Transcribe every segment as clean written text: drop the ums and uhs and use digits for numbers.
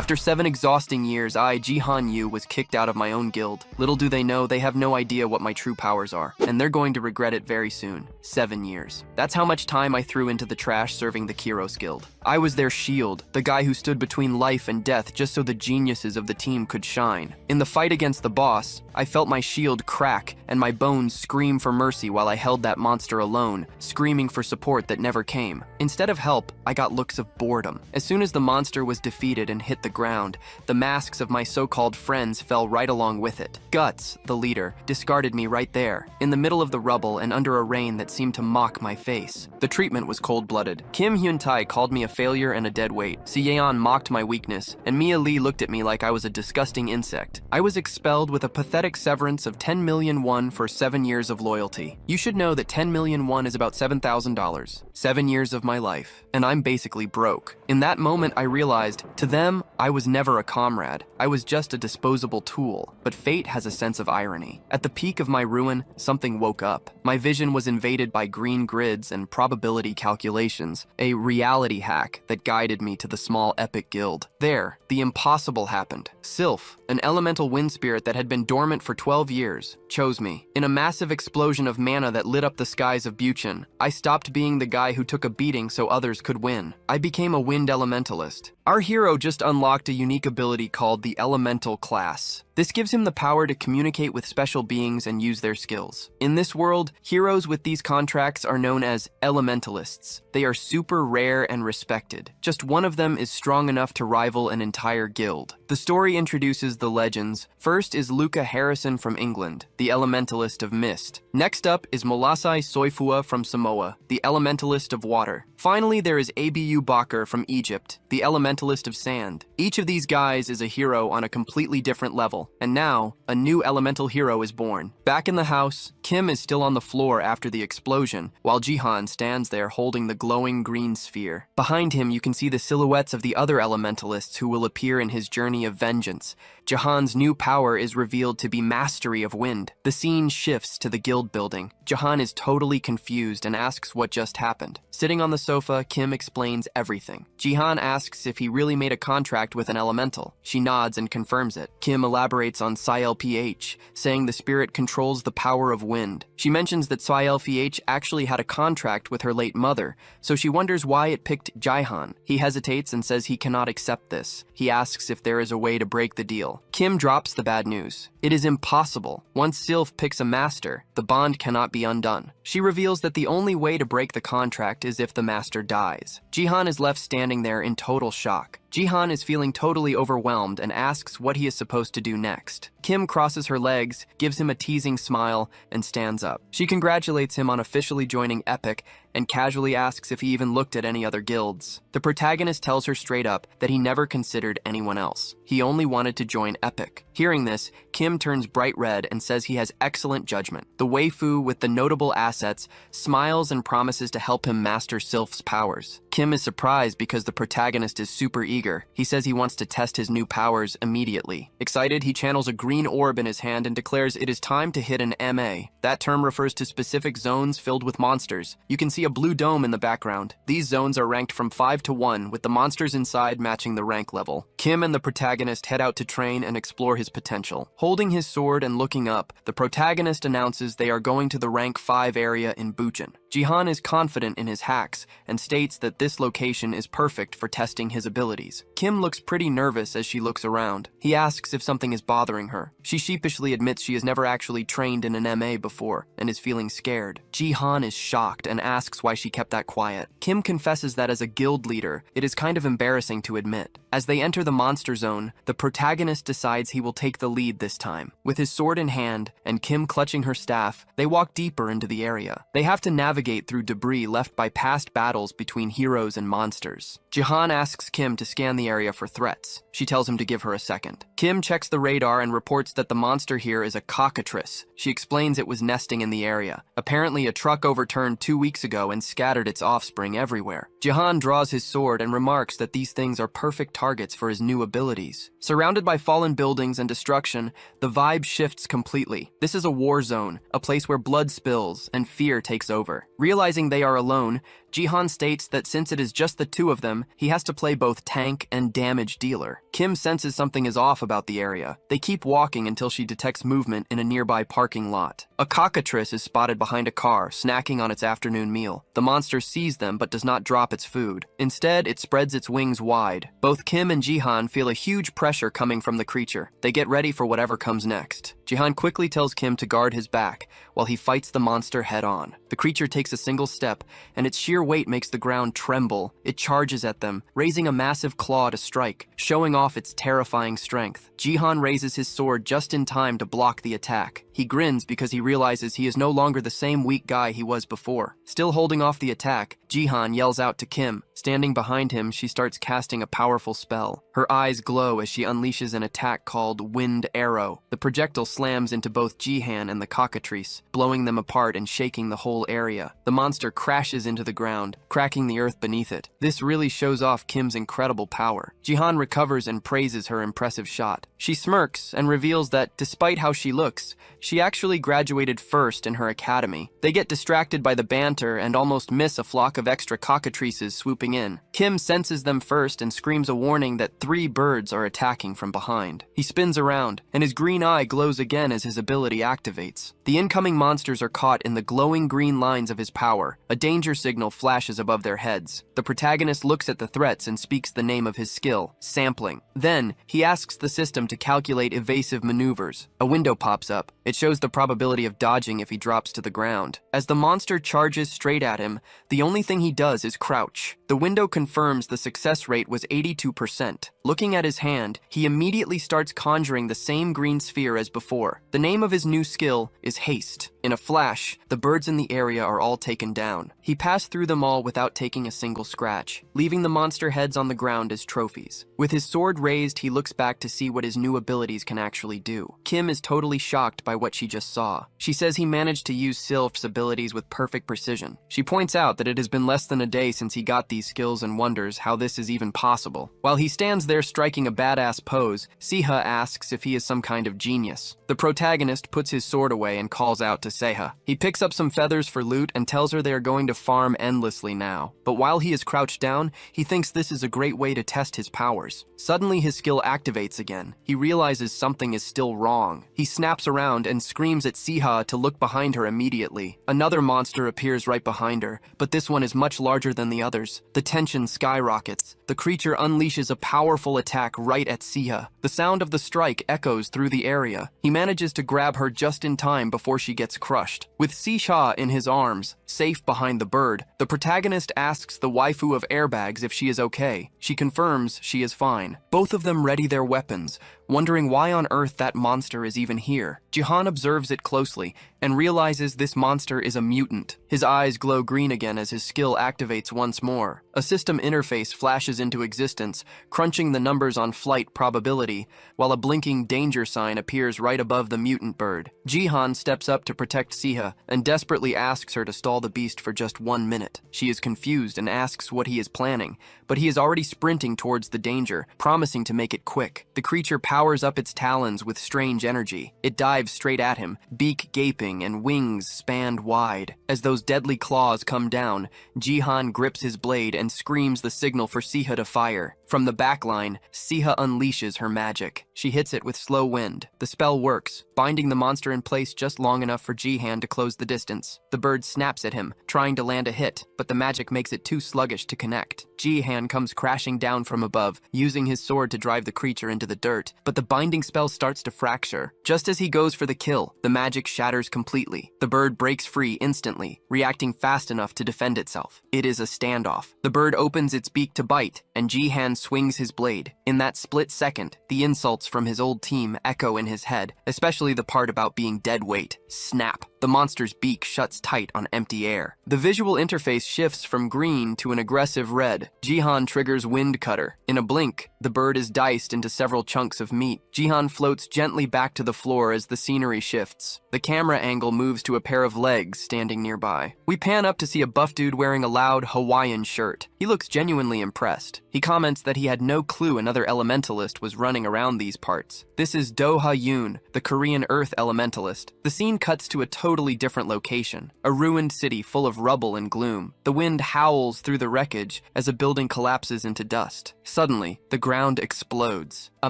After 7 exhausting years, I, Jihan Yu, was kicked out of my own guild. Little do they know, they have no idea what my true powers are, and they're going to regret it very soon. 7 years. That's how much time I threw into the trash serving the Kiros Guild. I was their shield, the guy who stood between life and death just so the geniuses of the team could shine. In the fight against the boss, I felt my shield crack and my bones scream for mercy while I held that monster alone, screaming for support that never came. Instead of help, I got looks of boredom. As soon as the monster was defeated and hit the ground, the masks of my so-called friends fell right along with it. Guts, the leader, discarded me right there, in the middle of the rubble and under a rain that seemed to mock my face. The treatment was cold-blooded. Kim Hyun-tae called me a failure and a dead weight. Si Yeon mocked my weakness, and Mia Lee looked at me like I was a disgusting insect. I was expelled with a pathetic severance of 10 million won for 7 years of loyalty. You should know that 10 million won is about $7,000. 7 years of my life, and I'm basically broke. In that moment, I realized, to them, I was never a comrade. I was just a disposable tool. But fate has a sense of irony. At the peak of my ruin, something woke up. My vision was invaded by green grids and probability calculations, a reality hack that guided me to the small epic guild. There, the impossible happened. Silf, an elemental wind spirit that had been dormant for 12 years, chose me. In a massive explosion of mana that lit up the skies of Buchan, I stopped being the guy who took a beating so others could win. I became a wind elementalist. Our hero just unlocked a unique ability called the Elemental class. This gives him the power to communicate with special beings and use their skills. In this world, heroes with these contracts are known as elementalists. They are super rare and respected. Just one of them is strong enough to rival an entire guild. The story introduces the legends. First is Luca Harrison from England, the elementalist of mist. Next up is Molasai Soifua from Samoa, the elementalist of water. Finally, there is Abu Bakr from Egypt, the elementalist of sand. Each of these guys is a hero on a completely different level. And now, a new elemental hero is born. Back in the house, Kim is still on the floor after the explosion, while Jihan stands there holding the glowing green sphere. Behind him, you can see the silhouettes of the other elementalists who will appear in his journey of vengeance. Jahan's new power is revealed to be mastery of wind. The scene shifts to the guild building. Jahan is totally confused and asks what just happened. Sitting on the sofa, Kim explains everything. Jihan asks if he really made a contract with an elemental. She nods and confirms it. Kim elaborates on SILPH, saying the spirit controls the power of wind. She mentions that SILPH actually had a contract with her late mother, so she wonders why it picked Jihan. He hesitates and says he cannot accept this. He asks if there is a way to break the deal. Kim drops the bad news. It is impossible. Once Silf picks a master, the bond cannot be undone. She reveals that the only way to break the contract is if the master dies. Jihan is left standing there in total shock. Jihan is feeling totally overwhelmed and asks what he is supposed to do next. Kim crosses her legs, gives him a teasing smile, and stands up. She congratulates him on officially joining Epic and casually asks if he even looked at any other guilds. The protagonist tells her straight up that he never considered anyone else. He only wanted to join Epic. Hearing this, Kim turns bright red and says he has excellent judgment. The waifu with the notable assets smiles and promises to help him master Silf's powers. Kim is surprised because the protagonist is super eager. He says he wants to test his new powers immediately. Excited, he channels a green orb in his hand and declares it is time to hit an MA. That term refers to specific zones filled with monsters. You can see a blue dome in the background. These zones are ranked from 5 to 1, with the monsters inside matching the rank level. Kim and the protagonist head out to train and explore his potential. Holding his sword and looking up, the protagonist announces they are going to the rank 5 area in Buchan. Jihan is confident in his hacks and states that this location is perfect for testing his abilities. Kim looks pretty nervous as she looks around. He asks if something is bothering her. She sheepishly admits she has never actually trained in an MA before and is feeling scared. Jihan is shocked and asks why she kept that quiet. Kim confesses that as a guild leader, it is kind of embarrassing to admit. As they enter the monster zone, the protagonist decides he will take the lead this time. With his sword in hand and Kim clutching her staff, they walk deeper into the area. They have to navigate through debris left by past battles between heroes and monsters. Jihan asks Kim to scan the area for threats. She tells him to give her a second. Kim checks the radar and reports that the monster here is a cockatrice. She explains it was nesting in the area. Apparently, a truck overturned 2 weeks ago and scattered its offspring everywhere. Jihan draws his sword and remarks that these things are perfect targets for his new abilities. Surrounded by fallen buildings and destruction, the vibe shifts completely. This is a war zone, a place where blood spills and fear takes over. Realizing they are alone, Jihan states that since it is just the two of them, he has to play both tank and damage dealer. Kim senses something is off about the area. They keep walking until she detects movement in a nearby parking lot. A cockatrice is spotted behind a car, snacking on its afternoon meal. The monster sees them but does not drop its food. Instead, it spreads its wings wide. Both Kim and Jihan feel a huge pressure coming from the creature. They get ready for whatever comes next. Jihan quickly tells Kim to guard his back while he fights the monster head-on. The creature takes a single step, and its sheer weight makes the ground tremble. It charges at them, raising a massive claw to strike, showing off its terrifying strength. Jihan raises his sword just in time to block the attack. He grins because he realizes he is no longer the same weak guy he was before. Still holding off the attack, Jihan yells out to Kim. Standing behind him, she starts casting a powerful spell. Her eyes glow as she unleashes an attack called Wind Arrow. The projectile slams into both Jihan and the cockatrice, blowing them apart and shaking the whole area. The monster crashes into the ground, cracking the earth beneath it. This really shows off Kim's incredible power. Jihan recovers and praises her impressive shot. She smirks and reveals that, despite how she looks, she actually graduated first in her academy. They get distracted by the banter and almost miss a flock of extra cockatrices swooping in. Kim senses them first and screams a warning that 3 birds are attacking from behind. He spins around, and his green eye glows again as his ability activates. The incoming monsters are caught in the glowing green lines of his power. A danger signal flashes above their heads. The protagonist looks at the threats and speaks the name of his skill, sampling. Then, he asks the system to calculate evasive maneuvers. A window pops up. It shows the probability of dodging if he drops to the ground. As the monster charges straight at him, the only thing he does is crouch. The window confirms the success rate was 82%. Looking at his hand, he immediately starts conjuring the same green sphere as before. The name of his new skill is Haste. In a flash, the birds in the area are all taken down. He passed through them all without taking a single scratch, leaving the monster heads on the ground as trophies. With his sword raised, he looks back to see what his new abilities can actually do. Kim is totally shocked by what she just saw. She says he managed to use Silf's abilities with perfect precision. She points out that it has been less than a day since he got these skills and wonders how this is even possible. While he stands there striking a badass pose, Seha asks if he is some kind of genius. The protagonist puts his sword away and calls out to Seha. He picks up some feathers for loot and tells her they are going to farm endlessly now. But while he is crouched down, he thinks this is a great way to test his powers. Suddenly his skill activates again. He realizes something is still wrong. He snaps around and screams at Seha to look behind her immediately. Another monster appears right behind her, but this one is much larger than the others. The tension skyrockets. The creature unleashes a powerful attack right at Seha. The sound of the strike echoes through the area. He manages to grab her just in time before she gets crushed. With Seha in his arms, safe behind the bird, the protagonist asks the waifu of airbags if she is okay. She confirms she is fine. Both of them ready their weapons, wondering why on earth that monster is even here. Jihan observes it closely and realizes this monster is a mutant. His eyes glow green again as his skill activates once more. A system interface flashes into existence, crunching the numbers on flight probability, while a blinking danger sign appears right above the mutant bird. Jihan steps up to protect Seha and desperately asks her to stall the beast for just 1 minute. She is confused and asks what he is planning, but he is already sprinting towards the danger, promising to make it quick. The creature powers up its talons with strange energy. It dives straight at him, beak gaping and wings spanned wide. As those deadly claws come down, Jihan grips his blade and screams the signal for Seha to fire. From the backline, Seha unleashes her magic. She hits it with slow wind. The spell works, binding the monster in place just long enough for Jihan to close the distance. The bird snaps at him, trying to land a hit, but the magic makes it too sluggish to connect. Jihan comes crashing down from above, using his sword to drive the creature into the dirt, but the binding spell starts to fracture. Just as he goes for the kill, the magic shatters completely. The bird breaks free instantly, reacting fast enough to defend itself. It is a standoff. The bird opens its beak to bite, and Jihan swings his blade. In that split second, the insults from his old team echo in his head, especially the part about being dead weight. Snap! The monster's beak shuts tight on empty air. The visual interface shifts from green to an aggressive red. Jihan triggers Wind Cutter. In a blink, the bird is diced into several chunks of meat. Jihan floats gently back to the floor as the scenery shifts. The camera angle moves to a pair of legs standing nearby. We pan up to see a buff dude wearing a loud Hawaiian shirt. He looks genuinely impressed. He comments that he had no clue another elementalist was running around these parts. This is Doha Yoon, the Korean Earth elementalist. The scene cuts to a totally totally different location, a ruined city full of rubble and gloom. The wind howls through the wreckage as a building collapses into dust. Suddenly, the ground explodes. A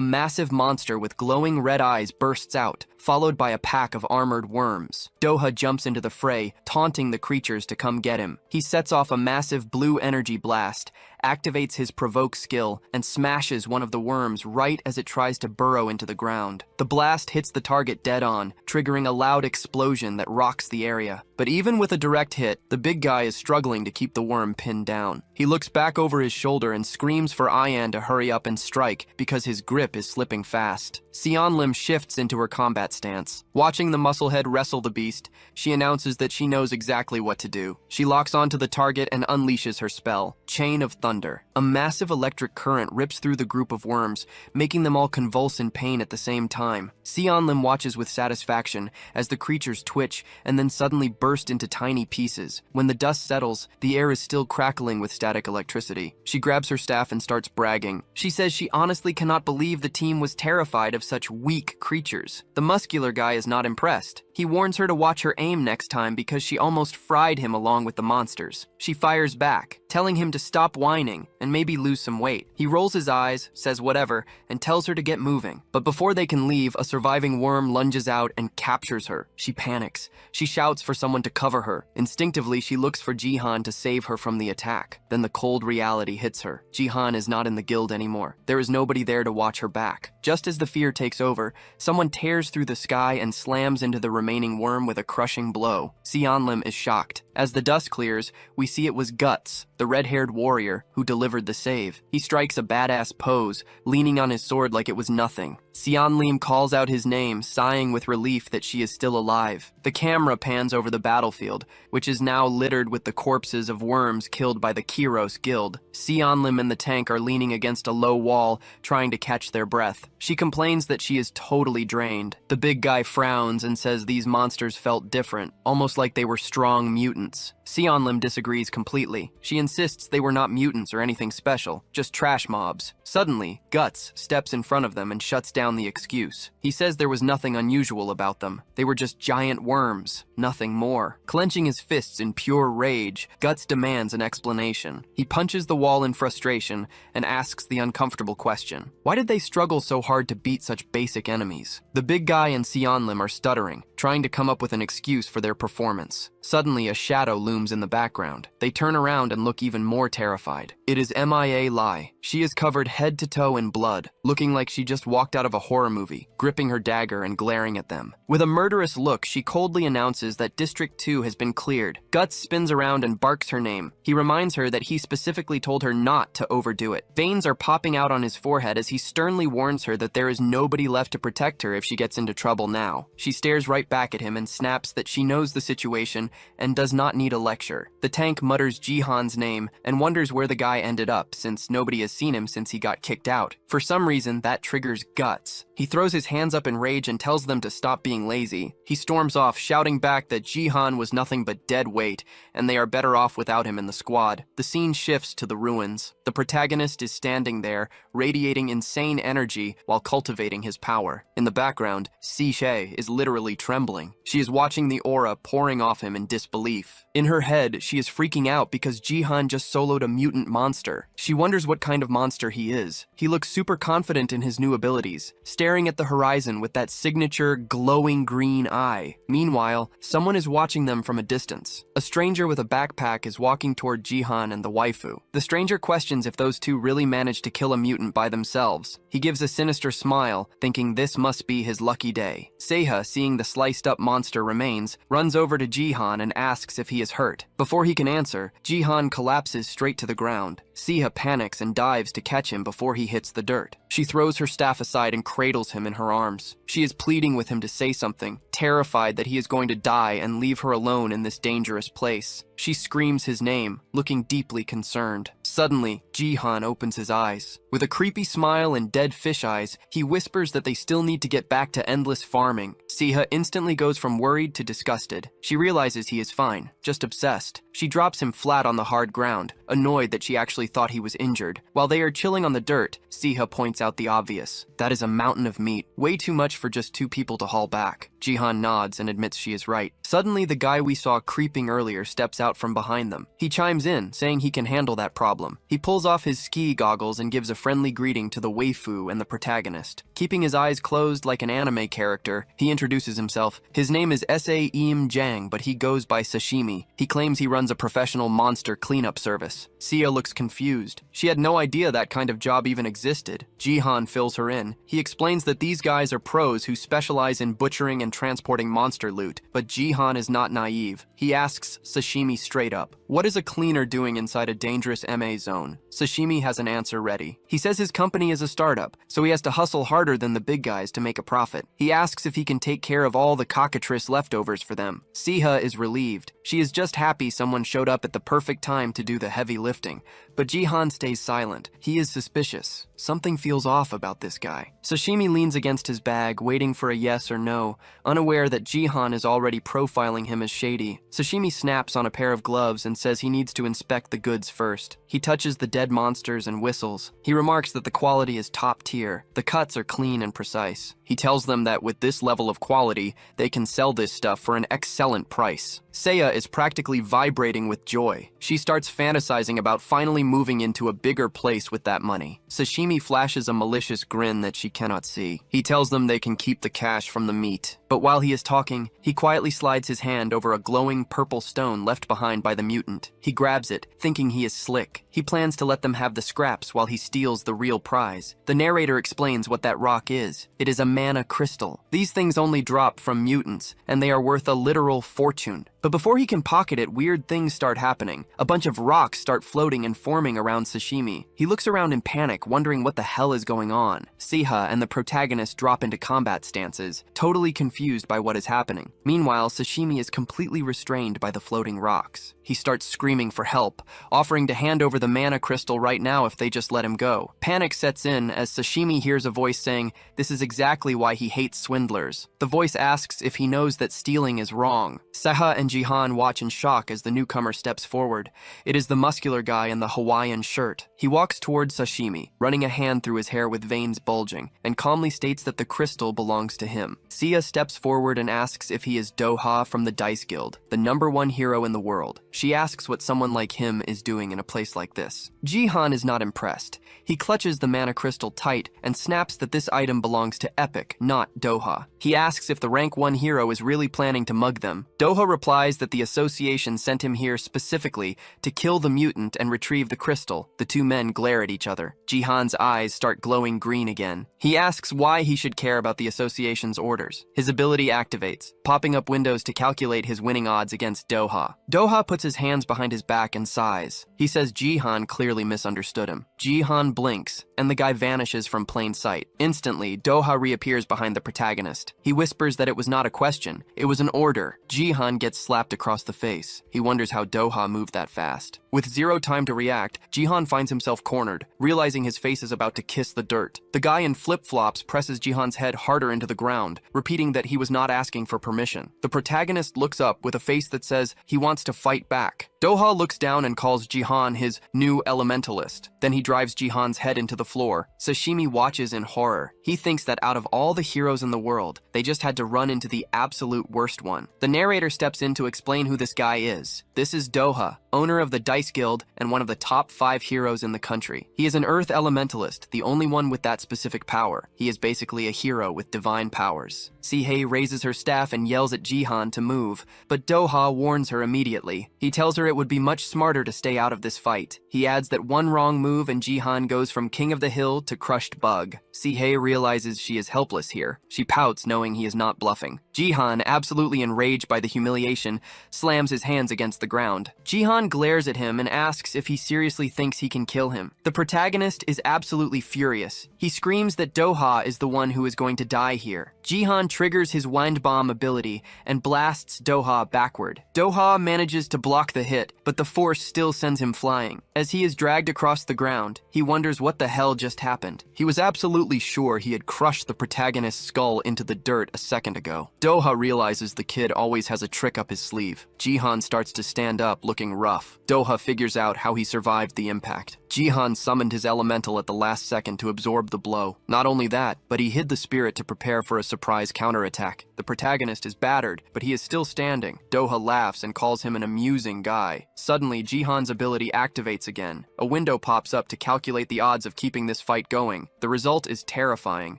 massive monster with glowing red eyes bursts out, followed by a pack of armored worms. Doha jumps into the fray, taunting the creatures to come get him. He sets off a massive blue energy blast, activates his provoke skill, and smashes one of the worms right as it tries to burrow into the ground. The blast hits the target dead on, triggering a loud explosion that rocks the area. But even with a direct hit, the big guy is struggling to keep the worm pinned down. He looks back over his shoulder and screams for Ayan to hurry up and strike because his grip is slipping fast. Lim shifts into her combat stance. Watching the musclehead wrestle the beast, she announces that she knows exactly what to do. She locks onto the target and unleashes her spell, Chain of Thunder. A massive electric current rips through the group of worms, making them all convulse in pain at the same time. Lim watches with satisfaction as the creatures twitch and then suddenly burst into tiny pieces. When the dust settles, the air is still crackling with static electricity. She grabs her staff and starts bragging. She says she honestly cannot believe the team was terrified of such weak creatures. The muscular guy is not impressed. He warns her to watch her aim next time because she almost fried him along with the monsters. She fires back, telling him to stop whining and maybe lose some weight. He rolls his eyes, says whatever, and tells her to get moving. But before they can leave, a surviving worm lunges out and captures her. She panics. She shouts for someone to cover her. Instinctively, she looks for Jihan to save her from the attack. Then the cold reality hits her. Jihan is not in the guild anymore. There is nobody there to watch her back. Just as the fear takes over, someone tears through the sky and slams into the remaining worm with a crushing blow. Lim is shocked. As the dust clears, we see it was Guts, the red-haired warrior who delivered the save. He strikes a badass pose, leaning on his sword like it was nothing. Lim calls out his name, sighing with relief that she is still alive. The camera pans over the battlefield, which is now littered with the corpses of worms killed by the Kiros Guild. Lim and the tank are leaning against a low wall, trying to catch their breath. She complains that she is totally drained. The big guy frowns and says these monsters felt different, almost like they were strong mutants. Lim disagrees completely. She insists they were not mutants or anything special, just trash mobs. Suddenly, Guts steps in front of them and shuts down the excuse. He says there was nothing unusual about them. They were just giant worms, nothing more. Clenching his fists in pure rage, Guts demands an explanation. He punches the wall in frustration and asks the uncomfortable question. Why did they struggle so hard to beat such basic enemies? The big guy and Lim are stuttering, trying to come up with an excuse for their performance. Suddenly, a shadow looms in the background. They turn around and look even more terrified. It is MIA Lai. She is covered head to toe in blood, looking like she just walked out of a horror movie, gripping her dagger and glaring at them. With a murderous look, she coldly announces that District 2 has been cleared. Guts spins around and barks her name. He reminds her that he specifically told her not to overdo it. Veins are popping out on his forehead as he sternly warns her that there is nobody left to protect her if she gets into trouble now. She stares right back at him and snaps that she knows the situation and does not need a lecture. The tank mutters Jihan's name and wonders where the guy ended up since nobody has seen him since he got kicked out. For some reason, that triggers Guts. He throws his hands up in rage and tells them to stop being lazy. He storms off, shouting back that Jihan was nothing but dead weight and they are better off without him in the squad. The scene shifts to the ruins. The protagonist is standing there, radiating insane energy while cultivating his power. In the background, Si She is literally trembling. She is watching the aura pouring off him in disbelief. In her head, she is freaking out because Jihan just soloed a mutant monster. She wonders what kind of monster he is. He looks super confident in his new abilities, staring at the horizon with that signature glowing green eye. Meanwhile, someone is watching them from a distance. A stranger with a backpack is walking toward Jihan and the waifu. The stranger questions if those two really managed to kill a mutant by themselves. He gives a sinister smile, thinking this must be his lucky day. Seiha, seeing the sliced up monster remains, runs over to Jihan and asks if he is hurt. Before he can answer, Jihan collapses straight to the ground. Seiha panics and dives to catch him before he hits the dirt. She throws her staff aside and cradles him in her arms. She is pleading with him to say something, terrified that he is going to die and leave her alone in this dangerous place. She screams his name, looking deeply concerned. Suddenly, Jihan opens his eyes. With a creepy smile and dead fish eyes, he whispers that they still need to get back to endless farming. Seiha instantly goes from worried to disgusted. She realizes he is fine, just obsessed. She drops him flat on the hard ground, annoyed that she actually thought he was injured. While they are chilling on the dirt, Seiha points out the obvious. That is a mountain of meat, way too much for just 2 people to haul back. Jihan nods and admits she is right. Suddenly, the guy we saw creeping earlier steps out from behind them. He chimes in, saying he can handle that problem. He pulls off his ski goggles and gives a friendly greeting to the waifu and the protagonist. Keeping his eyes closed like an anime character, he introduces himself. His name is Sa-Eum Jang, but he goes by Sashimi. He claims he runs a professional monster cleanup service. Sia looks confused. She had no idea that kind of job even existed. Jihan fills her in. He explains that these guys are pros who specialize in butchering and transporting monster loot, but Jihan is not naive. He asks Sashimi straight up, "What is a cleaner doing inside a dangerous MA zone?" Sashimi has an answer ready. He says his company is a startup, so he has to hustle harder than the big guys to make a profit. He asks if he can take care of all the cockatrice leftovers for them. Siha is relieved. She is just happy someone showed up at the perfect time to do the heavy lifting. But Jihan stays silent. He is suspicious. Something feels off about this guy. Sashimi leans against his bag, waiting for a yes or no, unaware that Jihan is already profiling him as shady. Sashimi snaps on a pair of gloves and says he needs to inspect the goods first. He touches the dead monsters and whistles. He remarks that the quality is top tier. The cuts are clean and precise. He tells them that with this level of quality, they can sell this stuff for an excellent price. Seiya is practically vibrating with joy. She starts fantasizing about finally moving into a bigger place with that money. Sashimi flashes a malicious grin that she cannot see. He tells them they can keep the cash from the meat. But while he is talking, he quietly slides his hand over a glowing purple stone left behind by the mutant. He grabs it, thinking he is slick. He plans to let them have the scraps while he steals the real prize. The narrator explains what that rock is. It is a mana crystal. These things only drop from mutants, and they are worth a literal fortune. But before he can pocket it, weird things start happening. A bunch of rocks start floating and forming around Sashimi. He looks around in panic, wondering what the hell is going on. Siha and the protagonist drop into combat stances, totally confused by what is happening. Meanwhile, Sashimi is completely restrained by the floating rocks. He starts screaming for help, offering to hand over the mana crystal right now if they just let him go. Panic sets in as Sashimi hears a voice saying this is exactly why he hates swindlers. The voice asks if he knows that stealing is wrong. Seha and Jihan watch in shock as the newcomer steps forward. It is the muscular guy in the Hawaiian shirt. He walks towards Sashimi, running a hand through his hair with veins bulging, and calmly states that the crystal belongs to him. Sia steps forward and asks if he is Doha from the Dice Guild, the #1 hero in the world. She asks what someone like him is doing in a place like this. Jihan is not impressed. He clutches the mana crystal tight and snaps that this item belongs to Epic, not Doha. He asks if the rank 1 hero is really planning to mug them. Doha replies that the association sent him here specifically to kill the mutant and retrieve the crystal. The two men glare at each other. Jihan's eyes start glowing green again. He asks why he should care about the association's orders. His ability activates, popping up windows to calculate his winning odds against Doha. Doha puts his hands behind his back and sighs. He says Jihan clearly misunderstood him. Jihan blinks, and the guy vanishes from plain sight. Instantly, Doha reappears behind the protagonist. He whispers that it was not a question, it was an order. Jihan gets slapped across the face. He wonders how Doha moved that fast. With zero time to react, Jihan finds himself cornered, realizing his face is about to kiss the dirt. The guy in flip-flops presses Jihan's head harder into the ground, repeating that he was not asking for permission. The protagonist looks up with a face that says he wants to fight back. Doha looks down and calls Jihan his new elementalist. Then he drives Jihan's head into the floor. Sashimi watches in horror. He thinks that out of all the heroes in the world, they just had to run into the absolute worst one. The narrator steps in to explain who this guy is. This is Doha, owner of the Dice Guild and one of the top 5 heroes in the country. He is an earth elementalist, the only one with that specific power. He is basically a hero with divine powers. Sihei raises her staff and yells at Jihan to move, but Doha warns her immediately. He tells her it would be much smarter to stay out of this fight. He adds that one wrong move and Jihan goes from king of the hill to crushed bug. Sihei realizes she is helpless here. She pouts knowing he is not bluffing. Jihan, absolutely enraged by the humiliation, slams his hands against the ground. Jihan glares at him and asks if he seriously thinks he can kill him. The protagonist is absolutely furious. He screams that Doha is the one who is going to die here. Jihan triggers his wind bomb ability and blasts Doha backward. Doha manages to block the hit, but the force still sends him flying. As he is dragged across the ground, he wonders what the hell just happened. He was absolutely sure he had crushed the protagonist's skull into the dirt a second ago. Doha realizes the kid always has a trick up his sleeve. Jihan starts to stand up, looking rough. Doha figures out how he survived the impact. Jihan summoned his elemental at the last second to absorb the blow. Not only that, but he hid the spirit to prepare for a surprise counterattack. The protagonist is battered, but he is still standing. Doha laughs and calls him an amusing guy. Suddenly, Jihan's ability activates again. A window pops up to calculate the odds of keeping this fight going. The result is terrifying.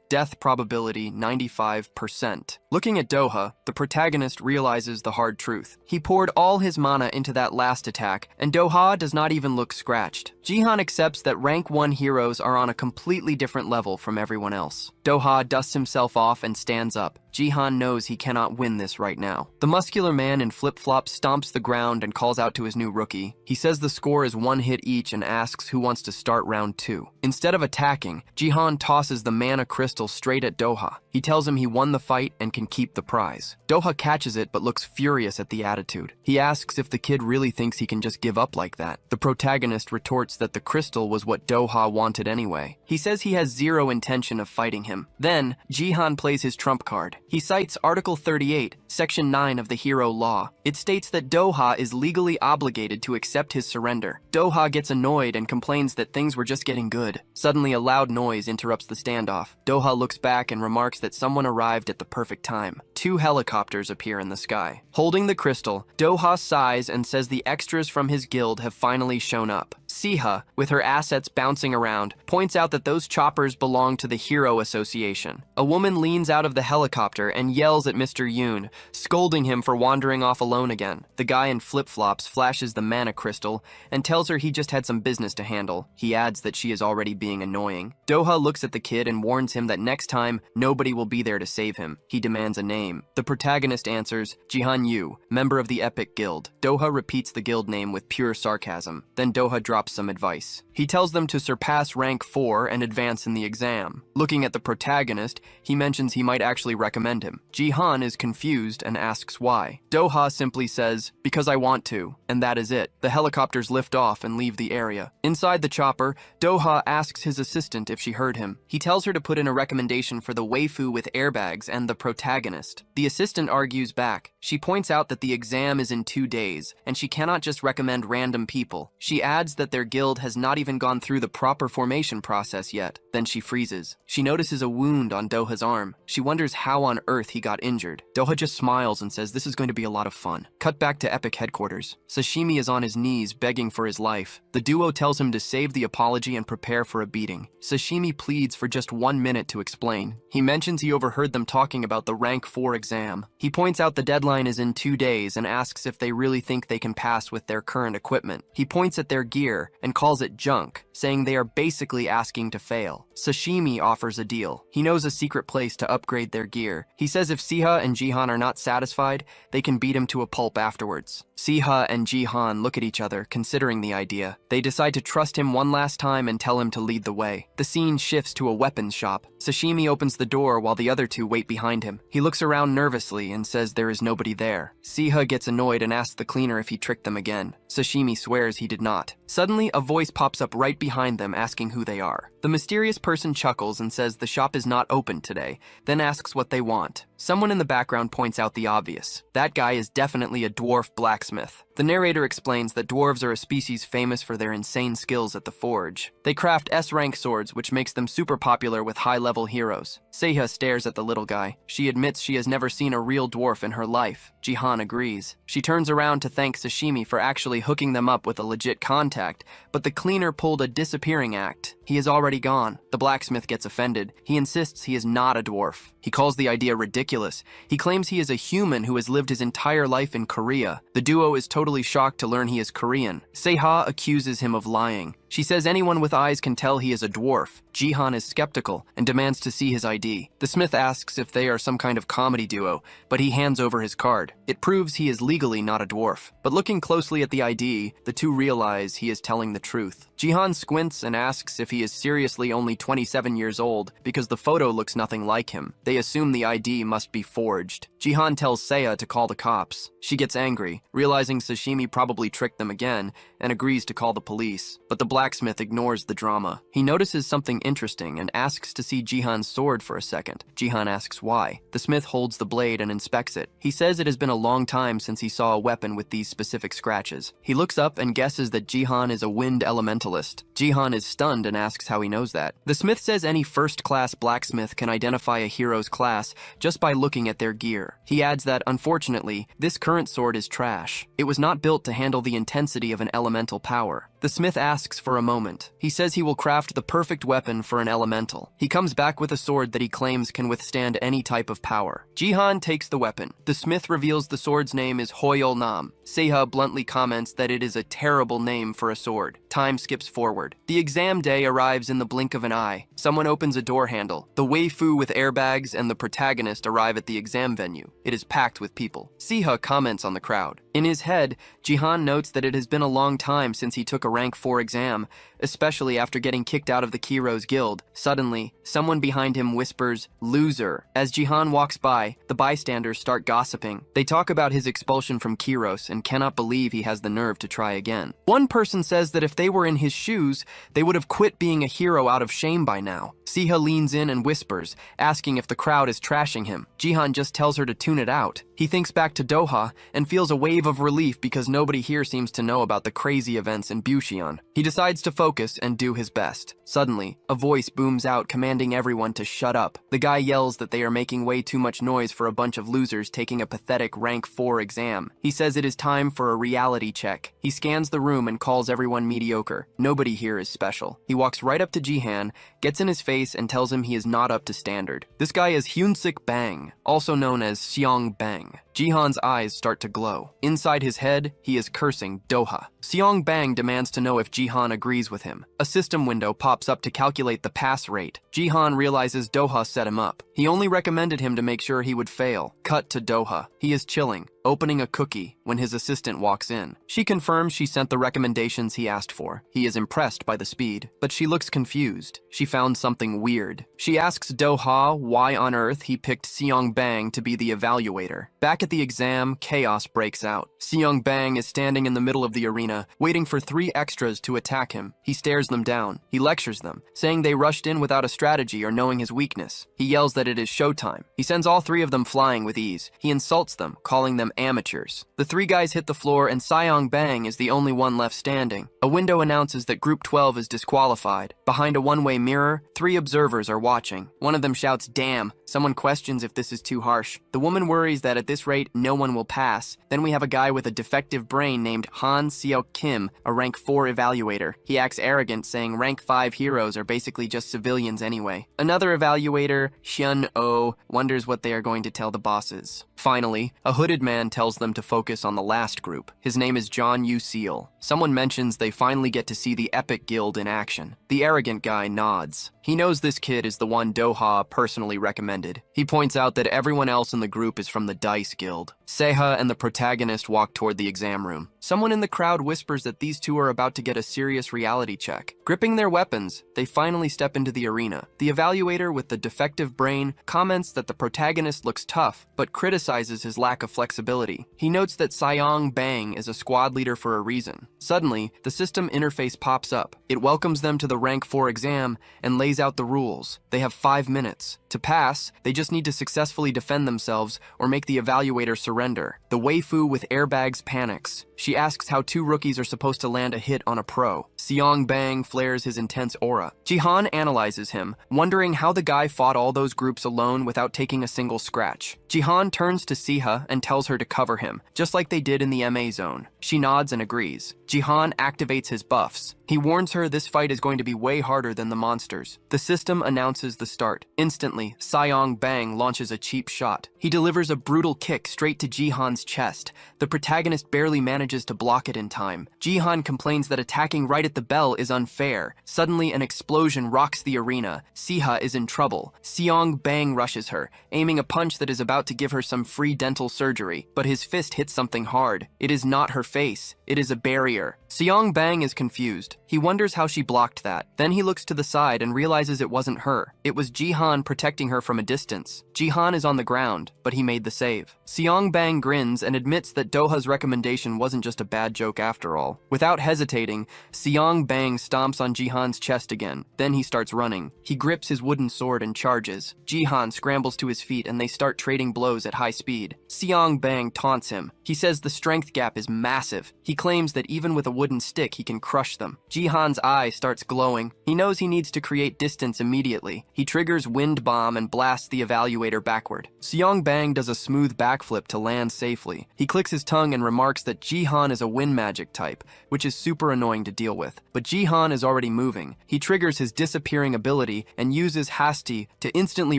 Death probability 95%. Looking at Doha, the protagonist realizes the hard truth. He poured all his mana into that last attack, and Doha does not even look scratched. Jihan accepts that rank 1 heroes are on a completely different level from everyone else. Doha dusts himself off and stands up. Jihan knows he cannot win this right now. The muscular man in flip-flops stomps the ground and calls out to his new rookie. He says the score is 1 hit each and asks who wants to start round 2. Instead of attacking, Jihan tosses the mana crystal straight at Doha. He tells him he won the fight and can keep the prize. Doha catches it but looks furious at the attitude. He asks if the kid really thinks he can just give up like that. The protagonist retorts that the crystal was what Doha wanted anyway. He says he has zero intention of fighting him. Then, Jihan plays his trump card. He cites Article 38, Section 9 of the Hero Law. It states that Doha is legally obligated to accept his surrender. Doha gets annoyed and complains that things were just getting good. Suddenly, a loud noise interrupts the standoff. Doha looks back and remarks that someone arrived at the perfect time. 2 helicopters appear in the sky. Holding the crystal, Doha sighs and says the extras from his guild have finally shown up. Siha, with her assets bouncing around, points out that those choppers belong to the Hero Association. A woman leans out of the helicopter and yells at Mr. Yoon, scolding him for wandering off alone again. The guy in flip-flops flashes the mana crystal and tells her he just had some business to handle. He adds that she is already being annoying. Doha looks at the kid and warns him that next time, nobody will be there to save him. He demands a name. The protagonist answers, Jihan Yu, member of the Epic Guild. Doha repeats the guild name with pure sarcasm. Then Doha drops some advice. He tells them to surpass rank 4 and advance in the exam. Looking at the protagonist, he mentions he might actually recommend him. Jihan is confused and asks why. Doha simply says, because I want to, and that is it. The helicopters lift off and leave the area. Inside the chopper, Doha asks his assistant if she heard him. He tells her to put in a recommendation for the waifu with airbags and the protagonist. The assistant argues back. She points out that the exam is in 2 days, and she cannot just recommend random people. She adds that their guild has not even gone through the proper formation process yet. Then she freezes. She notices a wound on Doha's arm. She wonders how on earth he got injured. Doha just smiles and says this is going to be a lot of fun. Cut back to Epic headquarters. Sashimi is on his knees begging for his life. The duo tells him to save the apology and prepare for a beating. Sashimi pleads for just 1 minute to explain. He mentions he overheard them talking about the rank 4 exam. He points out the deadline is in 2 days and asks if they really think they can pass with their current equipment. He points at their gear and calls it junk, saying they are basically asking to fail. Sashimi offers a deal. He knows a secret place to upgrade their gear. He says if Siha and Jihan are not satisfied, they can beat him to a pulp afterwards. Siha and Jihan look at each other, considering the idea. They decide to trust him one last time and tell him to lead the way. The scene shifts to a weapons shop. Sashimi opens the door while the other two wait behind him. He looks around nervously and says there is nobody there. Siha gets annoyed and asks the cleaner if he tricked them again. Sashimi swears he did not. Suddenly, a voice pops up right behind them asking who they are. The mysterious person chuckles and says the shop is not open today, then asks what they want. Someone in the background points out the obvious. That guy is definitely a dwarf blacksmith. The narrator explains that dwarves are a species famous for their insane skills at the forge. They craft S-rank swords, which makes them super popular with high-level heroes. Seiha stares at the little guy. She admits she has never seen a real dwarf in her life. Jihan agrees. She turns around to thank Sashimi for actually hooking them up with a legit contact, but the cleaner pulled a disappearing act. He is already gone. The blacksmith gets offended. He insists he is not a dwarf. He calls the idea ridiculous. He claims he is a human who has lived his entire life in Korea. The duo is totally shocked to learn he is Korean. Seiha accuses him of lying. She says anyone with eyes can tell he is a dwarf. Jihan is skeptical and demands to see his ID. The smith asks if they are some kind of comedy duo, but he hands over his card. It proves he is legally not a dwarf. But looking closely at the ID, the two realize he is telling the truth. Jihan squints and asks if he is seriously only 27 years old because the photo looks nothing like him. They assume the ID must be forged. Jihan tells Seiya to call the cops. She gets angry, realizing Sashimi probably tricked them again, and agrees to call the police. But the blacksmith ignores the drama. He notices something interesting and asks to see Jihan's sword for a second. Jihan asks why. The smith holds the blade and inspects it. He says it has been a long time since he saw a weapon with these specific scratches. He looks up and guesses that Jihan is a wind elementalist. Jihan is stunned and asks how he knows that. The smith says any first-class blacksmith can identify a hero's class just by looking at their gear. He adds that, unfortunately, this current sword is trash. It was not built to handle the intensity of an elemental power. The smith asks for a moment. He says he will craft the perfect weapon for an elemental. He comes back with a sword that he claims can withstand any type of power. Jihan takes the weapon. The smith reveals the sword's name is Hoyol Nam. Seiha bluntly comments that it is a terrible name for a sword. Time skips forward. The exam day arrives in the blink of an eye. Someone opens a door handle. The waifu with airbags and the protagonist arrive at the exam venue. It is packed with people. Seiha comments on the crowd. In his head, Jihan notes that it has been a long time since he took a rank 4 exam, especially after getting kicked out of the Kiro's guild. Suddenly, someone behind him whispers, "Loser." As Jihan walks by, the bystanders start gossiping. They talk about his expulsion from Kiros and cannot believe he has the nerve to try again. One person says that if they were in his shoes, they would have quit being a hero out of shame by now. Seiha leans in and whispers, asking if the crowd is trashing him. Jihan just tells her to tune it out. He thinks back to Doha and feels a wave of relief because nobody here seems to know about the crazy events in Bushion. He decides to focus and do his best. Suddenly, a voice booms out commanding everyone to shut up. The guy yells that they are making way too much noise for a bunch of losers taking a pathetic rank 4 exam. He says it is time for a reality check. He scans the room and calls everyone mediocre. Nobody here is special. He walks right up to Jihan, gets in his face and tells him he is not up to standard. This guy is Hyunsik Bang, also known as Seong Bang. Jihan's eyes start to glow. Inside his head, he is cursing Doha. Seong Bang demands to know if Jihan agrees with him. A system window pops up to calculate the pass rate. Jihan realizes Doha set him up. He only recommended him to make sure he would fail. Cut to Doha. He is chilling, opening a cookie, when his assistant walks in. She confirms she sent the recommendations he asked for. He is impressed by the speed, but she looks confused. She found something weird. She asks Doha why on earth he picked Seong Bang to be the evaluator. Back at the exam, chaos breaks out. Seong Bang is standing in the middle of the arena, waiting for 3 extras to attack him. He stares them down. He lectures them, saying they rushed in without a strategy or knowing his weakness. He yells that it is showtime. He sends all 3 of them flying with ease. He insults them, calling them amateurs. The 3 guys hit the floor and Seong Bang is the only one left standing. A window announces that Group 12 is disqualified. Behind a one-way mirror, 3 observers are watching. One of them shouts, "Damn." Someone questions if this is too harsh. The woman worries that at this rate, no one will pass. Then we have a guy with a defective brain named Han Seo Kim, a rank 4 evaluator. He acts arrogant, saying rank 5 heroes are basically just civilians anyway. Another evaluator, Hyun Oh, wonders what they are going to tell the bosses. Finally, a hooded man tells them to focus on the last group. His name is John Yu Seal. Someone mentions they finally get to see the Epic Guild in action. The arrogant guy nods. He knows this kid is the one Doha personally recommended. He points out that everyone else in the group is from the Dice Guild. Seiha and the protagonist walk toward the exam room. Someone in the crowd whispers that these two are about to get a serious reality check. Gripping their weapons, they finally step into the arena. The evaluator with the defective brain comments that the protagonist looks tough, but criticizes his lack of flexibility. He notes that Seong Bang is a squad leader for a reason. Suddenly, the system interface pops up. It welcomes them to the rank 4 exam and lays out the rules. They have 5 minutes. To pass, they just need to successfully defend themselves or make the evaluator surrender. The waifu with airbags panics. She asks how 2 rookies are supposed to land a hit on a pro. Seong Bang flares his intense aura. Jihan analyzes him, wondering how the guy fought all those groups alone without taking a single scratch. Jihan turns to Seiha and tells her to cover him, just like they did in the MA zone. She nods and agrees. Jihan activates his buffs. He warns her this fight is going to be way harder than the monsters. The system announces the start. Instantly, Seong Bang launches a cheap shot. He delivers a brutal kick straight to Jihan's chest. The protagonist barely manages to block it in time. Jihan complains that attacking right at the bell is unfair. Suddenly, an explosion rocks the arena. Seiha is in trouble. Seong Bang rushes her, aiming a punch that is about to give her some free dental surgery. But his fist hits something hard. It is not her face. It is a barrier. Seong Bang is confused. He wonders how she blocked that. Then he looks to the side and realizes it wasn't her. It was Jihan protecting her from a distance. Jihan is on the ground, but he made the save. Seongbang grins and admits that Doha's recommendation wasn't just a bad joke after all. Without hesitating, Seongbang stomps on Jihan's chest again. Then he starts running. He grips his wooden sword and charges. Jihan scrambles to his feet and they start trading blows at high speed. Seongbang taunts him. He says the strength gap is massive. He claims that even with a wooden stick, he can crush them. Jihan's eye starts glowing. He knows he needs to create distance immediately. He triggers Wind Bomb and blasts the evaluator backward. Seongbang does a smooth backflip to land safely. He clicks his tongue and remarks that Jihan is a wind magic type, which is super annoying to deal with. But Jihan is already moving. He triggers his disappearing ability and uses Hasti to instantly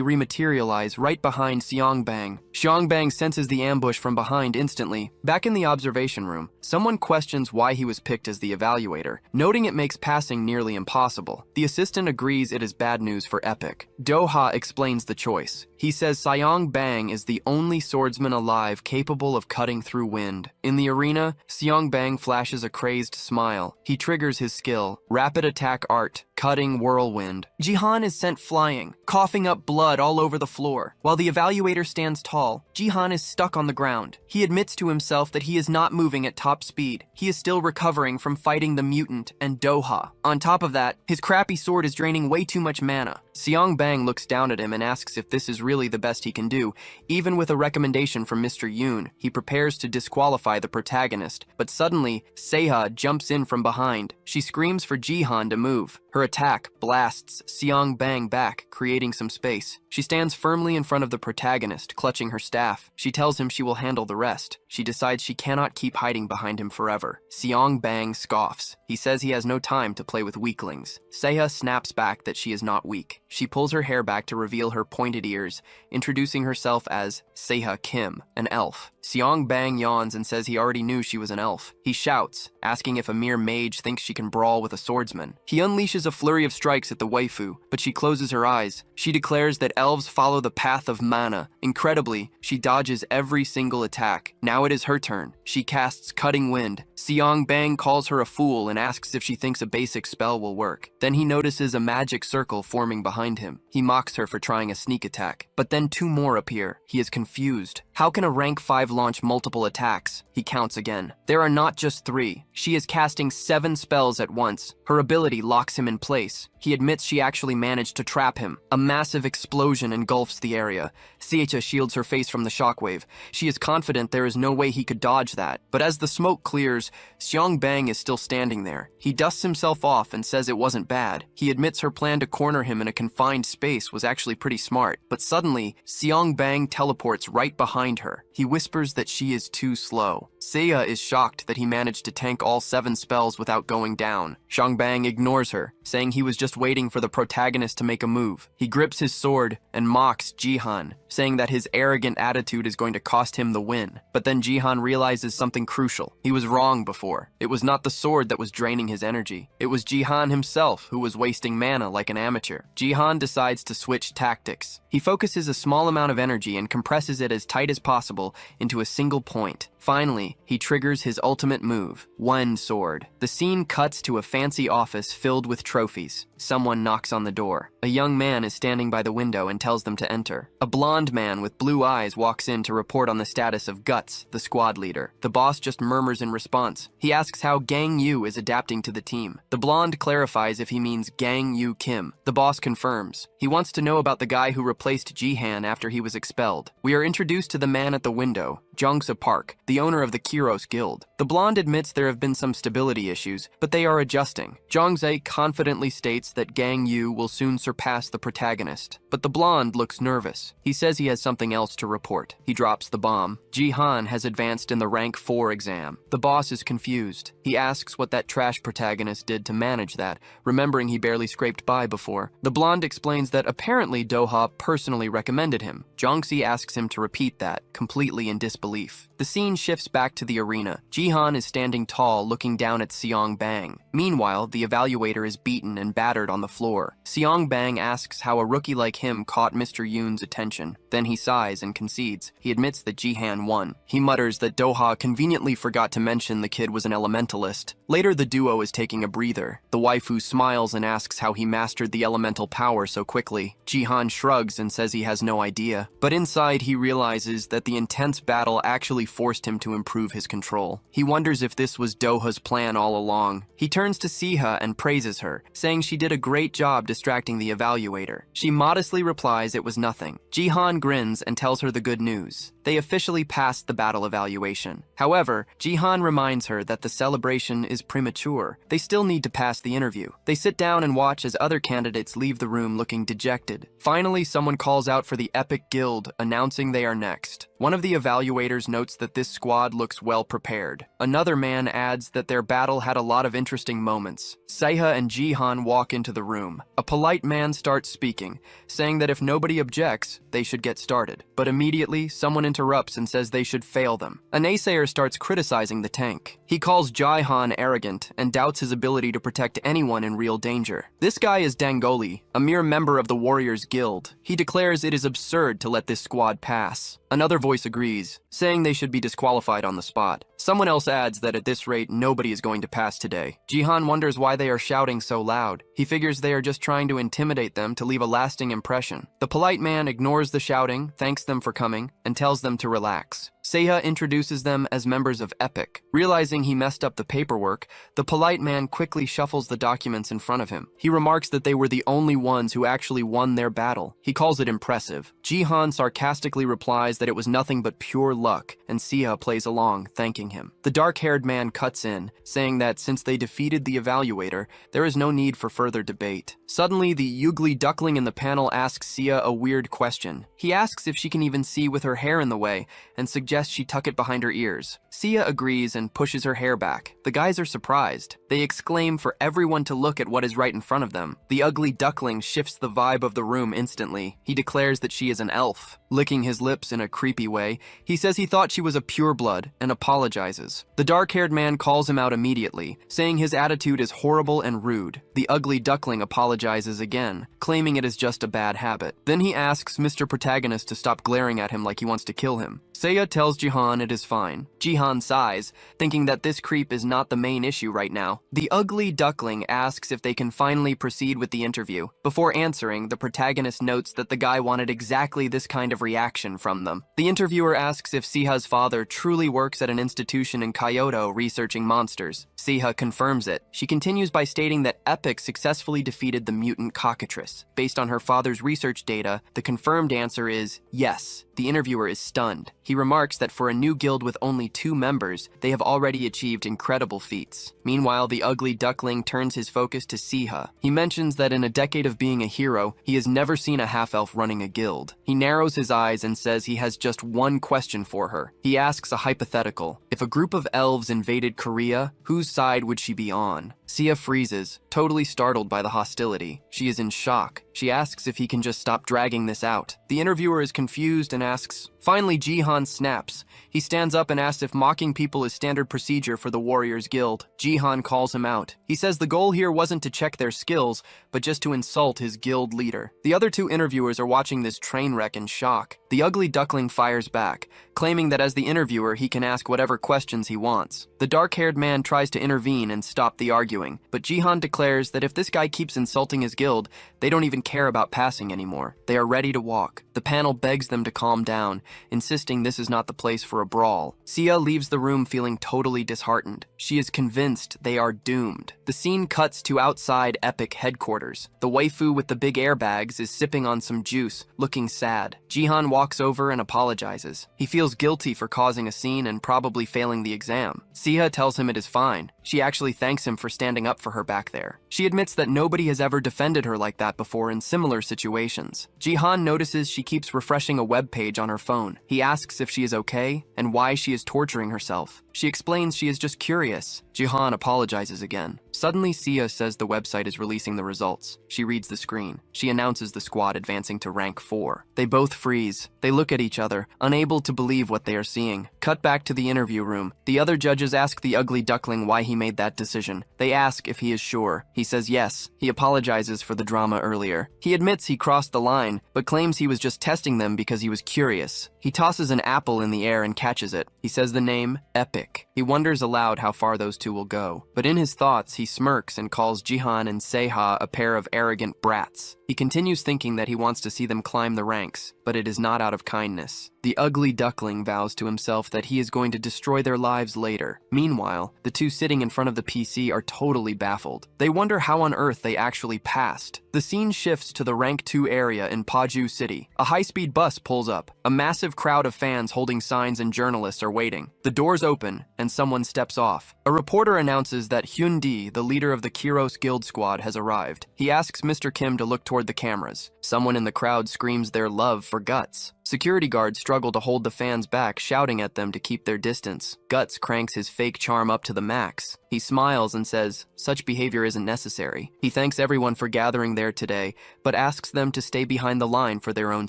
rematerialize right behind Seongbang. Seongbang senses the ambush from behind instantly. Back in the observation room, someone questions why he was picked as the evaluator, noting it makes passing nearly impossible. The assistant agrees it is bad news for Epic. Doha explains the choice. He says Seongbang is the only swordsman alive capable of cutting through wind. In the arena, Seongbang flashes a crazed smile. He triggers his skill, Rapid Attack Art, Cutting Whirlwind. Jihan is sent flying, coughing up blood all over the floor. While the evaluator stands tall, Jihan is stuck on the ground. He admits to himself that he is not moving at top speed. He is still recovering from fighting the mutant and Doha. On top of that, his crappy sword is draining way too much mana. Seongbang looks down at him and asks if this is really the best he can do. Even with a recommendation from Mr. Yoon, he prepares to disqualify the protagonist. But suddenly, Seha jumps in from behind. She screams for Jihan to move. Her attack blasts Seongbang back, creating some space. She stands firmly in front of the protagonist, clutching her staff. She tells him she will handle the rest. She decides she cannot keep hiding behind him forever. Seongbang scoffs. He says he has no time to play with weaklings. Seha snaps back that she is not weak. She pulls her hair back to reveal her pointed ears, introducing herself as Seha Kim, an elf. Seongbang yawns and says he already knew she was an elf. He shouts, asking if a mere mage thinks she can brawl with a swordsman. He unleashes a flurry of strikes at the waifu, but she closes her eyes. She declares that elves follow the path of mana. Incredibly, she dodges every single attack. Now it is her turn. She casts Cutting Wind. Seongbang calls her a fool and asks if she thinks a basic spell will work. Then he notices a magic circle forming behind him. He mocks her for trying a sneak attack. But then two more appear. He is confused. How can a rank 5 launch multiple attacks? He counts again. There are not just 3. She is casting 7 spells at once. Her ability locks him in place. He admits she actually managed to trap him. A massive explosion engulfs the area. Seha shields her face from the shockwave. She is confident there is no way he could dodge that. But as the smoke clears, Seongbang is still standing there. He dusts himself off and says it wasn't bad. He admits her plan to corner him in a confined space was actually pretty smart. But suddenly, Seongbang teleports right behind her. He whispers that she is too slow. Seha is shocked that he managed to tank all 7 spells without going down. Seongbang ignores her, saying he was just waiting for the protagonist to make a move. He grips his sword and mocks Jihan, saying that his arrogant attitude is going to cost him the win. But then Jihan realizes something crucial. He was wrong before. It was not the sword that was draining his energy. It was Jihan himself who was wasting mana like an amateur. Jihan decides to switch tactics. He focuses a small amount of energy and compresses it as tight as possible into a single point. Finally, he triggers his ultimate move, One Sword. The scene cuts to a fancy office filled with trophies. Someone knocks on the door. A young man is standing by the window and tells them to enter. A blonde man with blue eyes walks in to report on the status of Guts, the squad leader. The boss just murmurs in response. He asks how Gang Yu is adapting to the team. The blonde clarifies if he means Gang Yu Kim. The boss confirms. He wants to know about the guy who replaced Jihan after he was expelled. We are introduced to the man at the window, Jongsa Park, the owner of the Kiros Guild. The blonde admits there have been some stability issues, but they are adjusting. Jongse confidently states that Gang Yu will soon surpass the protagonist, but the blonde looks nervous. He says he has something else to report. He drops the bomb. Jihan has advanced in the rank 4 exam. The boss is confused. He asks what that trash protagonist did to manage that, remembering he barely scraped by before. The blonde explains that apparently Doha personally recommended him. Jongse asks him to repeat that, completely completely in disbelief. The scene shifts back to the arena. Jihan is standing tall, looking down at Seong Bang. Meanwhile, the evaluator is beaten and battered on the floor. Seong Bang asks how a rookie like him caught Mr. Yoon's attention. Then he sighs and concedes. He admits that Jihan won. He mutters that Doha conveniently forgot to mention the kid was an elementalist. Later, the duo is taking a breather. The waifu smiles and asks how he mastered the elemental power so quickly. Jihan shrugs and says he has no idea. But inside, he realizes that the intense battle actually forced him to improve his control. He wonders if this was Doha's plan all along. He turns to Siha and praises her, saying she did a great job distracting the evaluator. She modestly replies it was nothing. Jihan grins and tells her the good news. They officially passed the battle evaluation. However, Jihan reminds her that the celebration is premature. They still need to pass the interview. They sit down and watch as other candidates leave the room looking dejected. Finally, someone calls out for the Epic Guild, announcing they are next. One of the evaluators notes that this squad looks well prepared. Another man adds that their battle had a lot of interesting moments. Seiha and Jihan walk into the room. A polite man starts speaking, saying that if nobody objects, they should get started. But immediately, someone interrupts and says they should fail them. A naysayer starts criticizing the tank. He calls Jihan arrogant and doubts his ability to protect anyone in real danger. This guy is Dangoli, a mere member of the Warriors Guild. He declares it is absurd to let this squad pass. Another voice agrees, saying they should be disqualified on the spot. Someone else adds that at this rate, nobody is going to pass today. Jihan wonders why they are shouting so loud. He figures they are just trying to intimidate them to leave a lasting impression. The polite man ignores the shouting, thanks them for coming, and tells them to relax. Seiha introduces them as members of Epic. Realizing he messed up the paperwork, the polite man quickly shuffles the documents in front of him. He remarks that they were the only ones who actually won their battle. He calls it impressive. Jihan sarcastically replies that it was nothing but pure luck, and Seiha plays along, thanking him. The dark-haired man cuts in, saying that since they defeated the evaluator, there is no need for further debate. Suddenly, the Ugly duckling in the panel asks Seiha a weird question. He asks if she can even see with her hair in the way, and suggests she tuck it behind her ears. Seiha agrees and pushes her hair back. The guys are surprised. They exclaim for everyone to look at what is right in front of them. The ugly duckling shifts the vibe of the room instantly. He declares that she is an elf. Licking his lips in a creepy way, he says he thought she was a pureblood and apologizes. The dark-haired man calls him out immediately, saying his attitude is horrible and rude. The ugly duckling apologizes again, claiming it is just a bad habit. Then he asks Mr. Protagonist to stop glaring at him like he wants to kill him. Seiya tells Jihan it is fine. Jihan sighs, thinking that this creep is not the main issue right now. The ugly duckling asks if they can finally proceed with the interview. Before answering, the protagonist notes that the guy wanted exactly this kind of reaction from them. The interviewer asks if Seiha's father truly works at an institution in Kyoto researching monsters. Seiha confirms it. She continues by stating that Epic successfully defeated the mutant cockatrice. Based on her father's research data, the confirmed answer is yes. The interviewer is stunned. He remarks that for a new guild with only 2 members, they have already achieved incredible feats. Meanwhile, the ugly duckling turns his focus to Seiha. He mentions that in a decade of being a hero, he has never seen a half-elf running a guild. He narrows his eyes and says he has just one question for her. He asks a hypothetical. If a group of elves invaded Korea, whose side would she be on? Seiha freezes, totally startled by the hostility. She is in shock. She asks if he can just stop dragging this out. The interviewer is confused and asks. Finally, Jihan snaps. He stands up and asks if mocking people is standard procedure for the Warriors Guild. Jihan calls him out. He says the goal here wasn't to check their skills, but just to insult his guild leader. The other 2 interviewers are watching this train wreck in shock. The ugly duckling fires back, claiming that as the interviewer, he can ask whatever questions he wants. The dark-haired man tries to intervene and stop the arguing, but Jihan declares that if this guy keeps insulting his guild, they don't even care about passing anymore. They are ready to walk. The panel begs them to calm down, insisting this is not the place for a brawl. Seiha leaves the room feeling totally disheartened. She is convinced they are doomed. The scene cuts to outside Epic headquarters. The waifu with the big airbags is sipping on some juice, looking sad. Jihan walks over and apologizes. He feels guilty for causing a scene and probably failing the exam. Seiha tells him it is fine. She actually thanks him for standing up for her back there. She admits that nobody has ever defended her like that before in similar situations. Jihan notices she keeps refreshing a web page on her phone. He asks if she is okay and why she is torturing herself. She explains she is just curious. Jihan apologizes again. Suddenly, Seiha says the website is releasing the results. She reads the screen. She announces the squad advancing to rank 4. They both freeze. They look at each other, unable to believe what they are seeing. Cut back to the interview room. The other judges ask the ugly duckling why he made that decision. They ask if he is sure. He says yes. He apologizes for the drama earlier. He admits he crossed the line, but claims he was just testing them because he was curious. He tosses an apple in the air and catches it. He says the name, Epic. He wonders aloud how far those two will go. But in his thoughts, he smirks and calls Jihan and Seha a pair of arrogant brats. He continues thinking that he wants to see them climb the ranks, but it is not out of kindness. The ugly duckling vows to himself that he is going to destroy their lives later. Meanwhile, the two sitting in front of the PC are totally baffled. They wonder how on earth they actually passed. The scene shifts to the Rank 2 area in Paju City. A high-speed bus pulls up. A massive crowd of fans holding signs and journalists are waiting. The doors open, and someone steps off. A reporter announces that Hyun Di, the leader of the Kiros Guild Squad, has arrived. He asks Mr. Kim to look toward the cameras. Someone in the crowd screams their love for Guts. Security guards struggle to hold the fans back, shouting at them to keep their distance. Guts cranks his fake charm up to the max. He smiles and says, such behavior isn't necessary. He thanks everyone for gathering there today, but asks them to stay behind the line for their own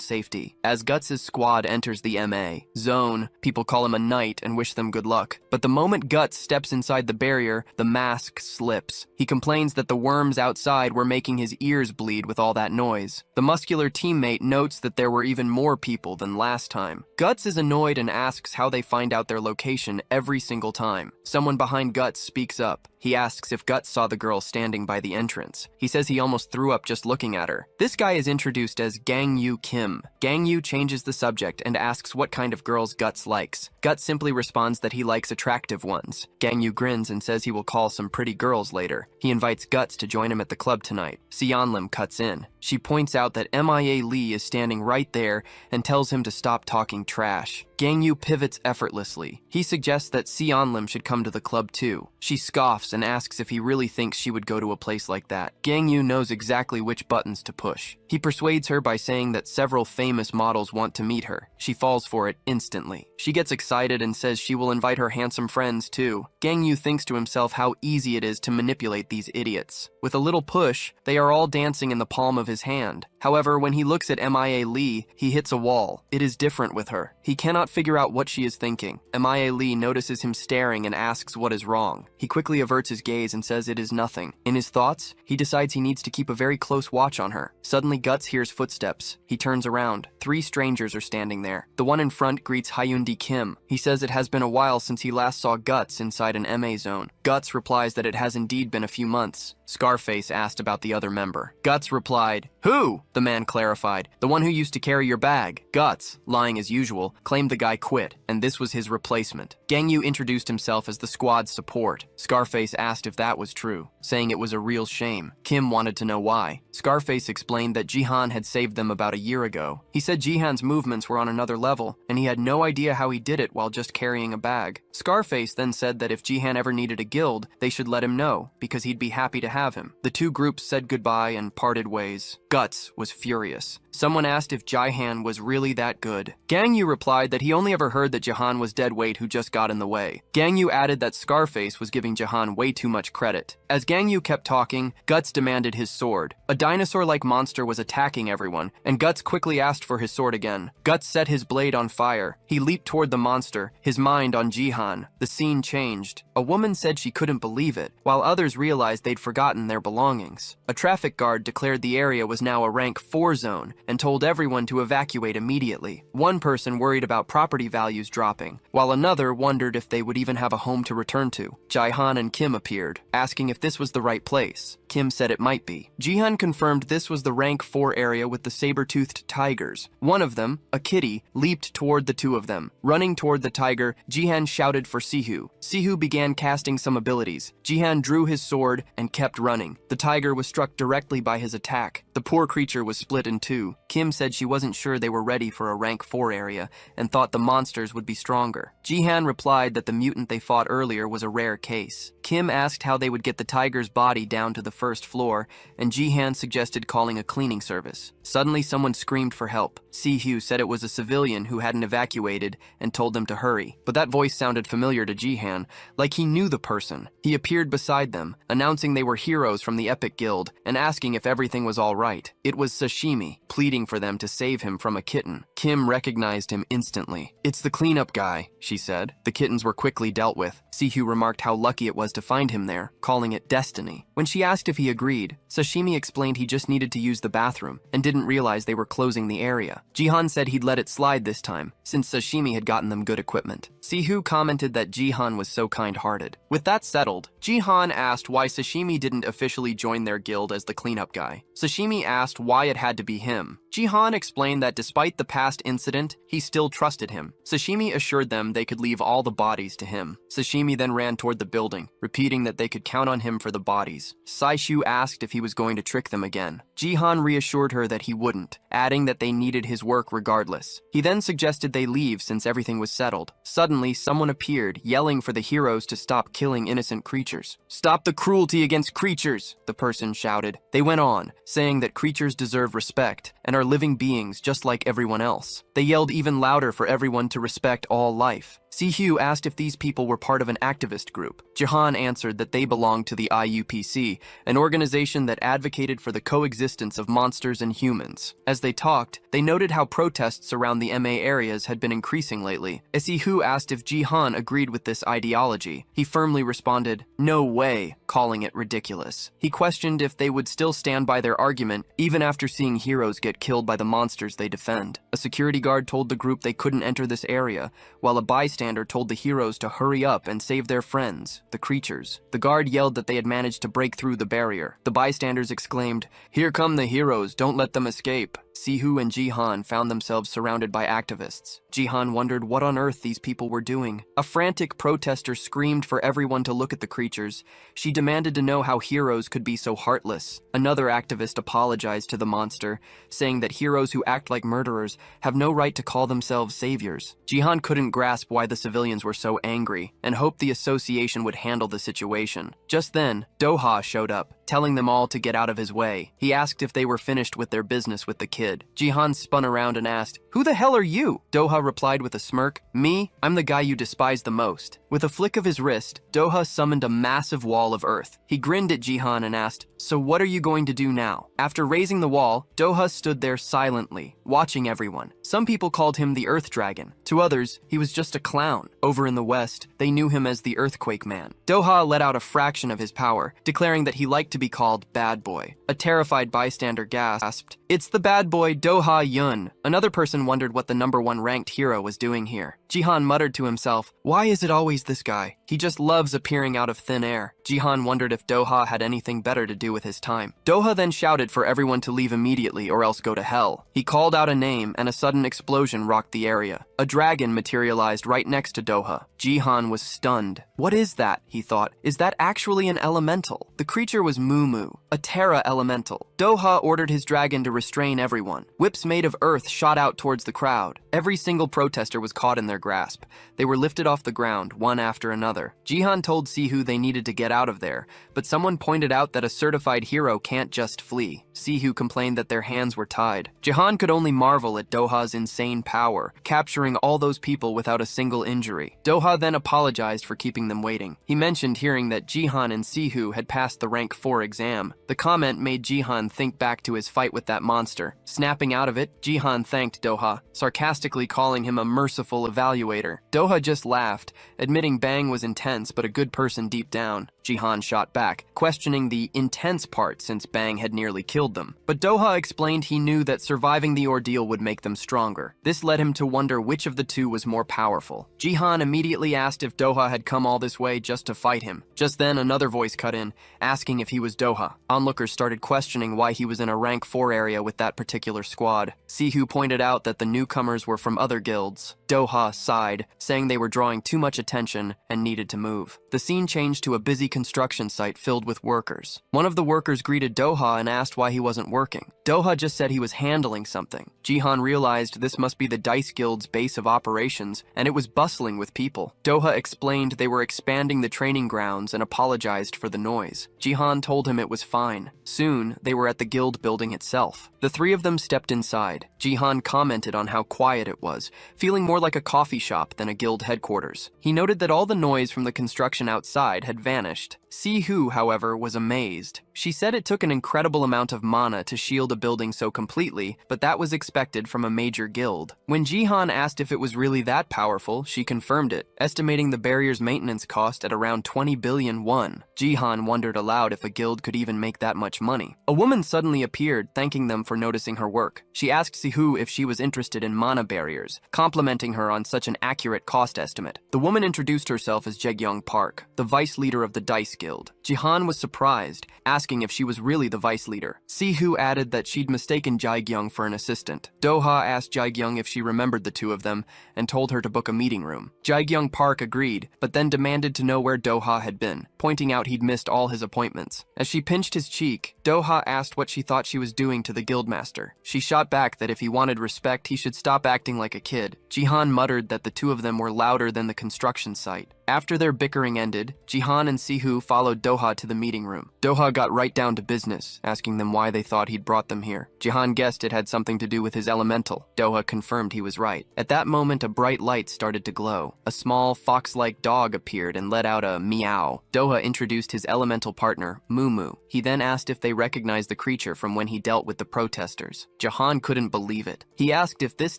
safety. As Guts' squad enters the MA zone, people call him a knight and wish them good luck. But the moment Guts steps inside the barrier, the mask slips. He complains that the worms outside were making his ears bleed with all that noise. The muscular teammate notes that there were even more people than last time. Guts is annoyed and asks how they find out their location every single time. Someone behind Guts speaks up. He asks if Guts saw the girl standing by the entrance. He says he almost threw up just looking at her. This guy is introduced as Gang-Yu Kim. Gang-Yu changes the subject and asks what kind of girls Guts likes. Guts simply responds that he likes attractive ones. Gang-Yu grins and says he will call some pretty girls later. He invites Guts to join him at the club tonight. Seonlim cuts in. She points out that MIA Lee is standing right there and tells him to stop talking trash. Gang-Yu pivots effortlessly. He suggests that Seonlim should come to the club too. She scoffs and asks if he really thinks she would go to a place like that. Gang-Yu knows exactly which buttons to push. He persuades her by saying that several famous models want to meet her. She falls for it instantly. She gets excited and says she will invite her handsome friends too. Gang-Yu thinks to himself how easy it is to manipulate these idiots. With a little push, they are all dancing in the palm of his hand. However, when he looks at MIA Lee, he hits a wall. It is different with her. He cannot figure out what she is thinking. MIA Lee notices him staring and asks what is wrong. He quickly averts his gaze and says it is nothing. In his thoughts, he decides he needs to keep a very close watch on her. Suddenly, Guts hears footsteps. He turns around. 3 strangers are standing there. The one in front greets Hyundi Kim. He says it has been a while since he last saw Guts inside an MA zone. Guts replies that it has indeed been a few months. Scarface asked about the other member. Guts replied, "Who?" The man clarified, "The one who used to carry your bag." Guts, lying as usual, claimed the guy quit, and this was his replacement. Gang-Yu introduced himself as the squad's support. Scarface asked if that was true, saying it was a real shame. Kim wanted to know why. Scarface explained that Jihan had saved them about a year ago. He said Jihan's movements were on another level, and he had no idea how he did it while just carrying a bag. Scarface then said that if Jihan ever needed a guild, they should let him know, because he'd be happy to have him. The two groups said goodbye and parted ways. Guts was furious. Someone asked if Jihan was really that good. Gang-Yu replied that he only ever heard that Jihan was dead weight who just got in the way. Gang-Yu added that Scarface was giving Jihan way too much credit. As Gang-Yu kept talking, Guts demanded his sword. A dinosaur-like monster was attacking everyone, and Guts quickly asked for his sword again. Guts set his blade on fire. He leaped toward the monster, his mind on Jihan. The scene changed. A woman said she couldn't believe it, while others realized they'd forgotten their belongings. A traffic guard declared the area was now a rank 4 zone, and told everyone to evacuate immediately. One person worried about property values dropping, while another wondered if they would even have a home to return to. Jihan and Kim appeared, asking if this was the right place. Kim said it might be. Jihan confirmed this was the rank 4 area with the saber-toothed tigers. One of them, a kitty, leaped toward the two of them. Running toward the tiger, Jihan shouted for Sihu. Sihu began casting some abilities. Jihan drew his sword and kept running. The tiger was struck directly by his attack. The poor creature was split in two. Kim said she wasn't sure they were ready for a rank 4 area and thought the monsters would be stronger. Jihan replied that the mutant they fought earlier was a rare case. Kim asked how they would get the tiger's body down to the first floor, and Jihan suggested calling a cleaning service. Suddenly, someone screamed for help. Sihu said it was a civilian who hadn't evacuated and told them to hurry. But that voice sounded familiar to Jihan, like he knew the person. He appeared beside them, announcing they were heroes from the Epic Guild and asking if everything was all right. right. It was Sashimi, pleading for them to save him from a kitten. Kim recognized him instantly. "It's the cleanup guy," she said. The kittens were quickly dealt with. Sihu remarked how lucky it was to find him there, calling it destiny. When she asked if he agreed, Sashimi explained he just needed to use the bathroom and didn't realize they were closing the area. Jihan said he'd let it slide this time, since Sashimi had gotten them good equipment. Sihu commented that Jihan was so kind-hearted. With that settled, Jihan asked why Sashimi didn't officially join their guild as the cleanup guy. Sashimi asked why it had to be him. Jihan explained that despite the past incident, he still trusted him. Sashimi assured them they could leave all the bodies to him. Sashimi then ran toward the building, repeating that they could count on him for the bodies. Saishu asked if he was going to trick them again. Jihan reassured her that he wouldn't, adding that they needed his work regardless. He then suggested they leave since everything was settled. Suddenly, someone appeared, yelling for the heroes to stop killing innocent creatures. "Stop the cruelty against creatures," the person shouted. They went on, saying that creatures deserve respect and are living beings just like everyone else. They yelled even louder for everyone to respect all life. Sihu asked if these people were part of an activist group. Jihan answered that they belonged to the IUPC, an organization that advocated for the coexistence of monsters and humans. As they talked, they noted how protests around the MA areas had been increasing lately. Sihu asked if Jihan agreed with this ideology. He firmly responded, "No way," calling it ridiculous. He questioned if they would still stand by their argument even after seeing heroes get killed by the monsters they defend. A security guard told the group they couldn't enter this area, while a bystander told the heroes to hurry up and save their friends, the creatures. The guard yelled that they had managed to break through the barrier. The bystanders exclaimed, "Here come the heroes, don't let them escape." Sihu and Jihan found themselves surrounded by activists. Jihan wondered what on earth these people were doing. A frantic protester screamed for everyone to look at the creatures. She demanded to know how heroes could be so heartless. Another activist apologized to the monster, saying that heroes who act like murderers have no right to call themselves saviors. Jihan couldn't grasp why the civilians were so angry and hoped the association would handle the situation. Just then, Doha showed up, telling them all to get out of his way. He asked if they were finished with their business with the kid. Jihan spun around and asked, "Who the hell are you?" Doha replied with a smirk, "Me? I'm the guy you despise the most." With a flick of his wrist, Doha summoned a massive wall of earth. He grinned at Jihan and asked, "So what are you going to do now?" After raising the wall, Doha stood there silently, watching everyone. Some people called him the Earth Dragon. To others, he was just a clown. Over in the West, they knew him as the Earthquake Man. Doha let out a fraction of his power, declaring that he liked to be called Bad Boy. A terrified bystander gasped, "It's the Bad Boy Doha Yun." Another person wondered what the #1 ranked hero was doing here. Jihan muttered to himself, "Why is it always this guy? He just loves appearing out of thin air." Jihan wondered if Doha had anything better to do with his time. Doha then shouted for everyone to leave immediately or else go to hell. He called out a name and a sudden explosion rocked the area. A dragon materialized right next to Doha. Jihan was stunned. "What is that?" he thought. "Is that actually an elemental?" The creature was Moo, a Terra elemental. Doha ordered his dragon to restrain everyone. Whips made of earth shot out towards the crowd. Every single protester was caught in their grasp. They were lifted off the ground, one after another. Jihan told Sihu they needed to get out of there, but someone pointed out that a certified hero can't just flee. Sihu complained that their hands were tied. Jihan could only marvel at Doha's insane power, capturing all those people without a single injury. Doha then apologized for keeping them waiting. He mentioned hearing that Jihan and Sihu had passed the rank 4 exam. The comment made Jihan think back to his fight with that monster. Snapping out of it, Jihan thanked Doha, sarcastically calling him a merciful evaluator. Doha just laughed, admitting Bang was intense but a good person deep down. Jihan shot back, questioning the intense part since Bang had nearly killed them. But Doha explained he knew that surviving the ordeal would make them stronger. This led him to wonder which of the two was more powerful. Jihan immediately asked if Doha had come all this way just to fight him. Just then, another voice cut in, asking if he was Doha. Onlookers started questioning why he was in a rank 4 area with that particular squad. Sihu pointed out that the newcomers were from other guilds. Doha sighed, saying they were drawing too much attention and needed to move. The scene changed to a busy construction site filled with workers. One of the workers greeted Doha and asked why he wasn't working. Doha just said he was handling something. Jihan realized this must be the Dice Guild's base of operations, and it was bustling with people. Doha explained they were expanding the training grounds and apologized for the noise. Jihan told him it was fine. Soon, they were at the guild building itself. The three of them stepped inside. Jihan commented on how quiet it was, feeling more like a coffee shop than a guild headquarters. He noted that all the noise from the construction outside had vanished. Sihu, however, was amazed. She said it took an incredible amount of mana to shield a building so completely, but that was expected from a major guild. When Jihan asked if it was really that powerful, she confirmed it, estimating the barrier's maintenance cost at around 20 billion won. Jihan wondered aloud if a guild could even make that much money. A woman suddenly appeared, thanking them for noticing her work. She asked Sihu if she was interested in mana barriers, complimenting her on such an accurate cost estimate. The woman introduced herself as Jaegyong Park, the vice leader of the Dice Guild. Jihan was surprised, asking if she was really the vice leader. Sihu added that she'd mistaken Jaegyong for an assistant. Doha asked Jaegyong if she remembered the two of them and told her to book a meeting room. Jaegyong Park agreed, but then demanded to know where Doha had been, pointing out he'd missed all his appointments. As she pinched his cheek, Doha asked what she thought she was doing to the guildmaster. She shot back that if he wanted respect, he should stop acting like a kid. Jihan muttered that the two of them were louder than the construction site. After their bickering ended, Jihan and Sihu followed Doha to the meeting room. Doha got right down to business, asking them why they thought he'd brought them here. Jihan guessed it had something to do with his elemental. Doha confirmed he was right. At that moment, a bright light started to glow. A small, fox-like dog appeared and let out a meow. Doha introduced his elemental partner, Mumu. He then asked if they recognized the creature from when he dealt with the protesters. Jihan couldn't believe it. He asked if this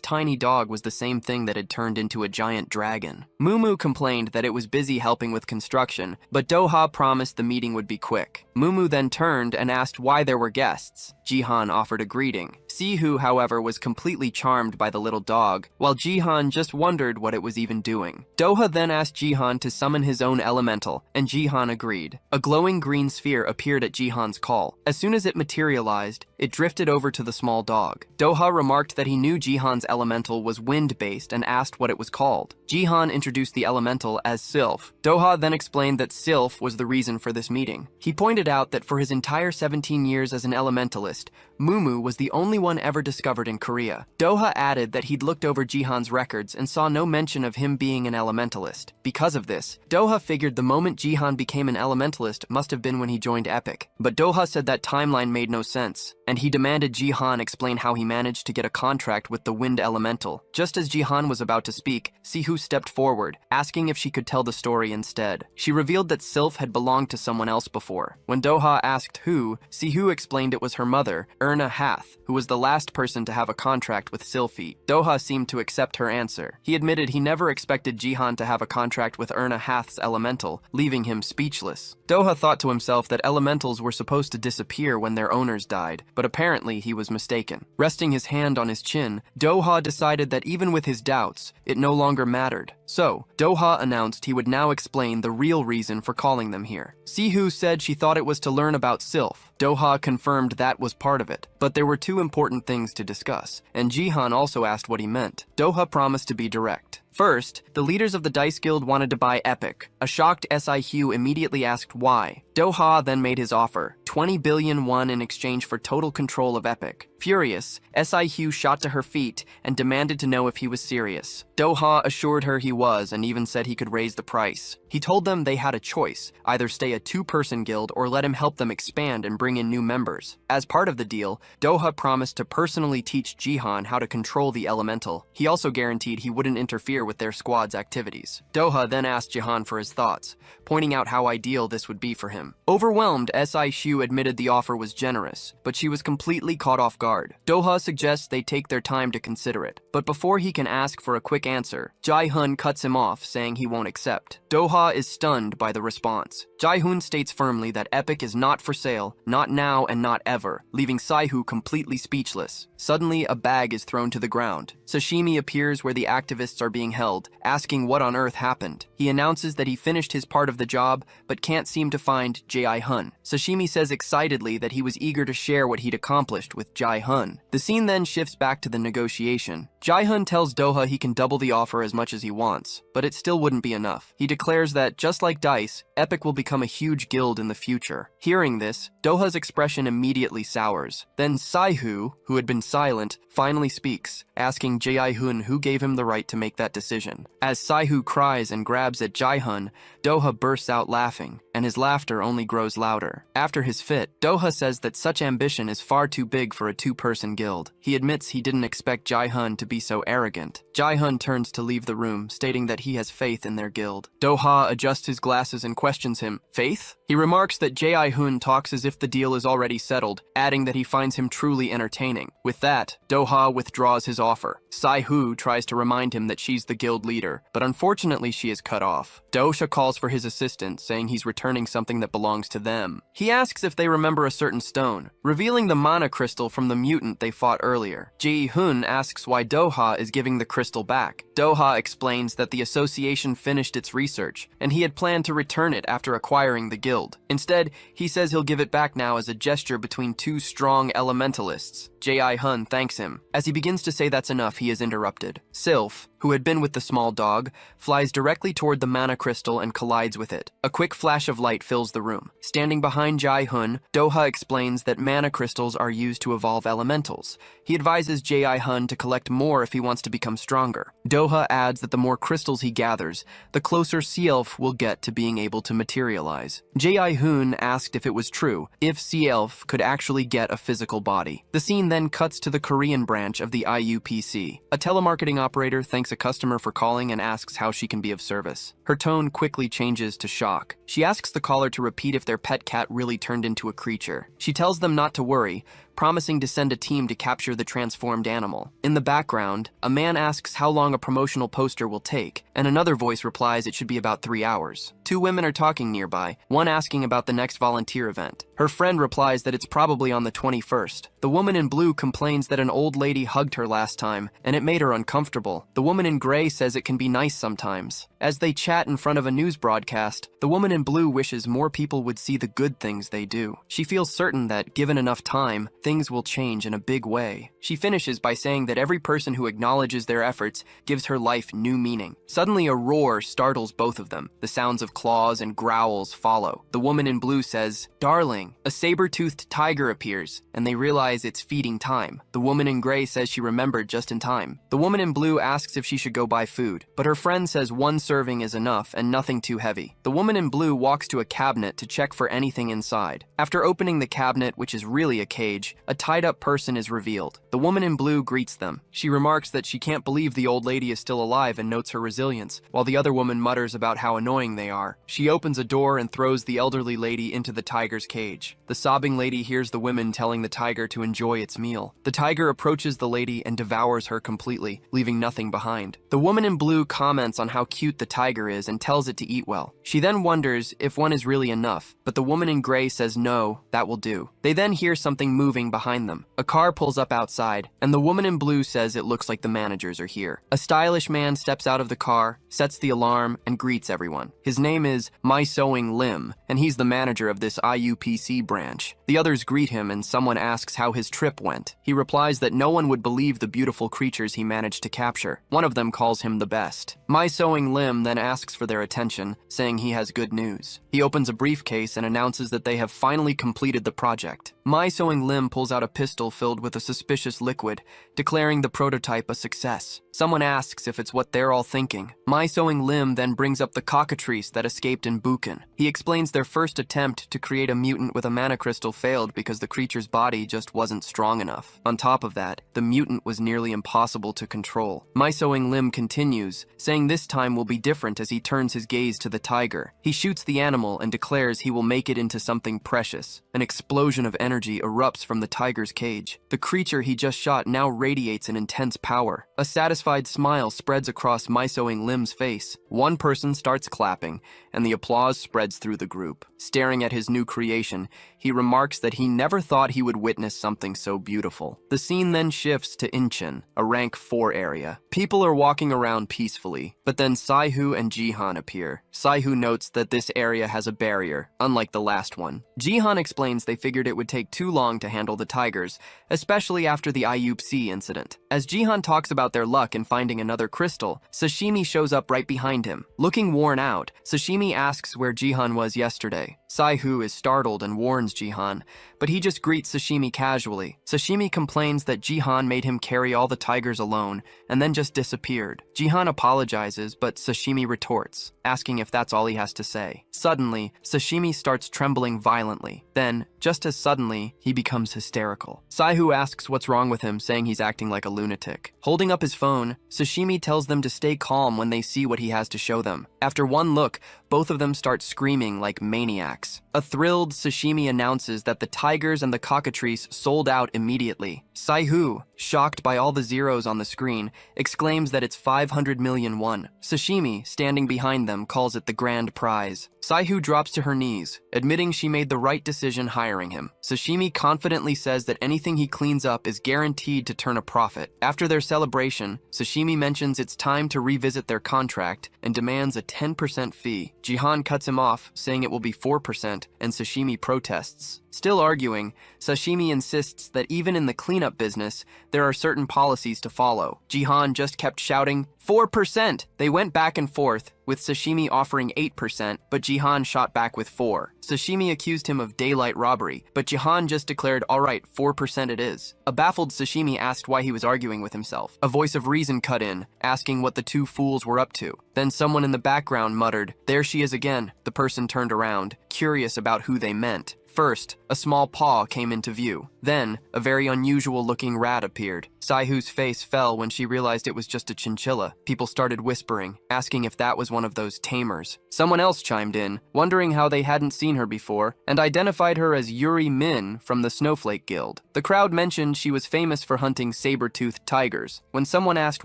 tiny dog was the same thing that had turned into a giant dragon. Mumu complained that it was busy helping with construction, but Doha promised the meeting would be quick. Mumu then turned and asked why there were guests. Jihan offered a greeting. Sihu, however, was completely charmed by the little dog, while Jihan just wondered what it was even doing. Doha then asked Jihan to summon his own elemental, and Jihan agreed. A glowing green sphere appeared at Jihan's call. As soon as it materialized, it drifted over to the small dog. Doha remarked that he knew Jihan's elemental was wind-based and asked what it was called. Jihan introduced the elemental as Silf. Doha then explained that Silf was the reason for this meeting. He pointed out that for his entire 17 years as an elementalist, Mumu was the only one ever discovered in Korea. Doha added that he'd looked over Jihan's records and saw no mention of him being an elementalist. Because of this, Doha figured the moment Jihan became an elementalist must have been when he joined Epic. But Doha said that timeline made no sense, and he demanded Jihan explain how he managed to get a contract with the wind elemental. Just as Jihan was about to speak, Sihu stepped forward, asking if she could tell the story instead. She revealed that Silf had belonged to someone else before. When Doha asked who, Sihu explained it was her mother, Erna Hath, who was the last person to have a contract with Silfi. Doha seemed to accept her answer. He admitted he never expected Jihan to have a contract with Erna Hath's elemental, leaving him speechless. Doha thought to himself that elementals were supposed to disappear when their owners died, but apparently he was mistaken. Resting his hand on his chin, Doha decided that even with his doubts, it no longer mattered. So, Doha announced he would now explain the real reason for calling them here. Sihu said she thought it was to learn about Silf. Doha confirmed that was part of it, but there were two important things to discuss, and Jihan also asked what he meant. Doha promised to be direct. First, the leaders of the Dice Guild wanted to buy Epic. A shocked Sihu immediately asked why. Doha then made his offer, 20 billion won in exchange for total control of Epic. Furious, Sihu shot to her feet and demanded to know if he was serious. Doha assured her he was and even said he could raise the price. He told them they had a choice, either stay a two-person guild or let him help them expand and bring in new members. As part of the deal, Doha promised to personally teach Jihan how to control the elemental. He also guaranteed he wouldn't interfere with their squad's activities. Doha then asked Jihan for his thoughts, pointing out how ideal this would be for him. Overwhelmed, Sihu admitted the offer was generous, but she was completely caught off guard. Doha suggests they take their time to consider it, but before he can ask for a quick answer, Jae-hun cuts him off, saying he won't accept. Doha is stunned by the response. Jae-hun states firmly that Epic is not for sale, not now and not ever, leaving Sihu completely speechless. Suddenly, a bag is thrown to the ground. Sashimi appears where the activists are being held, asking what on earth happened. He announces that he finished his part of the job, but can't seem to find Jae-hun. Sashimi says excitedly that he was eager to share what he'd accomplished with Jae-hun. The scene then shifts back to the negotiation. Jae-hun tells Doha he can double the offer as much as he wants, but it still wouldn't be enough. He declares that, just like Dice, Epic will become a huge guild in the future. Hearing this, Doha's expression immediately sours. Then Sihu, who had been silent, finally speaks, asking Jae-hun who gave him the right to make that decision. As Sihu cries and grabs at Jae-hun, Doha bursts out laughing, and his laughter only grows louder. After his fit, Doha says that such ambition is far too big for a two-person guild. He admits he didn't expect Jae-hun to be so arrogant. Jae-hun turns to leave the room, stating that he has faith in their guild. Doha adjusts his glasses and questions him. Faith? He remarks that Jae-hun talks as if the deal is already settled, adding that he finds him truly entertaining. With that, Doha withdraws his offer. Sai-hu tries to remind him that she's the guild leader, but unfortunately she is cut off. Doha calls for his assistant, saying he's returning something that belongs to them. He asks if they remember a certain stone, revealing the mana crystal from the mutant they fought earlier. Ji-hun asks why Doha is giving the crystal back. Doha explains that the association finished its research, and he had planned to return it after acquiring the guild. Instead, he says he'll give it back now as a gesture between two strong elementalists. Jae-hun thanks him. As he begins to say that's enough, he is interrupted. Silf, who had been with the small dog, flies directly toward the mana crystal and collides with it. A quick flash of light fills the room. Standing behind Jae-hun, Doha explains that mana crystals are used to evolve elementals. He advises Jae-hun to collect more if he wants to become stronger. Doha adds that the more crystals he gathers, the closer Silf will get to being able to materialize. Jae-hun asked if it was true, if Silf could actually get a physical body. The scene then cuts to the Korean branch of the IUPC. A telemarketing operator thanks a customer for calling and asks how she can be of service. Her tone quickly changes to shock. She asks the caller to repeat if their pet cat really turned into a creature. She tells them not to worry, promising to send a team to capture the transformed animal. In the background, a man asks how long a promotional poster will take, and another voice replies it should be about 3 hours. Two women are talking nearby, one asking about the next volunteer event. Her friend replies that it's probably on the 21st. The woman in blue complains that an old lady hugged her last time, and it made her uncomfortable. The woman in gray says it can be nice sometimes. As they chat in front of a news broadcast, the woman in blue wishes more people would see the good things they do. She feels certain that, given enough time, things will change in a big way. She finishes by saying that every person who acknowledges their efforts gives her life new meaning. Suddenly, a roar startles both of them. The sounds of claws and growls follow. The woman in blue says, "Darling." A saber-toothed tiger appears, and they realize it's feeding time. The woman in gray says she remembered just in time. The woman in blue asks if she should go buy food, but her friend says one serving is enough and nothing too heavy. The woman in blue walks to a cabinet to check for anything inside. After opening the cabinet, which is really a cage, a tied-up person is revealed. The woman in blue greets them. She remarks that she can't believe the old lady is still alive and notes her resilience, while the other woman mutters about how annoying they are. She opens a door and throws the elderly lady into the tiger's cage. The sobbing lady hears the women telling the tiger to enjoy its meal. The tiger approaches the lady and devours her completely, leaving nothing behind. The woman in blue comments on how cute the tiger is and tells it to eat well. She then wonders if one is really enough, but the woman in gray says no, that will do. They then hear something moving behind them. A car pulls up outside, and the woman in blue says it looks like the managers are here. A stylish man steps out of the car, sets the alarm, and greets everyone. His name is Mi-Soing Lim, and he's the manager of this IUPC branch. The others greet him, and someone asks how his trip went. He replies that no one would believe the beautiful creatures he managed to capture. One of them calls him the best. Mi-Soing Lim then asks for their attention, saying he has good news. He opens a briefcase and announces that they have finally completed the project. Mi-Soing Lim pulls out a pistol filled with a suspicious liquid, declaring the prototype a success. Someone asks if it's what they're all thinking. Mi-Soing Lim then brings up the cockatrice that escaped in Buchen. He explains their first attempt to create a mutant with a mana crystal failed because the creature's body just wasn't strong enough. On top of that, the mutant was nearly impossible to control. Mi-Soing Lim continues, saying this time will be different as he turns his gaze to the tiger. He shoots the animal and declares he will make it into something precious. An explosion of energy erupts from the tiger's cage. The creature he just shot now radiates an intense power. A satisfied smile spreads across Mi-Soing Lim's face. One person starts clapping, and the applause spreads through the group. Staring at his new creation, he remarks that he never thought he would witness something so beautiful. The scene then shifts to Incheon, a rank 4 area. People are walking around peacefully, but then Sai-hu and Ji-han appear. Sai-hu notes that this area has a barrier, unlike the last one. Ji-han explains they figured it would take too long to handle the tigers, especially after the IUPC incident. As Ji-han talks about their luck in finding another crystal, Sashimi shows up right behind him. Looking worn out, Sashimi asks where Ji-han was yesterday. Sai-hoo is startled and warns Jihan, but he just greets Sashimi casually. Sashimi complains that Jihan made him carry all the tigers alone and then just disappeared. Jihan apologizes, but Sashimi retorts, asking if that's all he has to say. Suddenly, Sashimi starts trembling violently. Then, just as suddenly, he becomes hysterical. Sai-hoo asks what's wrong with him, saying he's acting like a lunatic. Holding up his phone, Sashimi tells them to stay calm when they see what he has to show them. After one look, both of them start screaming like maniacs. A thrilled Sashimi announces that the tigers and the cockatrice sold out immediately. Sai-hoo, shocked by all the zeros on the screen, exclaims that it's 500 million won. Sashimi, standing behind them, calls it the grand prize. Sai-hoo drops to her knees, admitting she made the right decision hiring him. Sashimi confidently says that anything he cleans up is guaranteed to turn a profit. After their celebration, Sashimi mentions it's time to revisit their contract and demands a 10% fee. Jihan cuts him off, saying it will be 4%, and Sashimi protests. Still arguing, Sashimi insists that even in the cleanup business, there are certain policies to follow. Jihan just kept shouting, 4%! They went back and forth, with Sashimi offering 8%, but Jihan shot back with 4. Sashimi accused him of daylight robbery, but Jihan just declared, alright, 4% it is. A baffled Sashimi asked why he was arguing with himself. A voice of reason cut in, asking what the two fools were up to. Then someone in the background muttered, there she is again. The person turned around, curious about who they meant. First, a small paw came into view. Then, a very unusual-looking rat appeared. Sai-hoo's face fell when she realized it was just a chinchilla. People started whispering, asking if that was one of those tamers. Someone else chimed in, wondering how they hadn't seen her before, and identified her as Yuri Min from the Snowflake Guild. The crowd mentioned she was famous for hunting saber-toothed tigers. When someone asked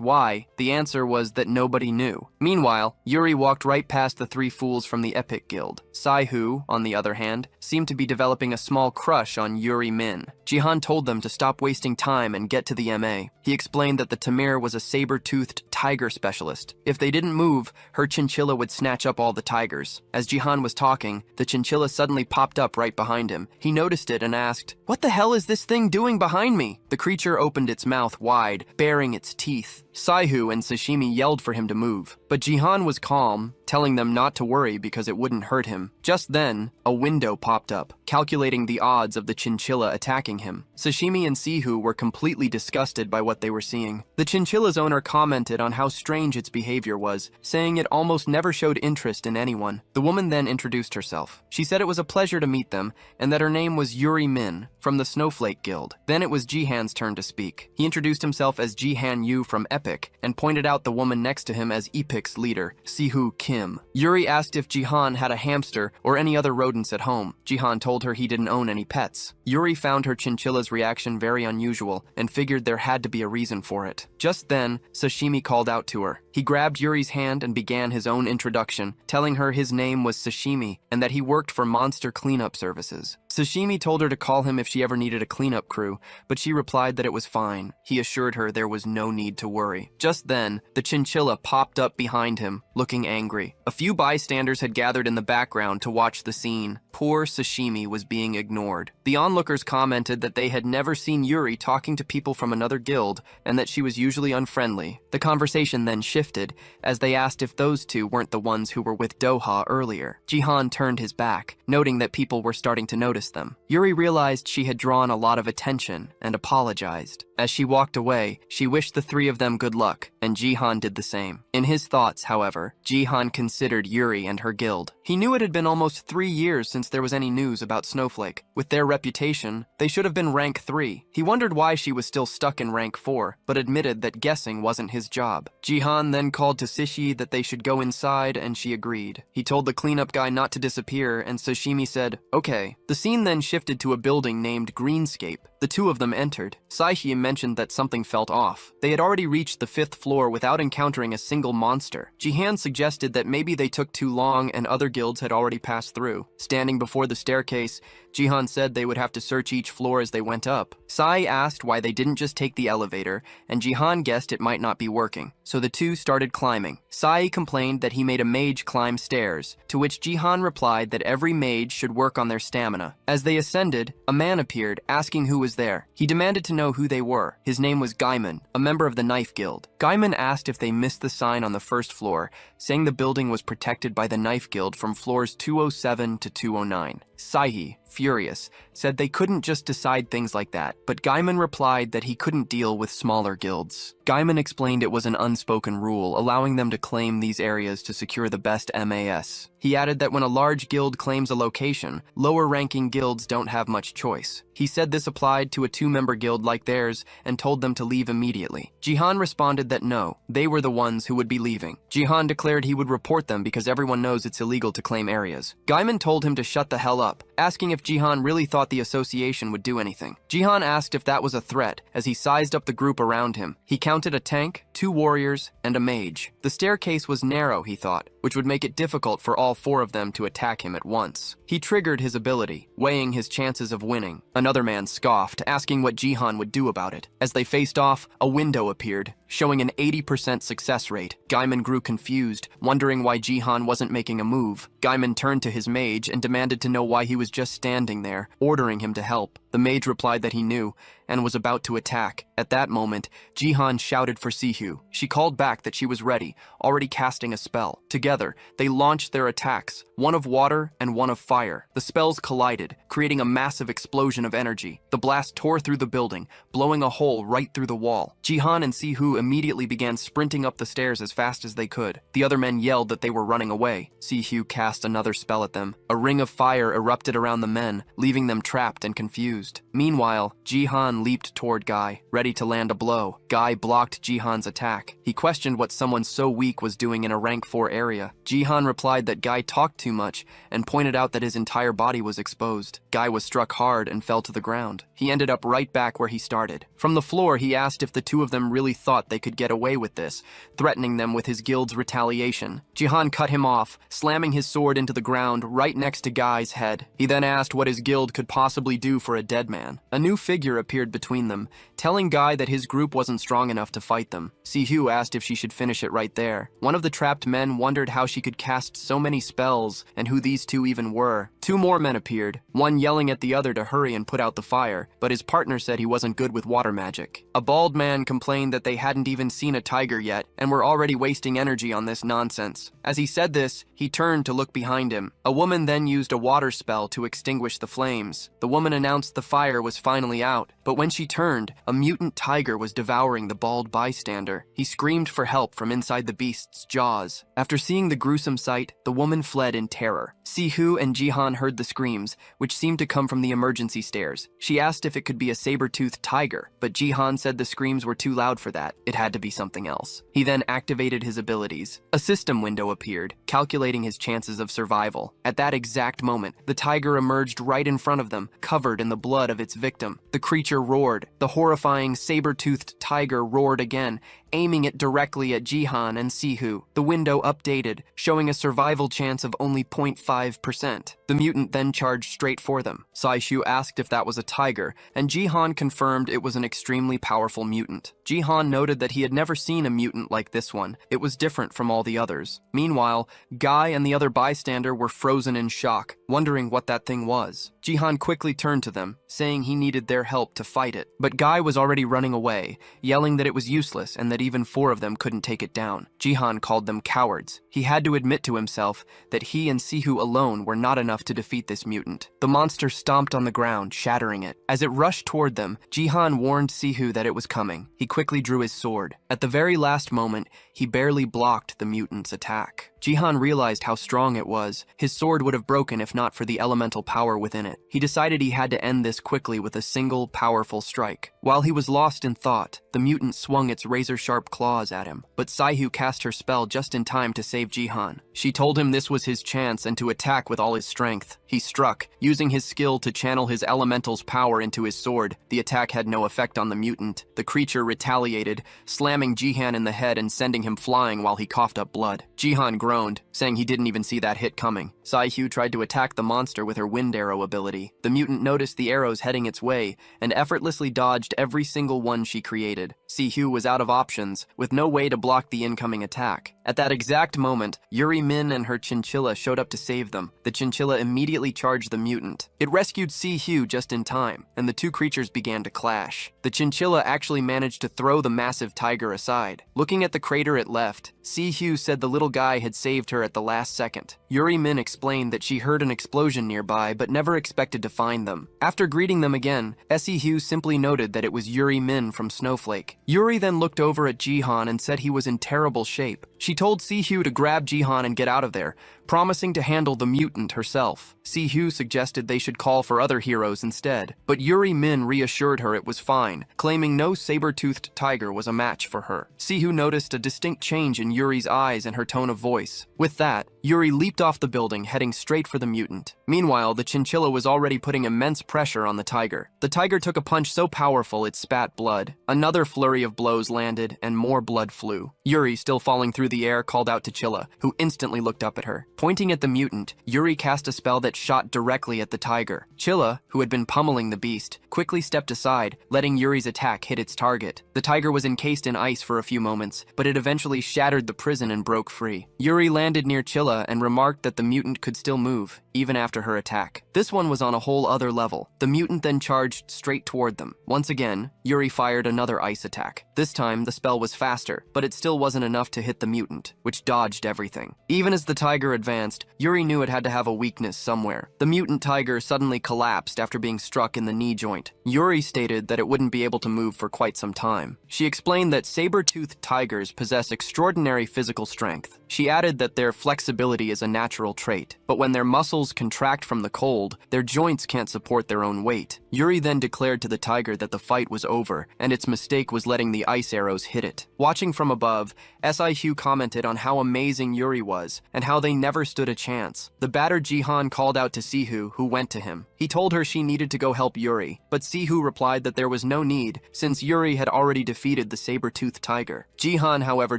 why, the answer was that nobody knew. Meanwhile, Yuri walked right past the three fools from the Epic Guild. Sai-hoo, on the other hand, seemed to be developing a small crush on Yuri Min. Jihan told them to stop wasting time and get to the MA. He explained that the Tamir was a saber-toothed tiger specialist. If they didn't move, her chinchilla would snatch up all the tigers. As Jihan was talking, the chinchilla suddenly popped up right behind him. He noticed it and asked, "What the hell is this thing doing behind me?" The creature opened its mouth wide, baring its teeth. Sai-hoo and Sashimi yelled for him to move, but Jihan was calm, telling them not to worry because it wouldn't hurt him. Just then, a window popped up, calculating the odds of the chinchilla attacking him. Sashimi and Sihu were completely disgusted by what they were seeing. The chinchilla's owner commented on how strange its behavior was, saying it almost never showed interest in anyone. The woman then introduced herself. She said it was a pleasure to meet them, and that her name was Yuri Min, from the Snowflake Guild. Then it was Jihan's turn to speak. He introduced himself as Jihan Yu from Epic, and pointed out the woman next to him as Epic's leader, Sihu Kim. Yuri asked if Jihan had a hamster or any other rodents at home. Jihan told her he didn't own any pets. Yuri found her chinchilla's reaction very unusual, and figured there had to be a reason for it. Just then, Sashimi called out to her. He grabbed Yuri's hand and began his own introduction, telling her his name was Sashimi, and that he worked for monster cleanup services. Sashimi told her to call him if she ever needed a cleanup crew, but she replied that it was fine. He assured her there was no need to worry. Just then, the chinchilla popped up behind him, looking angry. A few bystanders had gathered in the background to watch the scene. Poor Sashimi was being ignored. The onlookers commented that they had never seen Yuri talking to people from another guild, and that she was usually unfriendly. The conversation then shifted, as they asked if those two weren't the ones who were with Doha earlier. Jihan turned his back, noting that people were starting to notice them. Yuri realized she had drawn a lot of attention, and apologized. As she walked away, she wished the three of them good luck, and Jihan did the same. In his thoughts, however, Jihan considered Yuri and her guild. He knew it had been almost 3 years since there was any news about Snowflake. With their reputation, they should have been rank 3. He wondered why she was still stuck in rank 4, but admitted that guessing wasn't his job. Jihan then called to Sishi that they should go inside, and she agreed. He told the cleanup guy not to disappear, and Sashimi said, "Okay." The scene then shifted to a building named Greenscape. The two of them entered. Saihi mentioned that something felt off. They had already reached the 5th floor without encountering a single monster. Jihan suggested that maybe they took too long and other guilds had already passed through. Standing before the staircase, Jihan said they would have to search each floor as they went up. Sai asked why they didn't just take the elevator, and Jihan guessed it might not be working, so the two started climbing. Sai complained that he made a mage climb stairs, to which Jihan replied that every mage should work on their stamina. As they ascended, a man appeared, asking who was there. He demanded to know who they were. His name was Gaiman, a member of the Knife Guild. Gaiman asked if they missed the sign on the first floor, saying the building was protected by the Knife Guild from floors 207 to 209. Sai, furious, said they couldn't just decide things like that, but Gaiman replied that he couldn't deal with smaller guilds. Gaiman explained it was an unspoken rule, allowing them to claim these areas to secure the best MAS. He added that when a large guild claims a location, lower-ranking guilds don't have much choice. He said this applied to a two-member guild like theirs and told them to leave immediately. Jihan responded that no, they were the ones who would be leaving. Jihan declared he would report them because everyone knows it's illegal to claim areas. Gaiman told him to shut the hell up, asking if Jihan really thought the association would do anything. Jihan asked if that was a threat, as he sized up the group around him. He counted a tank, 2 warriors, and a mage. The staircase was narrow, he thought, which would make it difficult for all 4 of them to attack him at once. He triggered his ability, weighing his chances of winning. Another man scoffed, asking what Jihan would do about it. As they faced off, a window appeared, showing an 80% success rate. Gaiman grew confused, wondering why Jihan wasn't making a move. Gaiman turned to his mage and demanded to know why he was just standing there, ordering him to help. The mage replied that he knew, and was about to attack. At that moment, Jihan shouted for Sihu. She called back that she was ready, already casting a spell. Together, they launched their attacks, one of water and one of fire. The spells collided, creating a massive explosion of energy. The blast tore through the building, blowing a hole right through the wall. Jihan and Sihu immediately began sprinting up the stairs as fast as they could. The other men yelled that they were running away. Sihu cast another spell at them. A ring of fire erupted around the men, leaving them trapped and confused. Meanwhile, Jihan leaped toward Guy, ready to land a blow. Guy blocked Jihan's attack. He questioned what someone so weak was doing in a rank 4 area. Jihan replied that Guy talked too much and pointed out that his entire body was exposed. Guy was struck hard and fell to the ground. He ended up right back where he started. From the floor, he asked if the two of them really thought they could get away with this, threatening them with his guild's retaliation. Jihan cut him off, slamming his sword into the ground right next to Guy's head. He then asked what his guild could possibly do for a dead man. A new figure appeared between them, telling Guy that his group wasn't strong enough to fight them. Sihu asked if she should finish it right there. One of the trapped men wondered how she could cast so many spells and who these two even were. 2 more men appeared, one yelling at the other to hurry and put out the fire, but his partner said he wasn't good with water magic. A bald man complained that they hadn't even seen a tiger yet and were already wasting energy on this nonsense. As he said this, he turned to look behind him. A woman then used a water spell to extinguish the flames. The woman announced the fire was finally out, but when she turned, a mutant tiger was devouring the bald bystander. He screamed for help from inside the beast's jaws. After seeing the gruesome sight, the woman fled in terror. Sihu and Jihan heard the screams, which seemed to come from the emergency stairs. She asked if it could be a saber-toothed tiger, but Jihan said the screams were too loud for that. It had to be something else. He then activated his abilities. A system window appeared, calculating his chances of survival. At that exact moment, the tiger emerged right in front of them, covered in the blood of its victim. The creature roared. The horrifying saber-toothed tiger roared again, aiming it directly at Jihan and Sihu. The window updated, showing a survival chance of only 0.5%. The mutant then charged straight for them. Saishu asked if that was a tiger, and Jihan confirmed it was an extremely powerful mutant. Jihan noted that he had never seen a mutant like this one. It was different from all the others. Meanwhile, Guy and the other bystander were frozen in shock, wondering what that thing was. Jihan quickly turned to them, saying he needed their help to fight it. But Guy was already running away, yelling that it was useless and that even 4 of them couldn't take it down. Jihan called them cowards. He had to admit to himself that he and Sihu alone were not enough to defeat this mutant. The monster stomped on the ground, shattering it. As it rushed toward them, Jihan warned Sihu that it was coming. He quickly drew his sword. At the very last moment, he barely blocked the mutant's attack. Jihan realized how strong it was. His sword would have broken if not for the elemental power within it. He decided he had to end this quickly with a single, powerful strike. While he was lost in thought, the mutant swung its razor-sharp claws at him, but Sihu cast her spell just in time to save Jihan. She told him this was his chance and to attack with all his strength. He struck, using his skill to channel his elemental's power into his sword. The attack had no effect on the mutant. The creature retaliated, slamming Jihan in the head and sending him flying while he coughed up blood. Jihan groaned groaned, saying he didn't even see that hit coming. Sai-Hu tried to attack the monster with her wind arrow ability. The mutant noticed the arrows heading its way and effortlessly dodged every single one she created. Si-Hu was out of options, with no way to block the incoming attack. At that exact moment, Yuri Min and her chinchilla showed up to save them. The chinchilla immediately charged the mutant. It rescued Si-Hu just in time, and the two creatures began to clash. The chinchilla actually managed to throw the massive tiger aside. Looking at the crater it left, Si-Hu said the little guy had saved her at the last second. Yuri Min explained that she heard an explosion nearby but never expected to find them. After greeting them again, Si-Hu simply noted that it was Yuri Min from Snowflake. Yuri then looked over at Jihan and said he was in terrible shape. She told Si-Hu to grab Jihan and get out of there, promising to handle the mutant herself. Si-Hu suggested they should call for other heroes instead, but Yuri Min reassured her it was fine, claiming no saber-toothed tiger was a match for her. Si-Hu noticed a distinct change in Yuri's eyes and her tone of voice. With that, Yuri leaped off the building, heading straight for the mutant. Meanwhile, the chinchilla was already putting immense pressure on the tiger. The tiger took a punch so powerful it spat blood. Another flurry of blows landed, and more blood flew. Yuri, still falling through the air, called out to Chilla, who instantly looked up at her. Pointing at the mutant, Yuri cast a spell that shot directly at the tiger. Chilla, who had been pummeling the beast, quickly stepped aside, letting Yuri's attack hit its target. The tiger was encased in ice for a few moments, but it eventually shattered the prison and broke free. Yuri landed near Chilla and remarked that the mutant could still move, even after her attack. This one was on a whole other level. The mutant then charged straight toward them. Once again, Yuri fired another ice attack. This time, the spell was faster, but it still wasn't enough to hit the mutant, which dodged everything. Even as the tiger advanced, Yuri knew it had to have a weakness somewhere. The mutant tiger suddenly collapsed after being struck in the knee joint. Yuri stated that it wouldn't be able to move for quite some time. She explained that saber-toothed tigers possess extraordinary physical strength. She added that their flexibility is a natural trait, but when their muscles contract from the cold, their joints can't support their own weight. Yuri then declared to the tiger that the fight was over, and its mistake was letting the ice arrows hit it. Watching from above, Si-Hu commented on how amazing Yuri was, and how they never stood a chance. The battered Jihan called out to Si-Hu, who went to him. He told her she needed to go help Yuri, but Si-Hu replied that there was no need, since Yuri had already defeated the saber-toothed tiger. Jihan, however,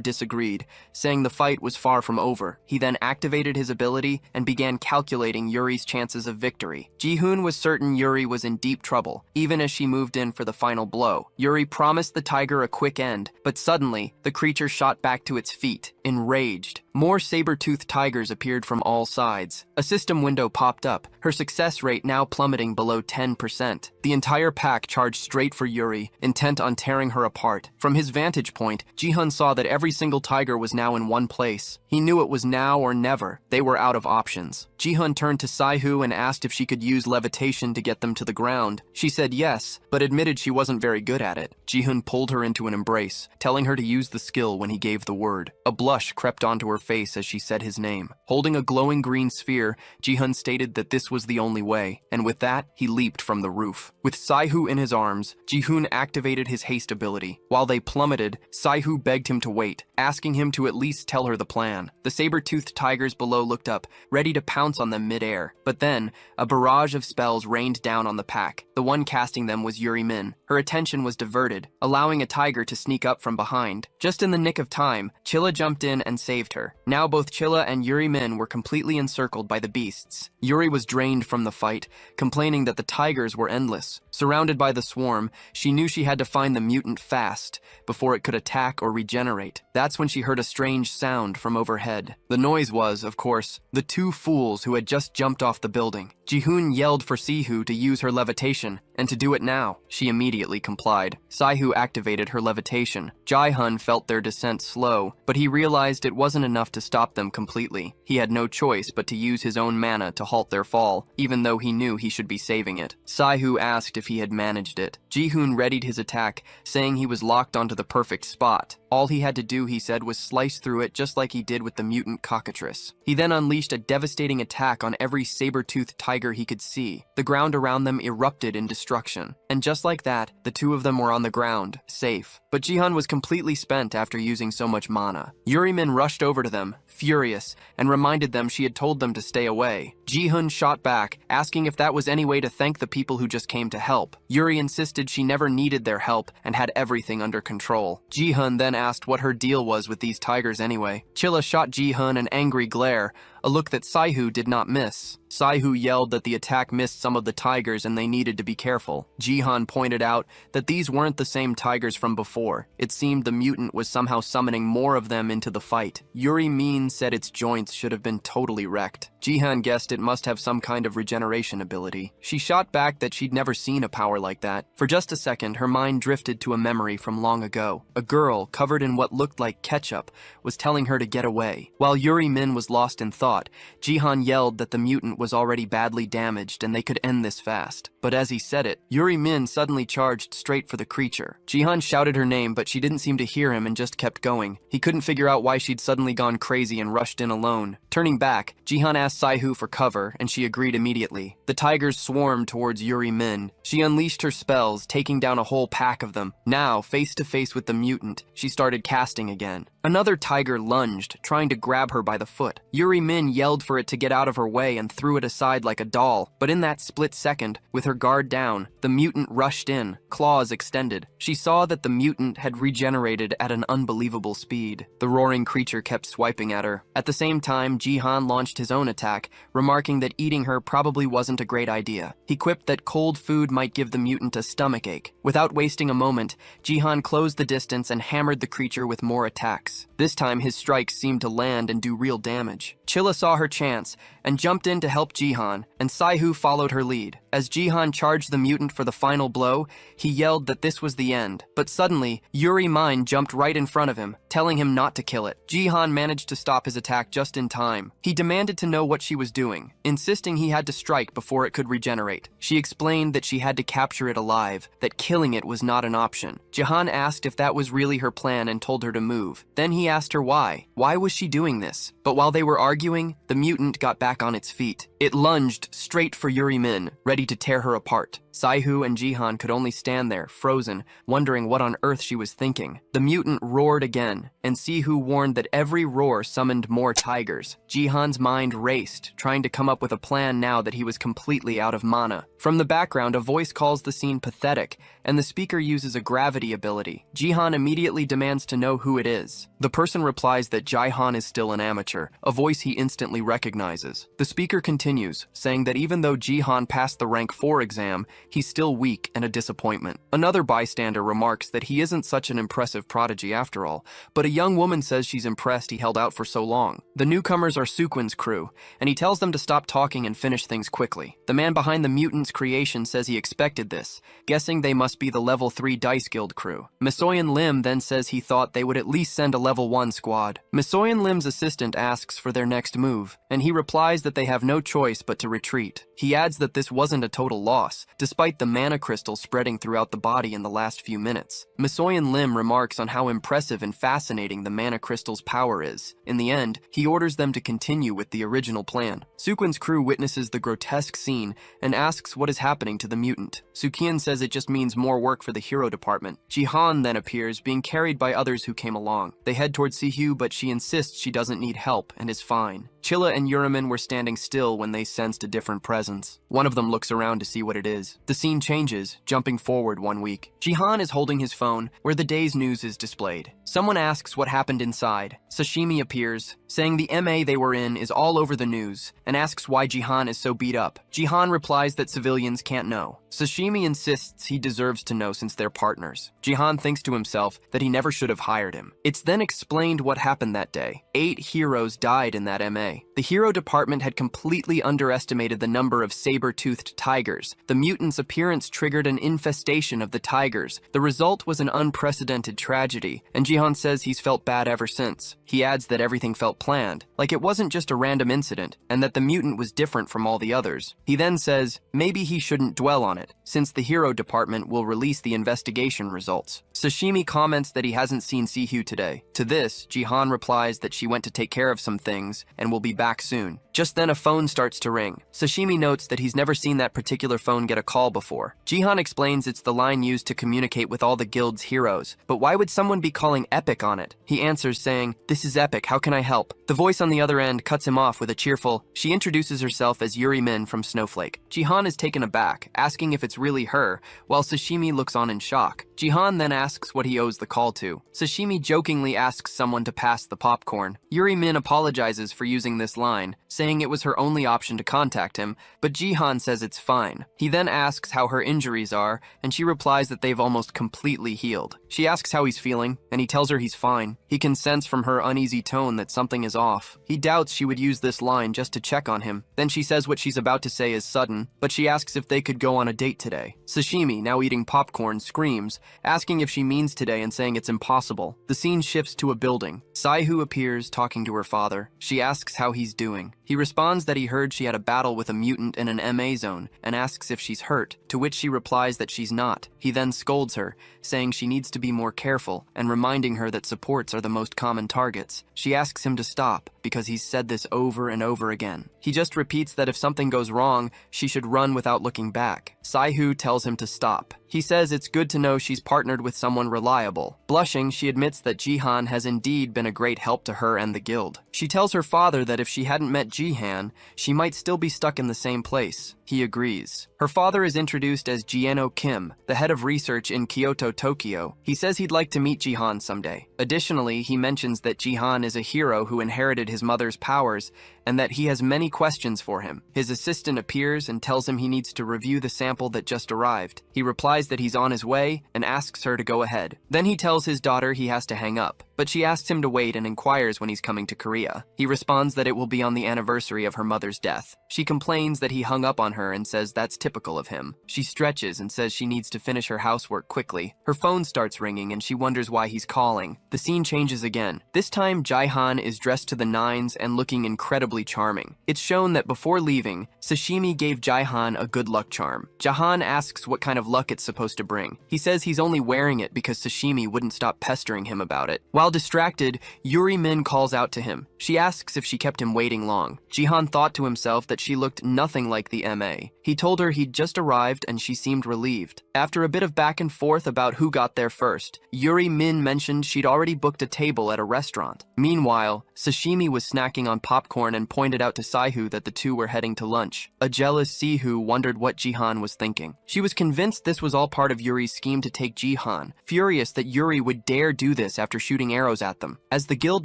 disagreed, saying the fight was far from over. He then activated his ability and began calculating Yuri's chances of victory. Ji-hoon was certain Yuri was in deep trouble, even as she moved in for the final blow. Yuri promised the tiger a quick end, but suddenly, the creature shot back to its feet, enraged. More saber-toothed tigers appeared from all sides. A system window popped up, her success rate now plummeting below 10%. The entire pack charged straight for Yuri, intent on tearing her apart. From his vantage point, Ji-hoon saw that every single tiger was now in one place. He knew it was now or never. They were out of options. Ji-hoon turned to Sai-Hu and asked if she could use levitation to get them to the ground. She said yes, but admitted she wasn't very good at it. Ji-hoon pulled her into an embrace, telling her to use the skill when he gave the word. A blush crept onto her face as she said his name. Holding a glowing green sphere, Ji-hoon stated that this was the only way, and with that, he leaped from the roof. With Sai-Hu in his arms, Ji-hoon activated his haste ability. While they plummeted, Sai-Hu begged him to wait, asking him to at least tell her the plan. The saber-toothed tigers below looked up, ready to pounce on them mid-air. But then, a barrage of spells rained down on the pack. The one casting them was Yuri Min. Her attention was diverted, allowing a tiger to sneak up from behind. Just in the nick of time, Chilla jumped in and saved her. Now both Chilla and Yuri Min were completely encircled by the beasts. Yuri was drained from the fight, complaining that the tigers were endless. Surrounded by the swarm, she knew she had to find the mutant fast, before it could attack or regenerate. That's when she heard a strange sound from overhead. The noise was, of course, the two fools who had just jumped off the building. Ji-hoon yelled for Si-Hu to use her levitation, and to do it now. She immediately complied. Sai-Hu activated her levitation. Ji-hun felt their descent slow, but he realized it wasn't enough to stop them completely. He had no choice but to use his own mana to halt their fall, even though he knew he should be saving it. Sai-Hu asked if he had managed it. Ji-hoon readied his attack, saying he was locked onto the perfect spot. All he had to do, he said, was slice through it just like he did with the mutant cockatrice. He then unleashed a devastating attack on every saber-toothed tiger he could see. The ground around them erupted in destruction. And just like that, the two of them were on the ground, safe. but Jihan was completely spent after using so much mana. Yuri Min rushed over to them, furious, and reminded them she had told them to stay away. Ji-hun shot back, asking if that was any way to thank the people who just came to help. Yuri insisted she never needed their help and had everything under control. Ji-hun then asked what her deal was with these tigers anyway. Chilla shot Ji-hun an angry glare, a look that Saihu did not miss. Saihu yelled that the attack missed some of the tigers and they needed to be careful. Jihan pointed out that these weren't the same tigers from before. It seemed the mutant was somehow summoning more of them into the fight. Yuri Min said its joints should have been totally wrecked. Jihan guessed it must have some kind of regeneration ability. She shot back that she'd never seen a power like that. For just a second, her mind drifted to a memory from long ago. A girl, covered in what looked like ketchup, was telling her to get away. While Yuri Min was lost in thought, Jihan yelled that the mutant was already badly damaged and they could end this fast. But as he said it, Yuri Min suddenly charged straight for the creature. Jihan shouted her name, but she didn't seem to hear him and just kept going. He couldn't figure out why she'd suddenly gone crazy and rushed in alone. Turning back, Jihan asked Saihu for cover, and she agreed immediately. The tigers swarmed towards Yuri Min. She unleashed her spells, taking down a whole pack of them. Now, face to face with the mutant, she started casting again. Another tiger lunged, trying to grab her by the foot. Yuri Min yelled for it to get out of her way and threw it aside like a doll. But in that split second, with her guard down, the mutant rushed in, claws extended. She saw that the mutant had regenerated at an unbelievable speed. The roaring creature kept swiping at her. At the same time, Jihan launched his own attack, remarking that eating her probably wasn't a great idea. He quipped that cold food might give the mutant a stomachache. Without wasting a moment, Jihan closed the distance and hammered the creature with more attacks. This time, his strikes seemed to land and do real damage. Chilla saw her chance and jumped in to help Jihan, and Saihu followed her lead. As Jihan charged the mutant for the final blow, he yelled that this was the end. But suddenly, Yuri Min jumped right in front of him, telling him not to kill it. Jihan managed to stop his attack just in time. He demanded to know what she was doing, insisting he had to strike before it could regenerate. She explained that she had to capture it alive, that killing it was not an option. Jihan asked if that was really her plan and told her to move. Then he asked her why. Why was she doing this? But while they were arguing, the mutant got back on its feet. It lunged straight for Yuri Min, ready to tear her apart. Saihu and Jihan could only stand there, frozen, wondering what on earth she was thinking. The mutant roared again, and Saihu warned that every roar summoned more tigers. Jihan's mind raced, trying to come up with a plan now that he was completely out of mana. From the background, a voice calls the scene pathetic, and the speaker uses a gravity ability. Jihan immediately demands to know who it is. The person replies that Jihan is still an amateur, a voice he instantly recognizes. The speaker continues, saying that even though Jihan passed the rank 4 exam, he's still weak and a disappointment. Another bystander remarks that he isn't such an impressive prodigy after all, but a young woman says she's impressed he held out for so long. The newcomers are Sukwin's crew, and he tells them to stop talking and finish things quickly. The man behind the mutant's creation says he expected this, guessing they must be the level 3 Dice Guild crew. Misoyan Lim then says he thought they would at least send a level 1 squad. Misoyan Lim's assistant asks for their next move, and he replies that they have no choice but to retreat. He adds that this wasn't a total loss, despite the mana crystal spreading throughout the body in the last few minutes. Misoyan Lim remarks on how impressive and fascinating the mana crystal's power is. In the end, he orders them to continue with the original plan. Sukwin's crew witnesses the grotesque scene and asks what is happening to the mutant. Sukian says it just means more work for the hero department. Jihan then appears, being carried by others who came along. They head towards Sihyu, but she insists she doesn't need help and is fine. Chilla and Yuri Min were standing still when they sensed a different presence. One of them looks around to see what it is. The scene changes, jumping forward 1 week. Jihan is holding his phone, where the day's news is displayed. Someone asks what happened inside. Sashimi appears, saying the MA they were in is all over the news, and asks why Jihan is so beat up. Jihan replies that civilians can't know. Sashimi insists he deserves to know since they're partners. Jihan thinks to himself that he never should have hired him. It's then explained what happened that day. 8 heroes died in that MA. The hero department had completely underestimated the number of saber-toothed tigers. The mutant's appearance triggered an infestation of the tigers. The result was an unprecedented tragedy, and Jihan says he's felt bad ever since. He adds that everything felt planned, like it wasn't just a random incident, and that the mutant was different from all the others. He then says maybe he shouldn't dwell on it. it, since the hero department will release the investigation results. Sashimi comments that he hasn't seen Sihyu today. To this, Jihan replies that she went to take care of some things and will be back soon. Just then a phone starts to ring. Sashimi notes that he's never seen that particular phone get a call before. Jihan explains it's the line used to communicate with all the guild's heroes, but why would someone be calling Epic on it? He answers saying, "This is Epic, how can I help?" The voice on the other end cuts him off with a cheerful, she introduces herself as Yuri Min from Snowflake. Jihan is taken aback, asking if it's really her, while Sashimi looks on in shock. Jihan then asks what he owes the call to. Sashimi jokingly asks someone to pass the popcorn. Yuri Min apologizes for using this line, saying it was her only option to contact him, but Jihan says it's fine. He then asks how her injuries are, and she replies that they've almost completely healed. She asks how he's feeling, and he tells her he's fine. He can sense from her uneasy tone that something is off. He doubts she would use this line just to check on him. Then she says what she's about to say is sudden, but she asks if they could go on a date today. Sashimi, now eating popcorn, screams, asking if she means today and saying it's impossible. The scene shifts to a building. Saihu appears, talking to her father. She asks how he's doing. He responds that he heard she had a battle with a mutant in an MA zone and asks if she's hurt, to which she replies that she's not. He then scolds her, saying she needs to be more careful and reminding her that supports are the most common targets. She asks him to stop because he's said this over and over again. He just repeats that if something goes wrong, she should run without looking back. Saihu tells him to stop. He says it's good to know she's partnered with someone reliable. Blushing, she admits that Jihan has indeed been a great help to her and the guild. She tells her father that if she hadn't met Jihan, she might still be stuck in the same place. He agrees. Her father is introduced as Jieno Kim, the head of research in Kyoto, Tokyo. He says he'd like to meet Jihan someday. Additionally, he mentions that Jihan is a hero who inherited his mother's powers and that he has many questions for him. His assistant appears and tells him he needs to review the sample that just arrived. He replies that he's on his way and asks her to go ahead. Then he tells his daughter he has to hang up, but she asks him to wait and inquires when he's coming to Korea. He responds that it will be on the anniversary of her mother's death. She complains that he hung up on her and says that's typical of him. She stretches and says she needs to finish her housework quickly. Her phone starts ringing and she wonders why he's calling. The scene changes again. This time, Jihan is dressed to the nines and looking incredibly charming. It's shown that before leaving, Sashimi gave Jihan a good luck charm. Jihan asks what kind of luck it's supposed to bring. He says he's only wearing it because Sashimi wouldn't stop pestering him about it. While distracted, Yuri Min calls out to him. She asks if she kept him waiting long. Jihan thought to himself that she looked nothing like the MA. He told her he'd just arrived and she seemed relieved. After a bit of back and forth about who got there first, Yuri Min mentioned she'd already booked a table at a restaurant. Meanwhile, Sashimi was snacking on popcorn and pointed out to Saihu that the two were heading to lunch. A jealous Sihu wondered what Jihan was thinking. She was convinced this was all part of Yuri's scheme to take Jihan, furious that Yuri would dare do this after shooting arrows at them. As the guild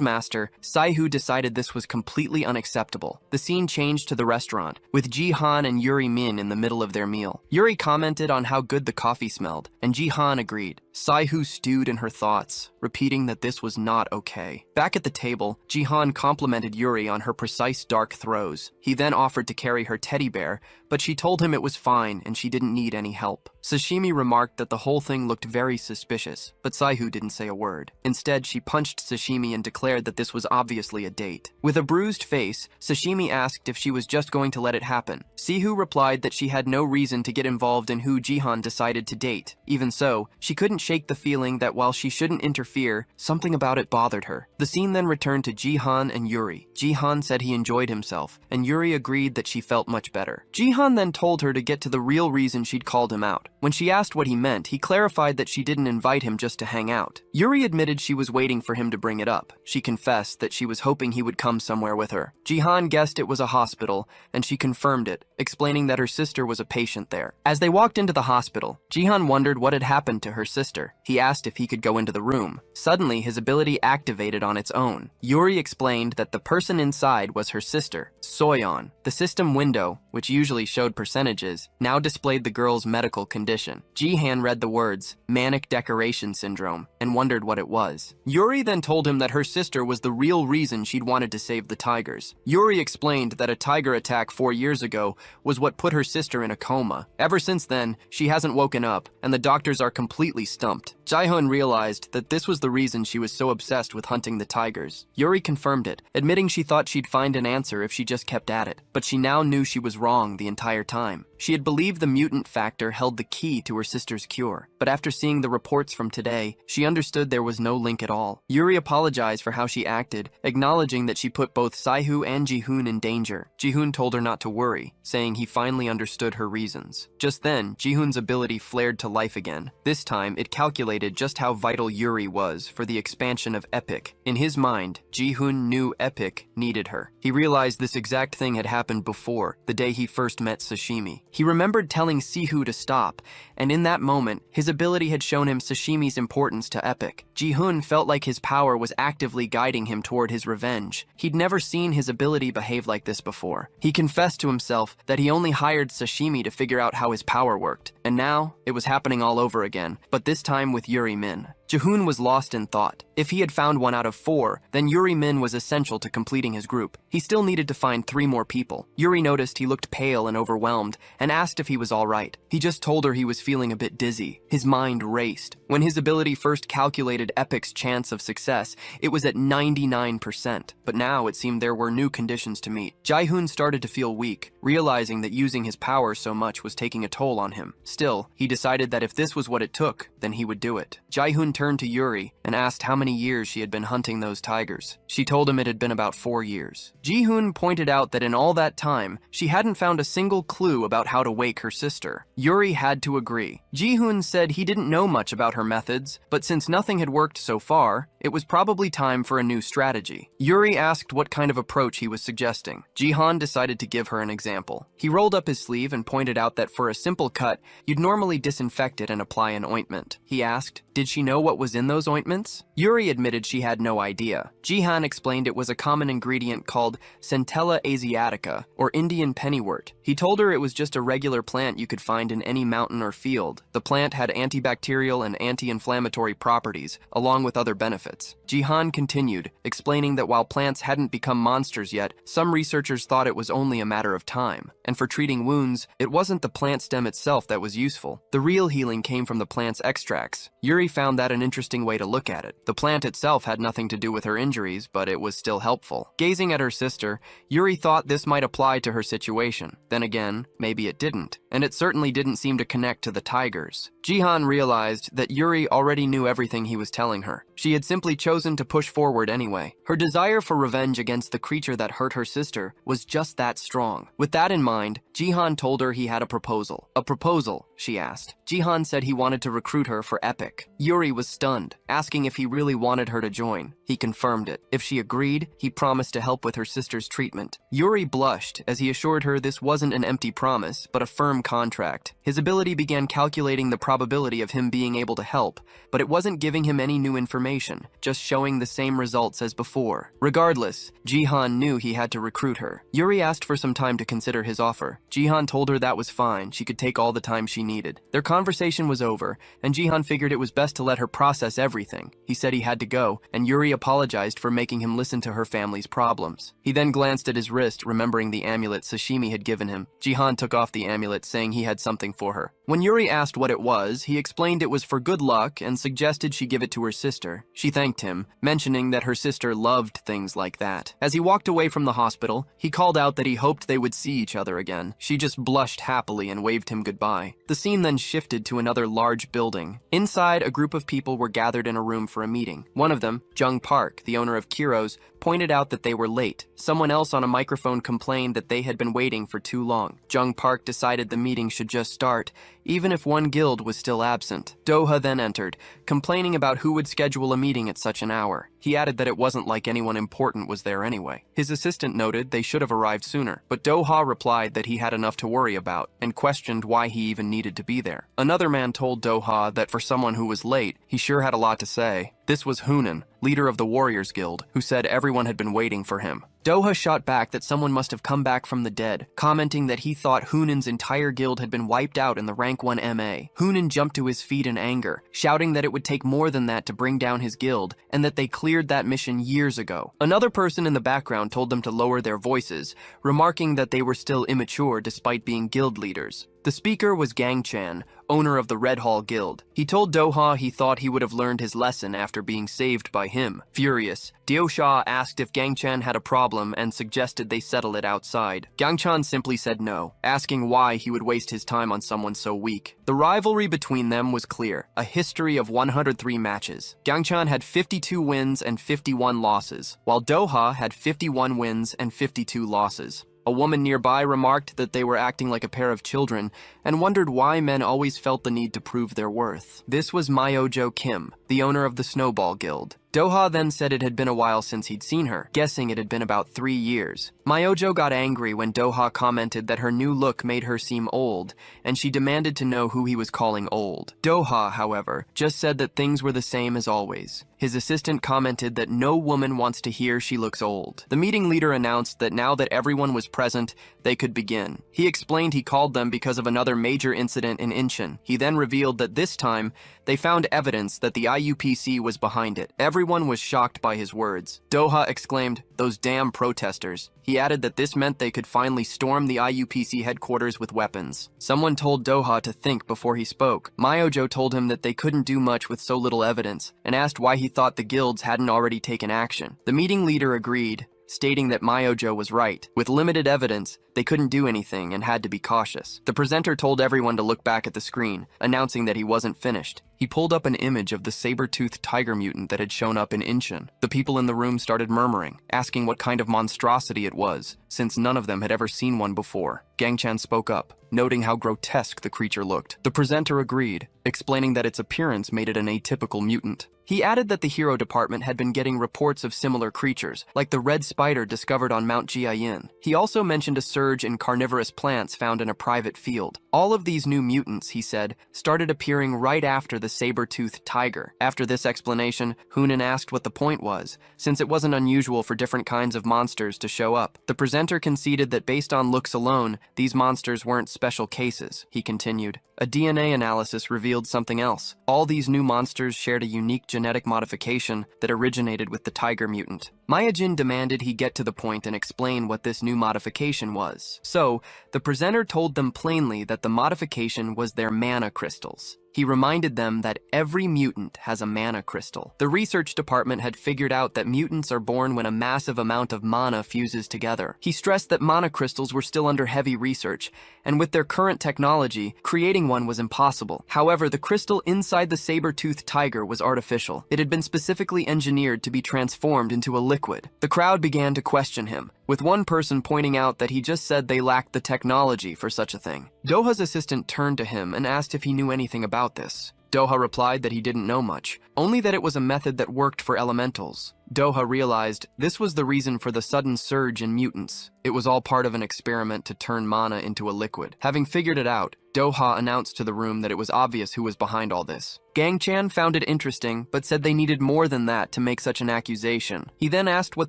master, Saihu decided this was completely unacceptable. The scene changed to the restaurant, with Jihan and Yuri Min in the middle of their meal. Yuri commented on how good the coffee smelled, and Jihan agreed. Saihu stewed in her thoughts, repeating that this was not okay. Back at the table, Jihan complimented Yuri on her precise dark throws. He then offered to carry her teddy bear, but she told him it was fine and she didn't need any help. Sashimi remarked that the whole thing looked very suspicious, but Saihu didn't say a word. Instead, she punched Sashimi and declared that this was obviously a date. With a bruised face, Sashimi asked if she was just going to let it happen. Sihu replied that she had no reason to get involved in who Jihan decided to date. Even so, she couldn't shake the feeling that while she shouldn't interfere, something about it bothered her. The scene then returned to Jihan and Yuri. Jihan said he enjoyed himself, and Yuri agreed that she felt much better. Jihan then told her to get to the real reason she'd called him out. When she asked what he meant, he clarified that she didn't invite him just to hang out. Yuri admitted she was waiting for him to bring it up. She confessed that she was hoping he would come somewhere with her. Jihan guessed it was a hospital, and she confirmed it, explaining that her sister was a patient there. As they walked into the hospital, Jihan wondered what had happened to her sister. He asked if he could go into the room. Suddenly, his ability activated on its own. Yuri explained that the person inside was her sister, Soyeon. The system window, which usually showed percentages, now displayed the girl's medical condition. Jihan read the words, manic decoration syndrome, and wondered what it was. Yuri then told him that her sister was the real reason she'd wanted to save the tigers. Yuri explained that a tiger attack 4 years ago was what put her sister in a coma. Ever since then, she hasn't woken up, and the doctors are completely stumped. Jaehoon realized that this was the reason she was so obsessed with hunting the tigers. Yuri confirmed it, admitting she thought she'd find an answer if she just kept at it, but she now knew she was wrong the entire time. She had believed the mutant factor held the key to her sister's cure, but after seeing the reports from today, she understood there was no link at all. Yuri apologized for how she acted, acknowledging that she put both Saihu and Jihoon in danger. Jihoon told her not to worry, saying he finally understood her reasons. Just then, Jihoon's ability flared to life again. This time, it calculated just how vital Yuri was for the expansion of Epic. In his mind, Jihoon knew Epic needed her. He realized this exact thing had happened before, the day he first met Sashimi. He remembered telling Sihu to stop, and in that moment, his ability had shown him Sashimi's importance to Epic. Jihoon felt like his power was actively guiding him toward his revenge. He'd never seen his ability behave like this before. He confessed to himself that he only hired Sashimi to figure out how his power worked, and now it was happening all over again, but this time with Yuri Min. Jihoon was lost in thought. If he had found 1 out of 4, then Yuri Min was essential to completing his group. He still needed to find 3 more people. Yuri noticed he looked pale and overwhelmed, and asked if he was all right. He just told her he was feeling a bit dizzy. His mind raced. When his ability first calculated Epic's chance of success, it was at 99%, but now it seemed there were new conditions to meet. Jihoon started to feel weak, realizing that using his power so much was taking a toll on him. Still, he decided that if this was what it took, then he would do it. Jihoon turned to Yuri and asked how many years she had been hunting those tigers. She told him it had been about 4 years. Jihoon pointed out that in all that time, she hadn't found a single clue about how to wake her sister. Yuri had to agree. Jihoon said he didn't know much about her methods, but since nothing had worked so far, it was probably time for a new strategy. Yuri asked what kind of approach he was suggesting. Jihoon decided to give her an example. He rolled up his sleeve and pointed out that for a simple cut, you'd normally disinfect it and apply an ointment. He asked, did she know what was in those ointments? Yuri admitted she had no idea. Jihoon explained it was a common ingredient called Centella asiatica, or Indian pennywort. He told her it was just a regular plant you could find in any mountain or field. The plant had antibacterial and anti-inflammatory properties, along with other benefits. Jihoon continued, explaining that while plants hadn't become monsters yet, some researchers thought it was only a matter of time. And for treating wounds, it wasn't the plant stem itself that was useful. The real healing came from the plant's extracts. Yuri found that an interesting way to look at it. The plant itself had nothing to do with her injuries, but it was still helpful. Gazing at her sister, Yuri thought this might apply to her situation. Then again, maybe it didn't. And it certainly didn't seem to connect to the tigers. Jihoon realized that Yuri already knew everything he was telling her. She had simply chosen to push forward anyway. Her desire for revenge against the creature that hurt her sister was just that strong. With that in mind, Jihoon told her he had a proposal. A proposal, she asked. Jihoon said he wanted to recruit her for Epic. Yuri was stunned, asking if he really wanted her to join. He confirmed it. If she agreed, he promised to help with her sister's treatment. Yuri blushed as he assured her this wasn't an empty promise, but a firm contract. His ability began calculating the probability of him being able to help, but it wasn't giving him any new information, just showing the same results as before. Regardless, Jihoon knew he had to recruit her. Yuri asked for some time to consider his offer. Jihoon told her that was fine, she could take all the time she needed. Their conversation was over, and Jihoon figured it was best to let her process everything. He said he had to go, and Yuri apologized for making him listen to her family's problems. He then glanced at his wrist, remembering the amulet Sashimi had given him. Jihoon took off the amulet, saying he had something for her. When Yuri asked what it was, he explained it was for good luck and suggested she give it to her sister. She thanked him, mentioning that her sister loved things like that. As he walked away from the hospital, he called out that he hoped they would see each other again. She just blushed happily and waved him goodbye. The scene then shifted to another large building. Inside, a group of people were gathered in a room for a meeting. One of them, Jung Park, the owner of Kiro's, pointed out that they were late. Someone else on a microphone complained that they had been waiting for too long. Jung Park decided the meeting should just start, even if one guild was still absent. Doha then entered, complaining about who would schedule a meeting at such an hour. He added that it wasn't like anyone important was there anyway. His assistant noted they should have arrived sooner, but Doha replied that he had enough to worry about, and questioned why he even needed to be there. Another man told Doha that for someone who was late, he sure had a lot to say. This was Hunan, leader of the Warriors Guild, who said everyone had been waiting for him. Doha shot back that someone must have come back from the dead, commenting that he thought Hunan's entire guild had been wiped out in the rank 1 MA. Hunan jumped to his feet in anger, shouting that it would take more than that to bring down his guild, and that they cleared that mission years ago. Another person in the background told them to lower their voices, remarking that they were still immature despite being guild leaders. The speaker was Gang Chan, owner of the Red Hall Guild. He told Doha he thought he would have learned his lesson after being saved by him. Furious, Doha asked if Gangchan had a problem and suggested they settle it outside. Gangchan simply said no, asking why he would waste his time on someone so weak. The rivalry between them was clear, a history of 103 matches. Gangchan had 52 wins and 51 losses, while Doha had 51 wins and 52 losses. A woman nearby remarked that they were acting like a pair of children and wondered why men always felt the need to prove their worth. This was Myojo Kim, the owner of the Snowball Guild. Doha then said it had been a while since he'd seen her, guessing it had been about 3 years. Myojo got angry when Doha commented that her new look made her seem old, and she demanded to know who he was calling old. Doha, however, just said that things were the same as always. His assistant commented that no woman wants to hear she looks old. The meeting leader announced that now that everyone was present, they could begin. He explained he called them because of another major incident in Incheon. He then revealed that this time, they found evidence that the IUPC was behind it. Everyone was shocked by his words. Doha exclaimed, "Those damn protesters." He added that this meant they could finally storm the IUPC headquarters with weapons. Someone told Doha to think before he spoke. Myojo told him that they couldn't do much with so little evidence, and asked why he thought the guilds hadn't already taken action. The meeting leader agreed, stating that Myojo was right. With limited evidence, they couldn't do anything and had to be cautious. The presenter told everyone to look back at the screen, announcing that he wasn't finished. He pulled up an image of the saber-toothed tiger mutant that had shown up in Incheon. The people in the room started murmuring, asking what kind of monstrosity it was, since none of them had ever seen one before. Gangchan spoke up, noting how grotesque the creature looked. The presenter agreed, explaining that its appearance made it an atypical mutant. He added that the hero department had been getting reports of similar creatures, like the red spider discovered on Mount Jiayin. He also mentioned a surge in carnivorous plants found in a private field. All of these new mutants, he said, started appearing right after the saber-toothed tiger. After this explanation, Hunan asked what the point was, since it wasn't unusual for different kinds of monsters to show up. The presenter conceded that based on looks alone, these monsters weren't special cases. He continued, "A DNA analysis revealed something else. All these new monsters shared a unique genetic modification that originated with the tiger mutant." Myojin demanded he get to the point and explain what this new modification was. So, the presenter told them plainly that the modification was their mana crystals. He reminded them that every mutant has a mana crystal. The research department had figured out that mutants are born when a massive amount of mana fuses together. He stressed that mana crystals were still under heavy research, and with their current technology, creating one was impossible. However, the crystal inside the saber-toothed tiger was artificial. It had been specifically engineered to be transformed into a liquid. The crowd began to question him, with one person pointing out that he just said they lacked the technology for such a thing. Doha's assistant turned to him and asked if he knew anything about this. Doha replied that he didn't know much, only that it was a method that worked for elementals. Doha realized this was the reason for the sudden surge in mutants. It was all part of an experiment to turn mana into a liquid. Having figured it out, Doha announced to the room that it was obvious who was behind all this. Gangchan found it interesting, but said they needed more than that to make such an accusation. He then asked what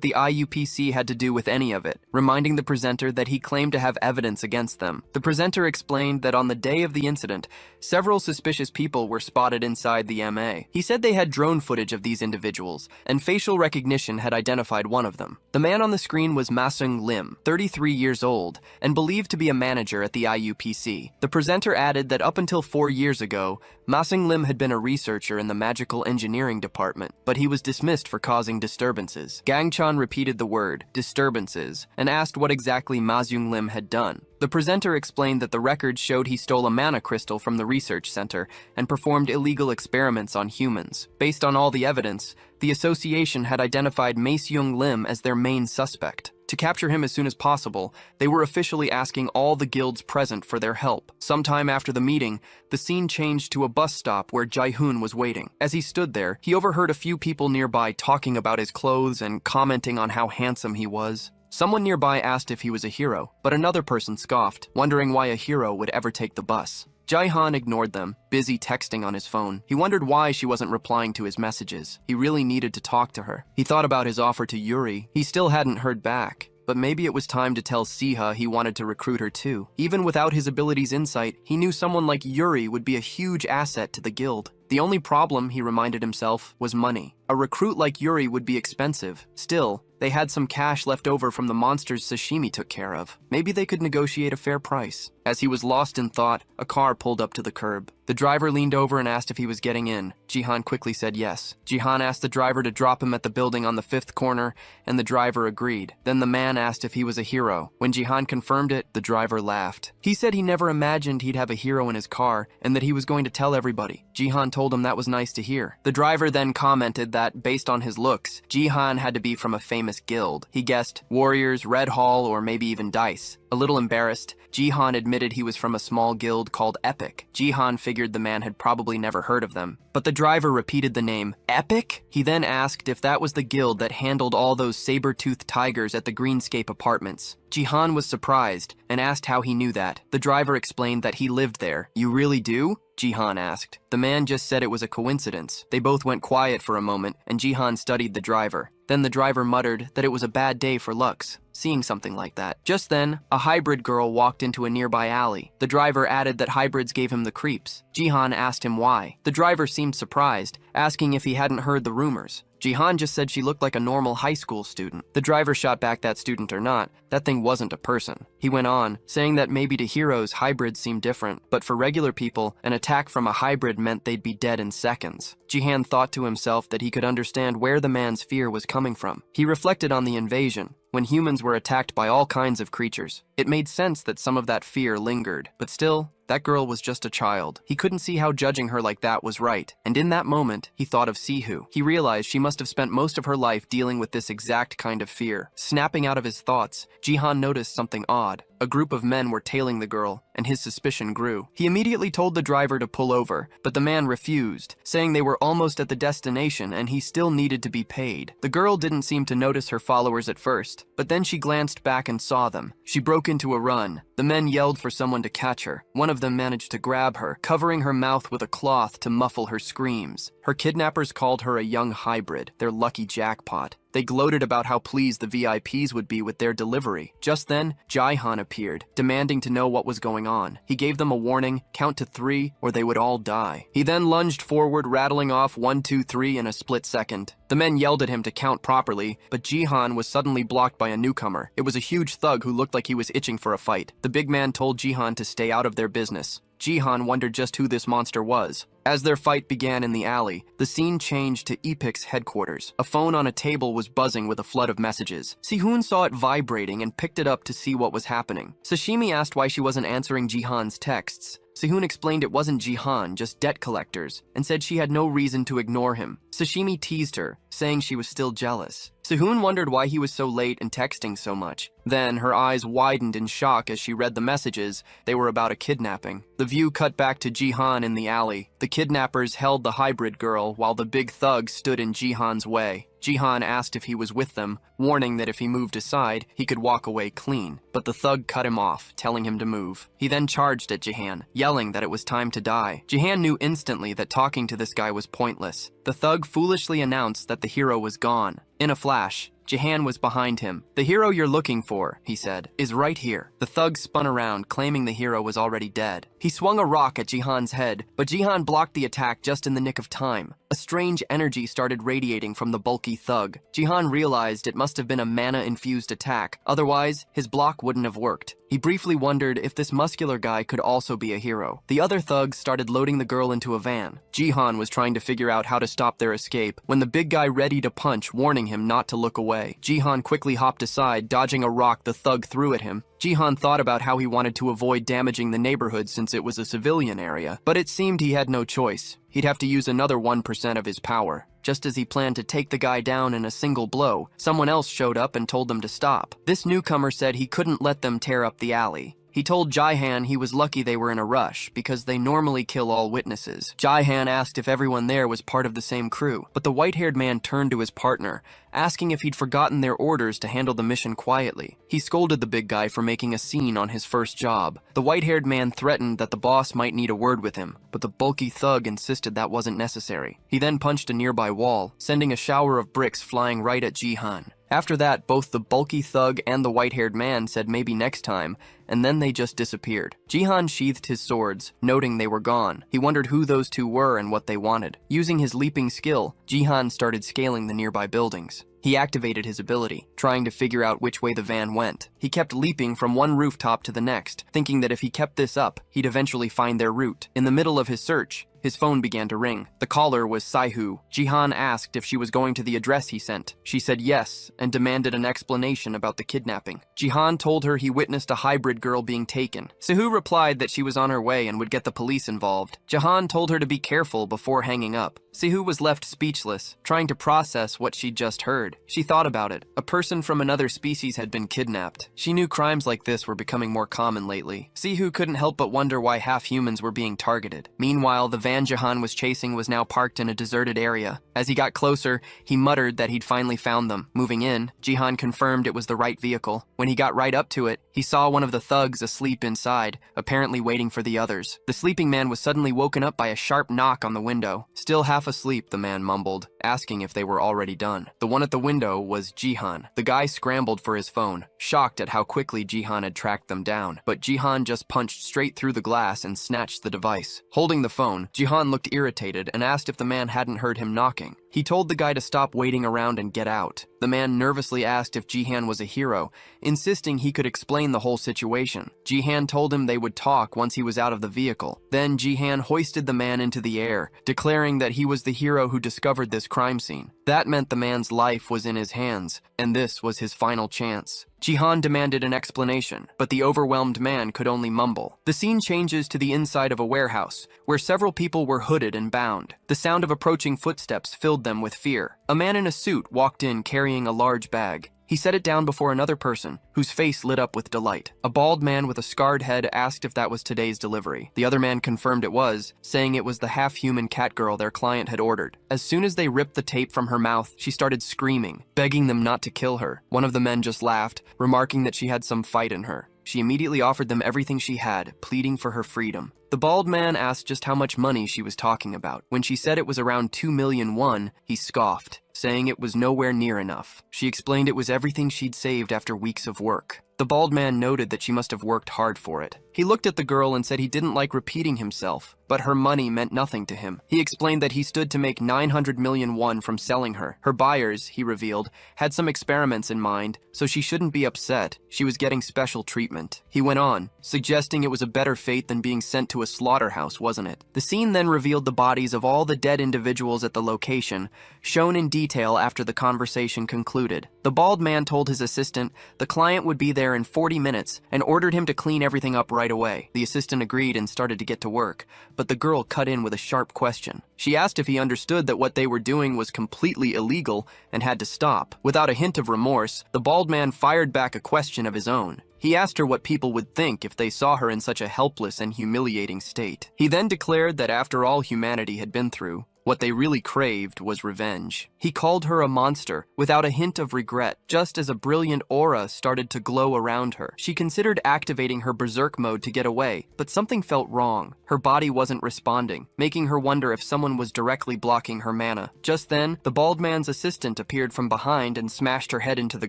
the IUPC had to do with any of it, reminding the presenter that he claimed to have evidence against them. The presenter explained that on the day of the incident, several suspicious people were spotted inside the MA. He said they had drone footage of these individuals, and facial recognition had identified one of them. The man on the screen was Ma-Sung Lim, 33 years old, and believed to be a manager at the IUPC. The presenter added that up until 4 years ago, Ma-Sung Lim had been a researcher in the magical engineering department, but he was dismissed for causing disturbances. Gangchan repeated the word, disturbances, and asked what exactly Ma-Sung Lim had done. The presenter explained that the records showed he stole a mana crystal from the research center and performed illegal experiments on humans. Based on all the evidence, the association had identified Ma-Sung Lim as their main suspect. To capture him as soon as possible, they were officially asking all the guilds present for their help. Sometime after the meeting, the scene changed to a bus stop where Jae-hoon was waiting. As he stood there, he overheard a few people nearby talking about his clothes and commenting on how handsome he was. Someone nearby asked if he was a hero, but another person scoffed, wondering why a hero would ever take the bus. Jae-hoon ignored them, busy texting on his phone. He wondered why she wasn't replying to his messages. He really needed to talk to her. He thought about his offer to Yuri. He still hadn't heard back. But maybe it was time to tell Siha he wanted to recruit her too. Even without his abilities' insight, he knew someone like Yuri would be a huge asset to the guild. The only problem, he reminded himself, was money. A recruit like Yuri would be expensive. Still, they had some cash left over from the monsters Sashimi took care of. Maybe they could negotiate a fair price. As he was lost in thought, a car pulled up to the curb. The driver leaned over and asked if he was getting in. Jihan quickly said yes. Jihan asked the driver to drop him at the building on the 5th corner, and the driver agreed. Then the man asked if he was a hero. When Jihan confirmed it, the driver laughed. He said he never imagined he'd have a hero in his car, and that he was going to tell everybody. Jihan told him that was nice to hear. The driver then commented that, based on his looks, Jihan had to be from a famous guild. He guessed Warriors, Red Hall, or maybe even Dice. A little embarrassed, Jihan admitted he was from a small guild called Epic. Jihan figured the man had probably never heard of them. But the driver repeated the name, Epic? He then asked if that was the guild that handled all those saber-toothed tigers at the Greenscape apartments. Jihan was surprised and asked how he knew that. The driver explained that he lived there. You really do? Jihan asked. The man just said it was a coincidence. They both went quiet for a moment, and Jihan studied the driver. Then the driver muttered that it was a bad day for Lux, seeing something like that. Just then, a hybrid girl walked into a nearby alley. The driver added that hybrids gave him the creeps. Jihan asked him why. The driver seemed surprised, asking if he hadn't heard the rumors. Jihan just said she looked like a normal high school student. The driver shot back that student or not, that thing wasn't a person. He went on, saying that maybe to heroes, hybrids seem different, but for regular people, an attack from a hybrid meant they'd be dead in seconds. Jihan thought to himself that he could understand where the man's fear was coming from. He reflected on the invasion, when humans were attacked by all kinds of creatures. It made sense that some of that fear lingered, but still, that girl was just a child. He couldn't see how judging her like that was right. And in that moment, he thought of Sihu. He realized she must have spent most of her life dealing with this exact kind of fear. Snapping out of his thoughts, Jihan noticed something odd. A group of men were tailing the girl, and his suspicion grew. He immediately told the driver to pull over, but the man refused, saying they were almost at the destination and he still needed to be paid. The girl didn't seem to notice her followers at first, but then she glanced back and saw them. She broke into a run. The men yelled for someone to catch her. One of them managed to grab her, covering her mouth with a cloth to muffle her screams. Her kidnappers called her a young hybrid, their lucky jackpot. They gloated about how pleased the VIPs would be with their delivery. Just then, Jihan appeared, demanding to know what was going on. He gave them a warning, count to 3, or they would all die. He then lunged forward, rattling off 1, 2, 3 in a split second. The men yelled at him to count properly, but Jihan was suddenly blocked by a newcomer. It was a huge thug who looked like he was itching for a fight. The big man told Jihan to stay out of their business. Jihan wondered just who this monster was. As their fight began in the alley, the scene changed to Epic's headquarters. A phone on a table was buzzing with a flood of messages. Sihun saw it vibrating and picked it up to see what was happening. Sashimi asked why she wasn't answering Jihan's texts. Sihun explained it wasn't Jihan, just debt collectors, and said she had no reason to ignore him. Sashimi teased her, saying she was still jealous. Sihun wondered why he was so late and texting so much. Then, her eyes widened in shock as she read the messages. They were about a kidnapping. The view cut back to Jihan in the alley. The kidnappers held the hybrid girl while the big thug stood in Jihan's way. Jihan asked if he was with them, warning that if he moved aside, he could walk away clean. But the thug cut him off, telling him to move. He then charged at Jihan, yelling that it was time to die. Jihan knew instantly that talking to this guy was pointless. The thug foolishly announced that the hero was gone. In a flash, Jihan was behind him. "The hero you're looking for," he said, "is right here." The thug spun around, claiming the hero was already dead. He swung a rock at Jihan's head, but Jihan blocked the attack just in the nick of time. A strange energy started radiating from the bulky thug. Jihan realized it must have been a mana-infused attack, otherwise, his block wouldn't have worked. He briefly wondered if this muscular guy could also be a hero. The other thugs started loading the girl into a van. Jihan was trying to figure out how to stop their escape when the big guy readied a punch, warning him not to look away. Jihan quickly hopped aside, dodging a rock the thug threw at him. Jihan thought about how he wanted to avoid damaging the neighborhood since it was a civilian area, but it seemed he had no choice. He'd have to use another 1% of his power. Just as he planned to take the guy down in a single blow, someone else showed up and told them to stop. This newcomer said he couldn't let them tear up the alley. He told Jihan he was lucky they were in a rush, because they normally kill all witnesses. Jihan asked if everyone there was part of the same crew, but the white-haired man turned to his partner, asking if he'd forgotten their orders to handle the mission quietly. He scolded the big guy for making a scene on his first job. The white-haired man threatened that the boss might need a word with him, but the bulky thug insisted that wasn't necessary. He then punched a nearby wall, sending a shower of bricks flying right at Jihan. After that, both the bulky thug and the white-haired man said maybe next time, and then they just disappeared. Jihan sheathed his swords, noting they were gone. He wondered who those two were and what they wanted. Using his leaping skill, Jihan started scaling the nearby buildings. He activated his ability, trying to figure out which way the van went. He kept leaping from one rooftop to the next, thinking that if he kept this up, he'd eventually find their route. In the middle of his search, his phone began to ring. The caller was Saihu. Jihan asked if she was going to the address he sent. She said yes, and demanded an explanation about the kidnapping. Jihan told her he witnessed a hybrid girl being taken. Saihu replied that she was on her way and would get the police involved. Jihan told her to be careful before hanging up. Saihu was left speechless, trying to process what she'd just heard. She thought about it. A person from another species had been kidnapped. She knew crimes like this were becoming more common lately. Saihu couldn't help but wonder why half-humans were being targeted. Meanwhile, the van Jihan was chasing was now parked in a deserted area. As he got closer, he muttered that he'd finally found them. Moving in, Jihan confirmed it was the right vehicle. When he got right up to it, he saw one of the thugs asleep inside, apparently waiting for the others. The sleeping man was suddenly woken up by a sharp knock on the window. Still half asleep, the man mumbled, asking if they were already done. The one at the window was Jihan. The guy scrambled for his phone, shocked at how quickly Jihan had tracked them down. But Jihan just punched straight through the glass and snatched the device. Holding the phone, Jihan looked irritated and asked if the man hadn't heard him knocking. He told the guy to stop waiting around and get out. The man nervously asked if Jihan was a hero, insisting he could explain the whole situation. Jihan told him they would talk once he was out of the vehicle. Then Jihan hoisted the man into the air, declaring that he was the hero who discovered this crime scene. That meant the man's life was in his hands, and this was his final chance. Jihan demanded an explanation, but the overwhelmed man could only mumble. The scene changes to the inside of a warehouse, where several people were hooded and bound. The sound of approaching footsteps filled them with fear. A man in a suit walked in carrying a large bag. He set it down before another person, whose face lit up with delight. A bald man with a scarred head asked if that was today's delivery. The other man confirmed it was, saying it was the half-human cat girl their client had ordered. As soon as they ripped the tape from her mouth, she started screaming, begging them not to kill her. One of the men just laughed, remarking that she had some fight in her. She immediately offered them everything she had, pleading for her freedom. The bald man asked just how much money she was talking about. When she said it was around 2 million won, he scoffed, saying it was nowhere near enough. She explained it was everything she'd saved after weeks of work. The bald man noted that she must have worked hard for it. He looked at the girl and said he didn't like repeating himself, but her money meant nothing to him. He explained that he stood to make 900 million won from selling her. Her buyers, he revealed, had some experiments in mind, so she shouldn't be upset. She was getting special treatment. He went on, suggesting it was a better fate than being sent to a slaughterhouse, wasn't it? The scene then revealed the bodies of all the dead individuals at the location, shown in detail after the conversation concluded. The bald man told his assistant the client would be there in 40 minutes and ordered him to clean everything up right away. The assistant agreed and started to get to work, but the girl cut in with a sharp question. She asked if he understood that what they were doing was completely illegal and had to stop. Without a hint of remorse, the bald man fired back a question of his own. He asked her what people would think if they saw her in such a helpless and humiliating state. He then declared that after all humanity had been through, what they really craved was revenge. He called her a monster, without a hint of regret, just as a brilliant aura started to glow around her. She considered activating her berserk mode to get away, but something felt wrong. Her body wasn't responding, making her wonder if someone was directly blocking her mana. Just then, the bald man's assistant appeared from behind and smashed her head into the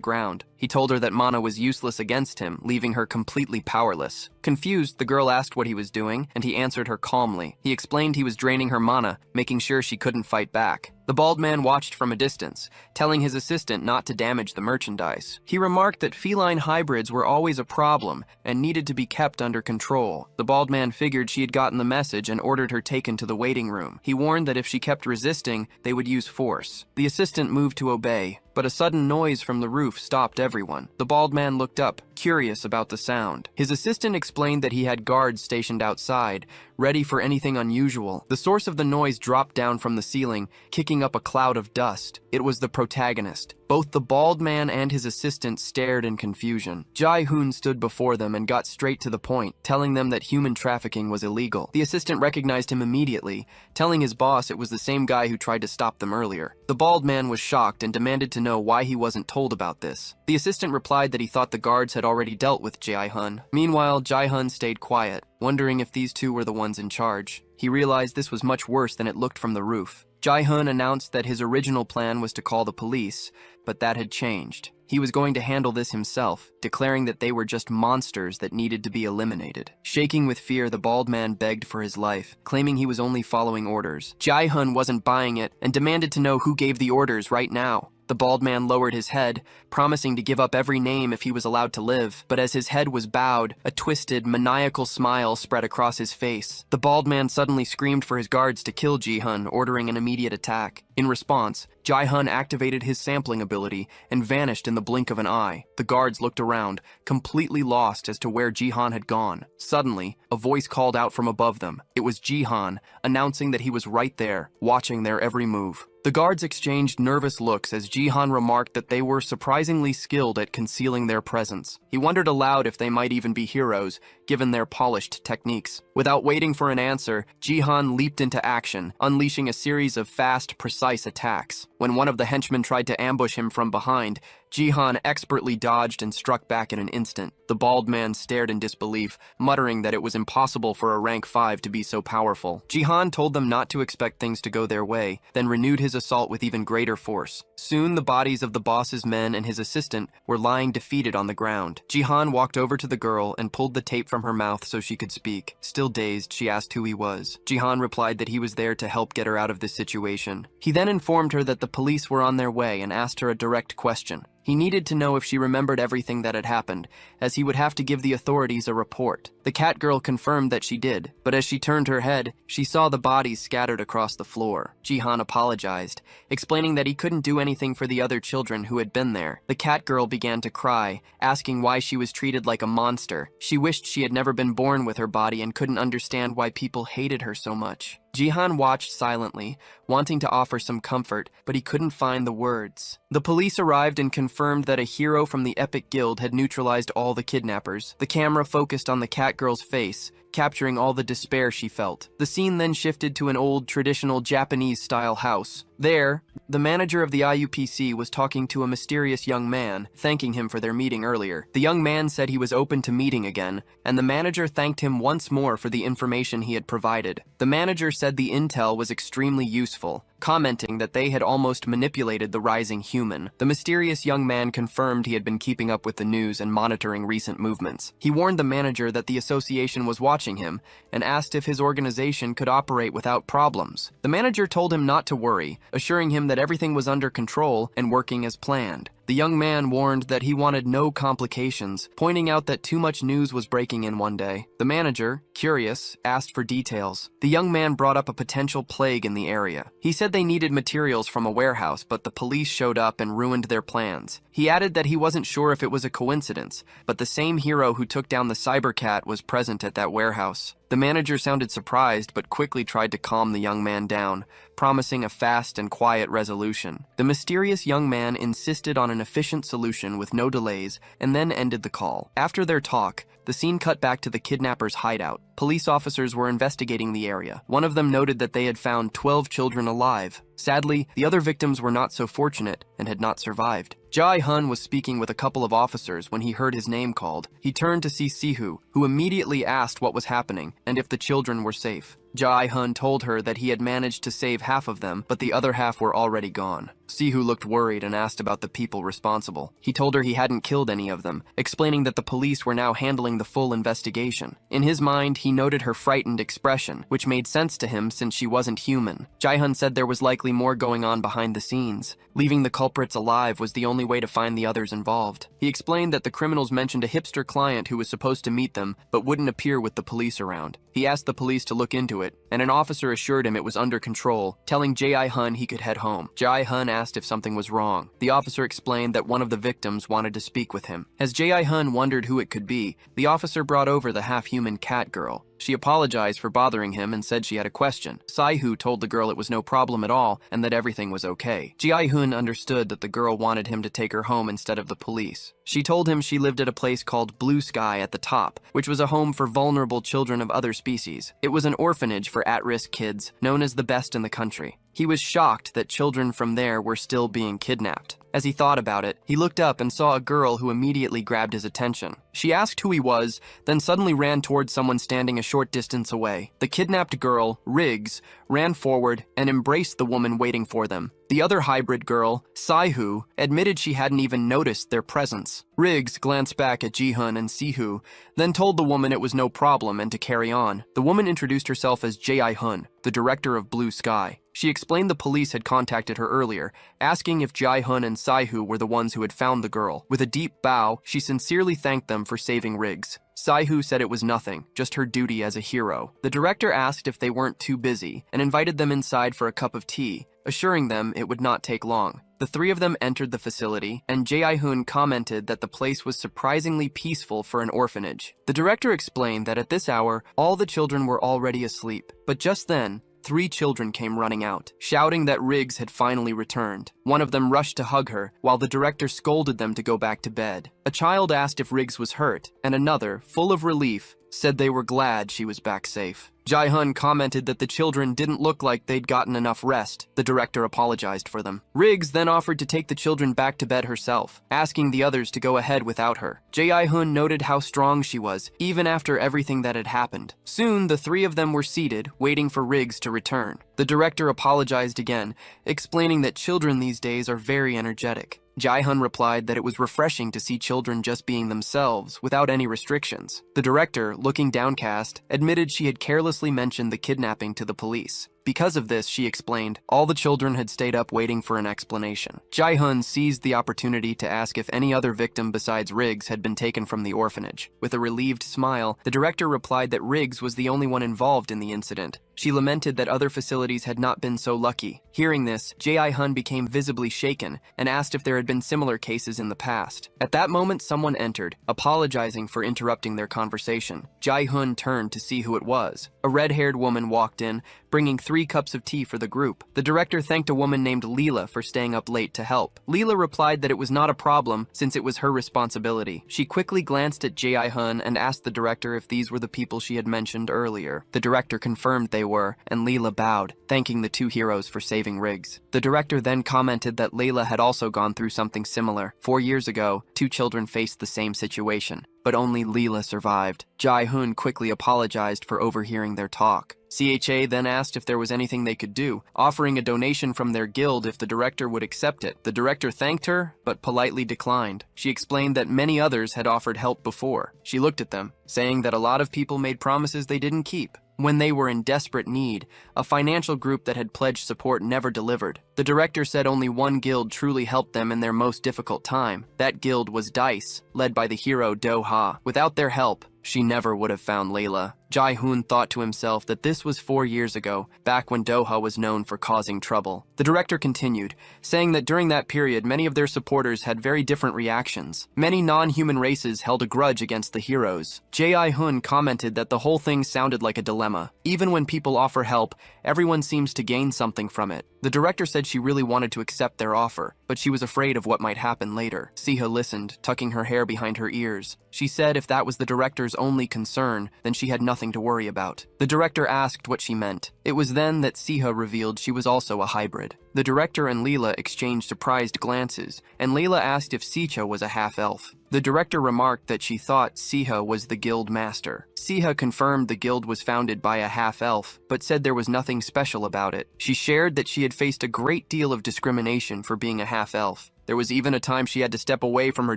ground. He told her that mana was useless against him, leaving her completely powerless. Confused, the girl asked what he was doing, and he answered her calmly. He explained he was draining her mana, making sure she couldn't fight back. The bald man watched from a distance, telling his assistant not to damage the merchandise. He remarked that feline hybrids were always a problem and needed to be kept under control. The bald man figured she had gotten the message and ordered her taken to the waiting room. He warned that if she kept resisting, they would use force. The assistant moved to obey, but a sudden noise from the roof stopped everyone. The bald man looked up, curious about the sound. His assistant explained that he had guards stationed outside, ready for anything unusual. The source of the noise dropped down from the ceiling, kicking up a cloud of dust. It was the protagonist. Both the bald man and his assistant stared in confusion. Jae-hoon stood before them and got straight to the point, telling them that human trafficking was illegal. The assistant recognized him immediately, telling his boss it was the same guy who tried to stop them earlier. The bald man was shocked and demanded to know why he wasn't told about this. The assistant replied that he thought the guards had already dealt with Jae-hoon. Meanwhile, Jae-hoon stayed quiet, wondering if these two were the ones in charge. He realized this was much worse than it looked from the roof. Jae-hoon announced that his original plan was to call the police, but that had changed. He was going to handle this himself, declaring that they were just monsters that needed to be eliminated. Shaking with fear, the bald man begged for his life, claiming he was only following orders. Jae-hun wasn't buying it and demanded to know who gave the orders right now. The bald man lowered his head, promising to give up every name if he was allowed to live. But as his head was bowed, a twisted, maniacal smile spread across his face. The bald man suddenly screamed for his guards to kill Ji-hun, ordering an immediate attack. In response, Jae-hun activated his sampling ability and vanished in the blink of an eye. The guards looked around, completely lost as to where Ji-hun had gone. Suddenly, a voice called out from above them. It was Ji-hun, announcing that he was right there, watching their every move. The guards exchanged nervous looks as Ji-hun remarked that they were surprisingly skilled at concealing their presence. He wondered aloud if they might even be heroes, given their polished techniques. Without waiting for an answer, Ji-hun leaped into action, unleashing a series of fast, precise attacks. When one of the henchmen tried to ambush him from behind, Ji-hun expertly dodged and struck back in an instant. The bald man stared in disbelief, muttering that it was impossible for a rank 5 to be so powerful. Ji-hun told them not to expect things to go their way, then renewed his assault with even greater force. Soon the bodies of the boss's men and his assistant were lying defeated on the ground. Ji-hun walked over to the girl and pulled the tape from her mouth so she could speak. Still dazed, she asked who he was. Ji-hun replied that he was there to help get her out of this situation. He then informed her that the police were on their way and asked her a direct question. He needed to know if she remembered everything that had happened, as he would have to give the authorities a report. The cat girl confirmed that she did, but as she turned her head, she saw the bodies scattered across the floor. Ji-hun apologized, explaining that he couldn't do anything for the other children who had been there. The cat girl began to cry, asking why she was treated like a monster. She wished she had never been born with her body and couldn't understand why people hated her so much. Ji-hun watched silently, wanting to offer some comfort, but he couldn't find the words. The police arrived and confirmed that a hero from the Epic Guild had neutralized all the kidnappers. The camera focused on the cat girl's face, capturing all the despair she felt. The scene then shifted to an old, traditional Japanese-style house. There, the manager of the IUPC was talking to a mysterious young man, thanking him for their meeting earlier. The young man said he was open to meeting again, and the manager thanked him once more for the information he had provided. The manager said the intel was extremely useful, commenting that they had almost manipulated the rising human. The mysterious young man confirmed he had been keeping up with the news and monitoring recent movements. He warned the manager that the association was watching him and asked if his organization could operate without problems. The manager told him not to worry, assuring him that everything was under control and working as planned. The young man warned that he wanted no complications, pointing out that too much news was breaking in one day. The manager, curious, asked for details. The young man brought up a potential plague in the area. He said they needed materials from a warehouse, but the police showed up and ruined their plans. He added that he wasn't sure if it was a coincidence, but the same hero who took down the cybercat was present at that warehouse. The manager sounded surprised, but quickly tried to calm the young man down, promising a fast and quiet resolution. The mysterious young man insisted on an efficient solution with no delays, and then ended the call. After their talk, the scene cut back to the kidnappers' hideout. Police officers were investigating the area. One of them noted that they had found 12 children alive. Sadly, the other victims were not so fortunate and had not survived. Jae-hun was speaking with a couple of officers when he heard his name called. He turned to see Sihu, who immediately asked what was happening and if the children were safe. Jae-hun told her that he had managed to save half of them, but the other half were already gone. Sihu looked worried and asked about the people responsible. He told her he hadn't killed any of them, explaining that the police were now handling the full investigation. In his mind, he noted her frightened expression, which made sense to him since she wasn't human. Jae-hun said there was likely more going on behind the scenes. Leaving the culprits alive was the only way to find the others involved. He explained that the criminals mentioned a hipster client who was supposed to meet them, but wouldn't appear with the police around. He asked the police to look into it, and an officer assured him it was under control, telling Jae-hun he could head home. Jae-hun asked if something was wrong. The officer explained that one of the victims wanted to speak with him. As Jae-hun wondered who it could be, the officer brought over the half-human cat girl. She apologized for bothering him and said she had a question. Sihu told the girl it was no problem at all and that everything was okay. Jae-hun understood that the girl wanted him to take her home instead of the police. She told him she lived at a place called Blue Sky at the top, which was a home for vulnerable children of other species. It was an orphanage for at-risk kids, known as the best in the country. He was shocked that children from there were still being kidnapped. As he thought about it, he looked up and saw a girl who immediately grabbed his attention. She asked who he was, then suddenly ran towards someone standing a short distance away. The kidnapped girl, Riggs, ran forward and embraced the woman waiting for them. The other hybrid girl, Saihu, admitted she hadn't even noticed their presence. Riggs glanced back at Ji-hun and Sihu, then told the woman it was no problem and to carry on. The woman introduced herself as Jae-hun, the director of Blue Sky. She explained the police had contacted her earlier, asking if Jae-hun and Saihu were the ones who had found the girl. With a deep bow, she sincerely thanked them for saving Riggs. Saihu said it was nothing, just her duty as a hero. The director asked if they weren't too busy and invited them inside for a cup of tea, assuring them it would not take long. The three of them entered the facility, and Jae-hun commented that the place was surprisingly peaceful for an orphanage. The director explained that at this hour, all the children were already asleep. But just then, 3 children came running out, shouting that Riggs had finally returned. One of them rushed to hug her, while the director scolded them to go back to bed. A child asked if Riggs was hurt, and another, full of relief, said they were glad she was back safe. Jae-hun commented that the children didn't look like they'd gotten enough rest. The director apologized for them. Riggs then offered to take the children back to bed herself, asking the others to go ahead without her. Jae-hun noted how strong she was, even after everything that had happened. Soon, the 3 of them were seated, waiting for Riggs to return. The director apologized again, explaining that children these days are very energetic. Jae-hun replied that it was refreshing to see children just being themselves, without any restrictions. The director, looking downcast, admitted she had carelessly mentioned the kidnapping to the police. Because of this, she explained, all the children had stayed up waiting for an explanation. Jae-hun seized the opportunity to ask if any other victim besides Riggs had been taken from the orphanage. With a relieved smile, the director replied that Riggs was the only one involved in the incident. She lamented that other facilities had not been so lucky. Hearing this, Jae-hun became visibly shaken and asked if there had been similar cases in the past. At that moment, someone entered, apologizing for interrupting their conversation. Jae-hun turned to see who it was. A red-haired woman walked in, bringing 3 cups of tea for the group. The director thanked a woman named Leela for staying up late to help. Leela replied that it was not a problem since it was her responsibility. She quickly glanced at Jae-hun and asked the director if these were the people she had mentioned earlier. The director confirmed they were, and Leela bowed, thanking the 2 heroes for saving Riggs. The director then commented that Leela had also gone through something similar. 4 years ago, 2 children faced the same situation, but only Leela survived. Jae-hun quickly apologized for overhearing their talk. CHA then asked if there was anything they could do, offering a donation from their guild if the director would accept it. The director thanked her, but politely declined. She explained that many others had offered help before. She looked at them, saying that a lot of people made promises they didn't keep. When they were in desperate need, a financial group that had pledged support never delivered. The director said only one guild truly helped them in their most difficult time. That guild was DICE, led by the hero Doha. Without their help, she never would have found Layla. Jae-hun thought to himself that this was 4 years ago, back when Doha was known for causing trouble. The director continued, saying that during that period, many of their supporters had very different reactions. Many non-human races held a grudge against the heroes. Jae-hun commented that the whole thing sounded like a dilemma. Even when people offer help, everyone seems to gain something from it. The director said she really wanted to accept their offer, but she was afraid of what might happen later. Siha listened, tucking her hair behind her ears. She said if that was the director's only concern, then she had nothing to worry about. The director asked what she meant. It was then that Siha revealed she was also a hybrid. The director and Leela exchanged surprised glances, and Leela asked if Sicha was a half-elf. The director remarked that she thought Siha was the guild master. Siha confirmed the guild was founded by a half-elf, but said there was nothing special about it. She shared that she had faced a great deal of discrimination for being a half-elf. There was even a time she had to step away from her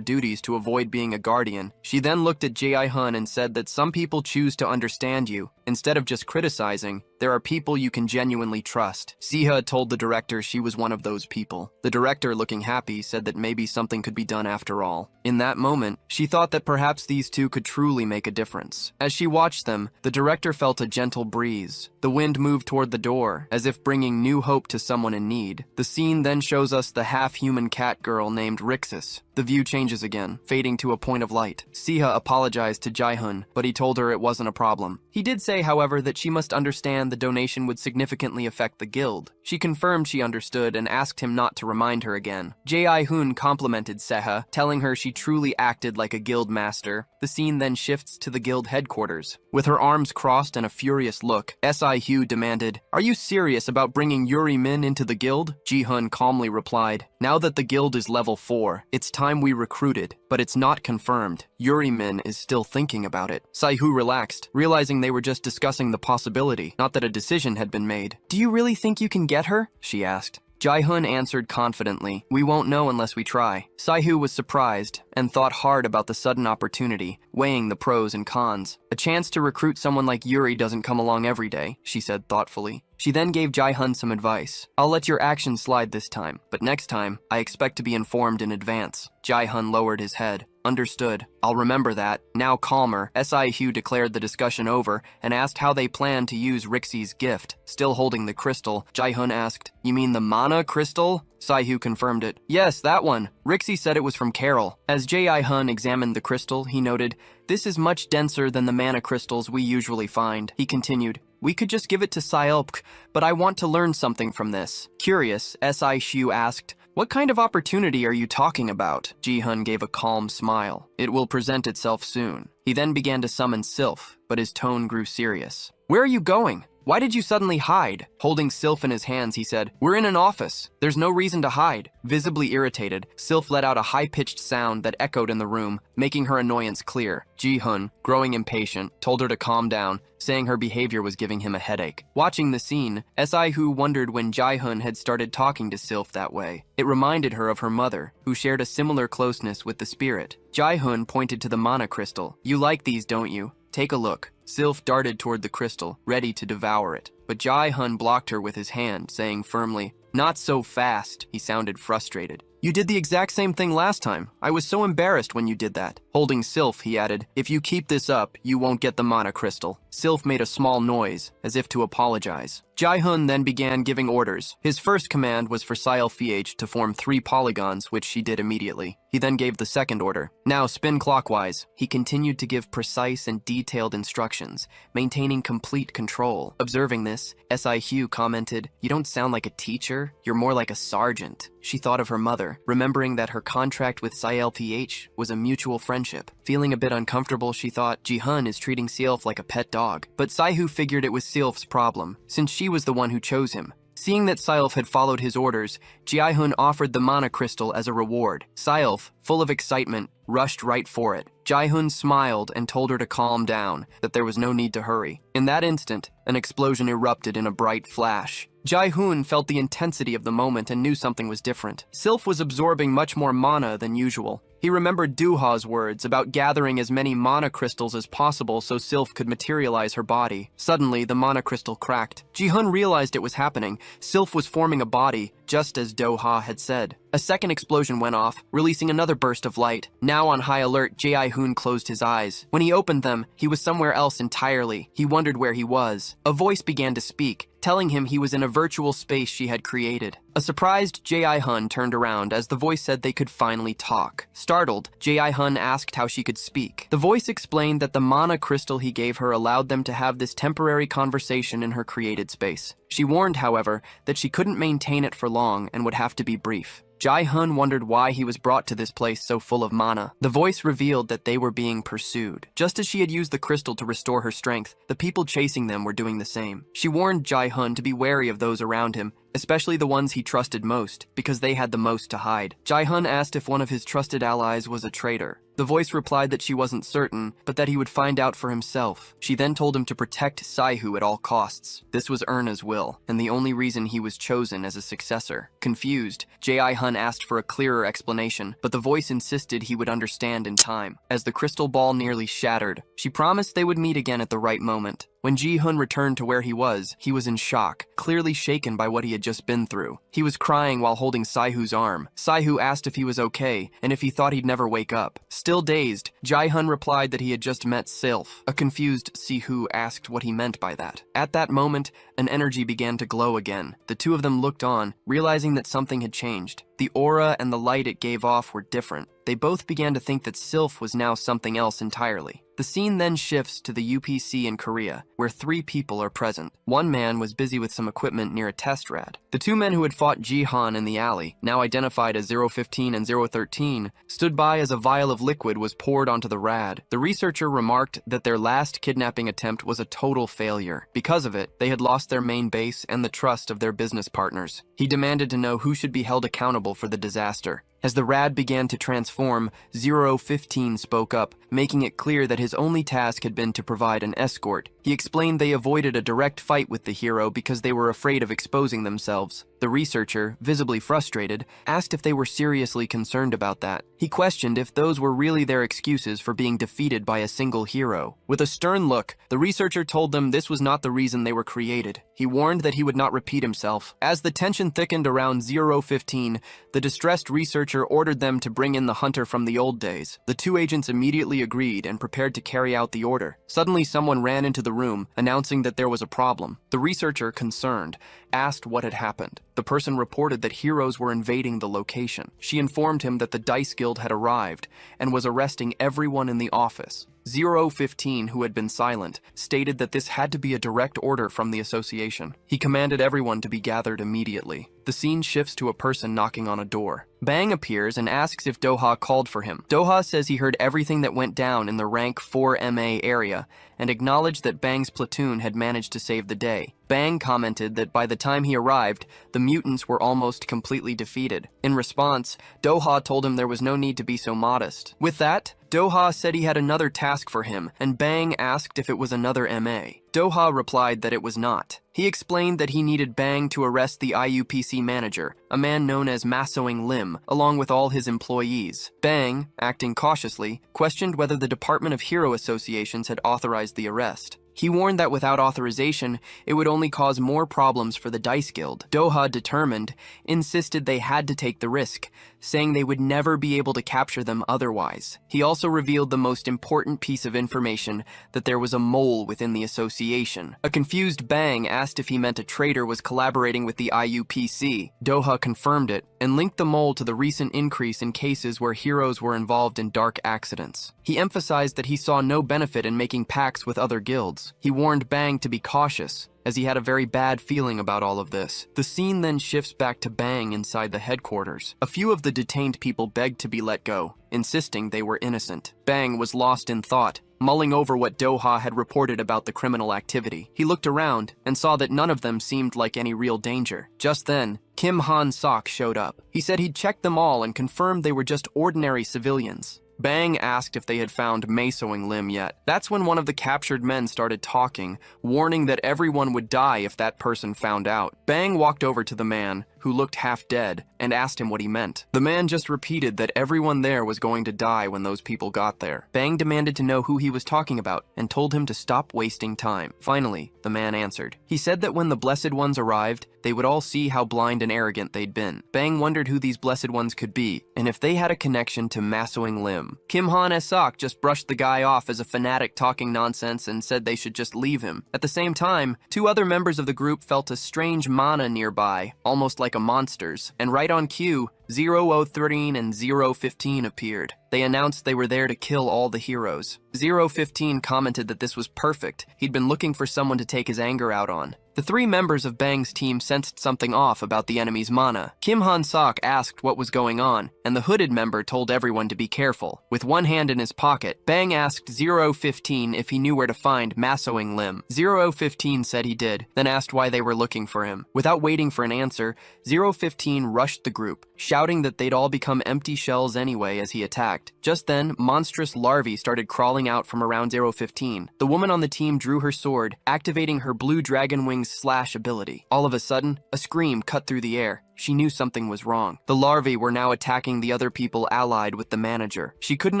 duties to avoid being a guardian. She then looked at Jae-hun and said that some people choose to understand you. Instead of just criticizing, there are people you can genuinely trust. Siha told the director she was one of those people. The director, looking happy, said that maybe something could be done after all. In that moment, she thought that perhaps these two could truly make a difference. As she watched them, the director felt a gentle breeze. The wind moved toward the door, as if bringing new hope to someone in need. The scene then shows us the half-human cat girl named Rixus. The view changes again, fading to a point of light. Siha apologized to Jae-hun, but he told her it wasn't a problem. He did say say, however, that she must understand the donation would significantly affect the guild. She confirmed she understood and asked him not to remind her again. Jae-hoon complimented Seha, telling her she truly acted like a guild master. The scene then shifts to the guild headquarters. With her arms crossed and a furious look, Si-hyu demanded, "Are you serious about bringing Yuri Min into the guild?" Ji-hun calmly replied, "Now that the guild is level 4, it's time we recruited, but it's not confirmed. Yuri Min is still thinking about it." Si-hyu relaxed, realizing they were just discussing the possibility, not that a decision had been made. "Do you really think you can get her?" she asked. Jae-hoon answered confidently, "We won't know unless we try." Si-hyu was surprised and thought hard about the sudden opportunity, weighing the pros and cons. "A chance to recruit someone like Yuri doesn't come along every day," she said thoughtfully. She then gave Jae-hoon some advice. "I'll let your actions slide this time, but next time, I expect to be informed in advance." Jae-hoon lowered his head. "Understood. I'll remember that." Now calmer, Si-hyu declared the discussion over and asked how they planned to use Rixie's gift. Still holding the crystal, Jae-hoon asked, "You mean the mana crystal?" Si-hyu confirmed it. "Yes, that one. Rixie said it was from Carol." As Jae-hoon examined the crystal, he noted, "This is much denser than the mana crystals we usually find." He continued, "We could just give it to Silf, but I want to learn something from this." Curious, Si-hyu asked, "What kind of opportunity are you talking about?" Ji-hun gave a calm smile. "It will present itself soon." He then began to summon Silf, but his tone grew serious. "Where are you going? Why did you suddenly hide?" Holding Silf in his hands, he said, "We're in an office. There's no reason to hide." Visibly irritated, Silf let out a high-pitched sound that echoed in the room, making her annoyance clear. Ji-hun, growing impatient, told her to calm down, saying her behavior was giving him a headache. Watching the scene, Si-hyu wondered when Jae-hoon had started talking to Silf that way. It reminded her of her mother, who shared a similar closeness with the spirit. Jae-hoon pointed to the mana crystal. "You like these, don't you? Take a look." Silf darted toward the crystal, ready to devour it. But Jae-hoon blocked her with his hand, saying firmly, "Not so fast." He sounded frustrated. "You did the exact same thing last time. I was so embarrassed when you did that." Holding Silf, he added, "If you keep this up, you won't get the mana crystal." Silf made a small noise, as if to apologize. Jae-hoon then began giving orders. His first command was for Silf to form 3 polygons, which she did immediately. He then gave the second order. "Now spin clockwise." He continued to give precise and detailed instructions, maintaining complete control. Observing this, Si-hyu commented, "You don't sound like a teacher, you're more like a sergeant." She thought of her mother, remembering that her contract with Silf was a mutual friendship. Feeling a bit uncomfortable, she thought, Ji-hun is treating Silf like a pet dog. But Si-hyu figured it was Silf's problem, since she was the one who chose him. Seeing that Silf had followed his orders, Jae-hoon offered the mana crystal as a reward. Silf, full of excitement, rushed right for it. Jae-hoon smiled and told her to calm down, that there was no need to hurry. In that instant, an explosion erupted in a bright flash. Jae-hoon felt the intensity of the moment and knew something was different. Silf was absorbing much more mana than usual. He remembered Doha's words about gathering as many mana crystals as possible so Silf could materialize her body. Suddenly, the mana crystal cracked. Ji-hun realized it was happening. Silf was forming a body, just as Doha had said. A second explosion went off, releasing another burst of light. Now on high alert, Jae-hoon closed his eyes. When he opened them, he was somewhere else entirely. He wondered where he was. A voice began to speak, telling him he was in a virtual space she had created. A surprised Jae-hoon turned around as the voice said they could finally talk. Startled, Jae-hoon asked how she could speak. The voice explained that the mana crystal he gave her allowed them to have this temporary conversation in her created space. She warned, however, that she couldn't maintain it for long and would have to be brief. Jae-hoon wondered why he was brought to this place so full of mana. The voice revealed that they were being pursued. Just as she had used the crystal to restore her strength, the people chasing them were doing the same. She warned Jae-hoon to be wary of those around him, especially the ones he trusted most, because they had the most to hide. Jae-hoon asked if one of his trusted allies was a traitor. The voice replied that she wasn't certain, but that he would find out for himself. She then told him to protect Si-hyu at all costs. This was Erna's will, and the only reason he was chosen as a successor. Confused, Jae-hoon asked for a clearer explanation, but the voice insisted he would understand in time. As the crystal ball nearly shattered, she promised they would meet again at the right moment. When Ji-hun returned to where he was in shock, clearly shaken by what he had just been through. He was crying while holding Si-hu's arm. Si-hyu asked if he was okay, and if he thought he'd never wake up. Still dazed, Jae-hoon replied that he had just met Silf. A confused Si-hyu asked what he meant by that. At that moment, an energy began to glow again. The two of them looked on, realizing that something had changed. The aura and the light it gave off were different. They both began to think that Silf was now something else entirely. The scene then shifts to the UPC in Korea, where 3 people are present. One man was busy with some equipment near a test rad. The 2 men who had fought Jihan in the alley, now identified as 015 and 013, stood by as a vial of liquid was poured onto the rad. The researcher remarked that their last kidnapping attempt was a total failure. Because of it, they had lost their main base and the trust of their business partners. He demanded to know who should be held accountable for the disaster. As the rad began to transform, 015 spoke up, making it clear that his only task had been to provide an escort. He explained they avoided a direct fight with the hero because they were afraid of exposing themselves. The researcher, visibly frustrated, asked if they were seriously concerned about that. He questioned if those were really their excuses for being defeated by a single hero. With a stern look, the researcher told them this was not the reason they were created. He warned that he would not repeat himself. As the tension thickened around 015, the distressed researcher ordered them to bring in the hunter from the old days. The 2 agents immediately agreed and prepared to carry out the order. Suddenly, someone ran into the room, announcing that there was a problem. The researcher, concerned, asked what had happened. The person reported that heroes were invading the location. She informed him that the Dice Guild had arrived and was arresting everyone in the office. 015, who had been silent, stated that this had to be a direct order from the association. He commanded everyone to be gathered immediately. The scene shifts to a person knocking on a door. Bang appears and asks if Doha called for him. Doha says he heard everything that went down in the rank 4MA area and acknowledged that Bang's platoon had managed to save the day. Bang commented that by the time he arrived, the mutants were almost completely defeated. In response, Doha told him there was no need to be so modest. With that, Doha said he had another task for him, and Bang asked if it was another MA. Doha replied that it was not. He explained that he needed Bang to arrest the IUPC manager, a man known as Massoing Lim, along with all his employees. Bang, acting cautiously, questioned whether the Department of Hero Associations had authorized the arrest. He warned that without authorization, it would only cause more problems for the Dice Guild. Doha, determined, insisted they had to take the risk, saying they would never be able to capture them otherwise. He also revealed the most important piece of information, that there was a mole within the association. A confused Bang asked if he meant a traitor was collaborating with the IUPC. Doha confirmed it, and linked the mole to the recent increase in cases where heroes were involved in dark accidents. He emphasized that he saw no benefit in making pacts with other guilds. He warned Bang to be cautious, as he had a very bad feeling about all of this. The scene then shifts back to Bang inside the headquarters. A few of the detained people begged to be let go, insisting they were innocent. Bang was lost in thought, mulling over what Doha had reported about the criminal activity. He looked around and saw that none of them seemed like any real danger. Just then, Kim Han-sok showed up. He said he'd checked them all and confirmed they were just ordinary civilians. Bang asked if they had found Massoing Lim yet. That's when one of the captured men started talking, warning that everyone would die if that person found out. Bang walked over to the man, who looked half dead, and asked him what he meant. The man just repeated that everyone there was going to die when those people got there. Bang demanded to know who he was talking about, and told him to stop wasting time. Finally, the man answered. He said that when the Blessed Ones arrived, they would all see how blind and arrogant they'd been. Bang wondered who these Blessed Ones could be, and if they had a connection to Massoing Lim. Kim Han-sok just brushed the guy off as a fanatic talking nonsense and said they should just leave him. At the same time, 2 other members of the group felt a strange mana nearby, almost like a monster's, and right on cue, 013 and 015 appeared. They announced they were there to kill all the heroes. 015 commented that this was perfect. He'd been looking for someone to take his anger out on. The 3 members of Bang's team sensed something off about the enemy's mana. Kim Han-sok asked what was going on, and the hooded member told everyone to be careful. With one hand in his pocket, Bang asked 015 if he knew where to find Massoing Lim. 015 said he did, then asked why they were looking for him. Without waiting for an answer, 015 rushed the group, shouting that they'd all become empty shells anyway as he attacked. Just then, monstrous larvae started crawling out from around 015. The woman on the team drew her sword, activating her blue dragon wings slash ability. All of a sudden, a scream cut through the air. She knew something was wrong. The larvae were now attacking the other people allied with the manager. She couldn't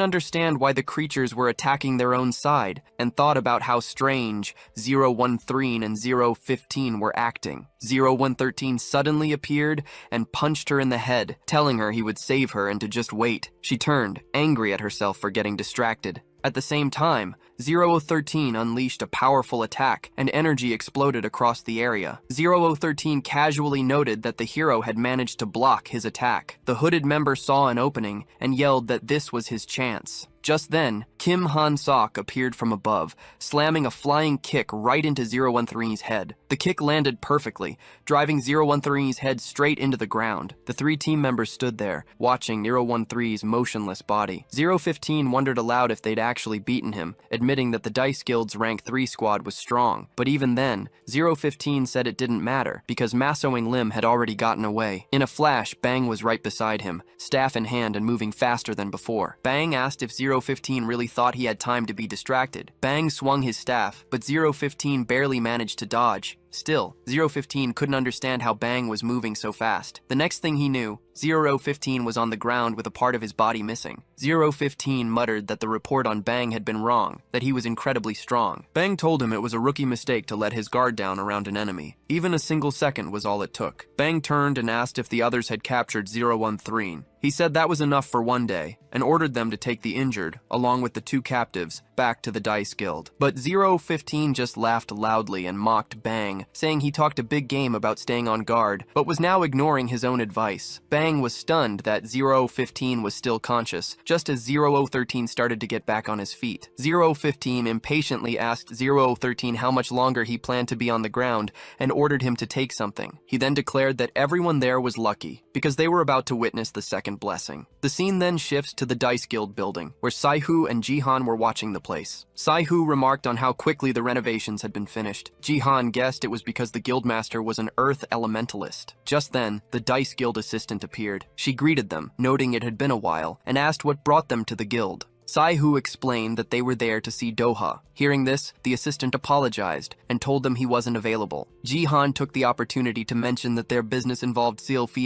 understand why the creatures were attacking their own side, and thought about how strange 013 and 015 were acting. 0113 suddenly appeared and punched her in the head, telling her he would save her and to just wait. She turned, angry at herself for getting distracted. At the same time, 0013 unleashed a powerful attack, and energy exploded across the area. 0013 casually noted that the hero had managed to block his attack. The hooded member saw an opening and yelled that this was his chance. Just then, Kim Han-sok appeared from above, slamming a flying kick right into 013's head. The kick landed perfectly, driving 013's head straight into the ground. The three team members stood there, watching 013's motionless body. 015 wondered aloud if they'd actually beaten him, admitting that the Dice Guild's rank 3 squad was strong. But even then, 015 said it didn't matter, because Masoing Lim had already gotten away. In a flash, Bang was right beside him, staff in hand and moving faster than before. Bang asked if 015 really thought he had time to be distracted. Bang swung his staff, but 015 barely managed to dodge. Still, 015 couldn't understand how Bang was moving so fast. The next thing he knew, 015 was on the ground with a part of his body missing. 015 muttered that the report on Bang had been wrong, that he was incredibly strong. Bang told him it was a rookie mistake to let his guard down around an enemy. Even a single second was all it took. Bang turned and asked if the others had captured 013. He said that was enough for one day, and ordered them to take the injured, along with the 2 captives, back to the Dice Guild. But 015 just laughed loudly and mocked Bang, saying he talked a big game about staying on guard, but was now ignoring his own advice. Bang was stunned that 015 was still conscious, just as 0013 started to get back on his feet. 015 impatiently asked 013 how much longer he planned to be on the ground, and ordered him to take something. He then declared that everyone there was lucky, because they were about to witness the second blessing. The scene then shifts to the Dice Guild building, where Sai-Hu and Jihan were watching the place. Sai-Hu remarked on how quickly the renovations had been finished. Jihan guessed it was because the guildmaster was an earth elementalist. Just then, the Dice Guild assistant appeared. She greeted them, noting it had been a while, and asked what brought them to the guild. Sai-Hu explained that they were there to see Doha. Hearing this, the assistant apologized and told them he wasn't available. Jihan took the opportunity to mention that their business involved Silf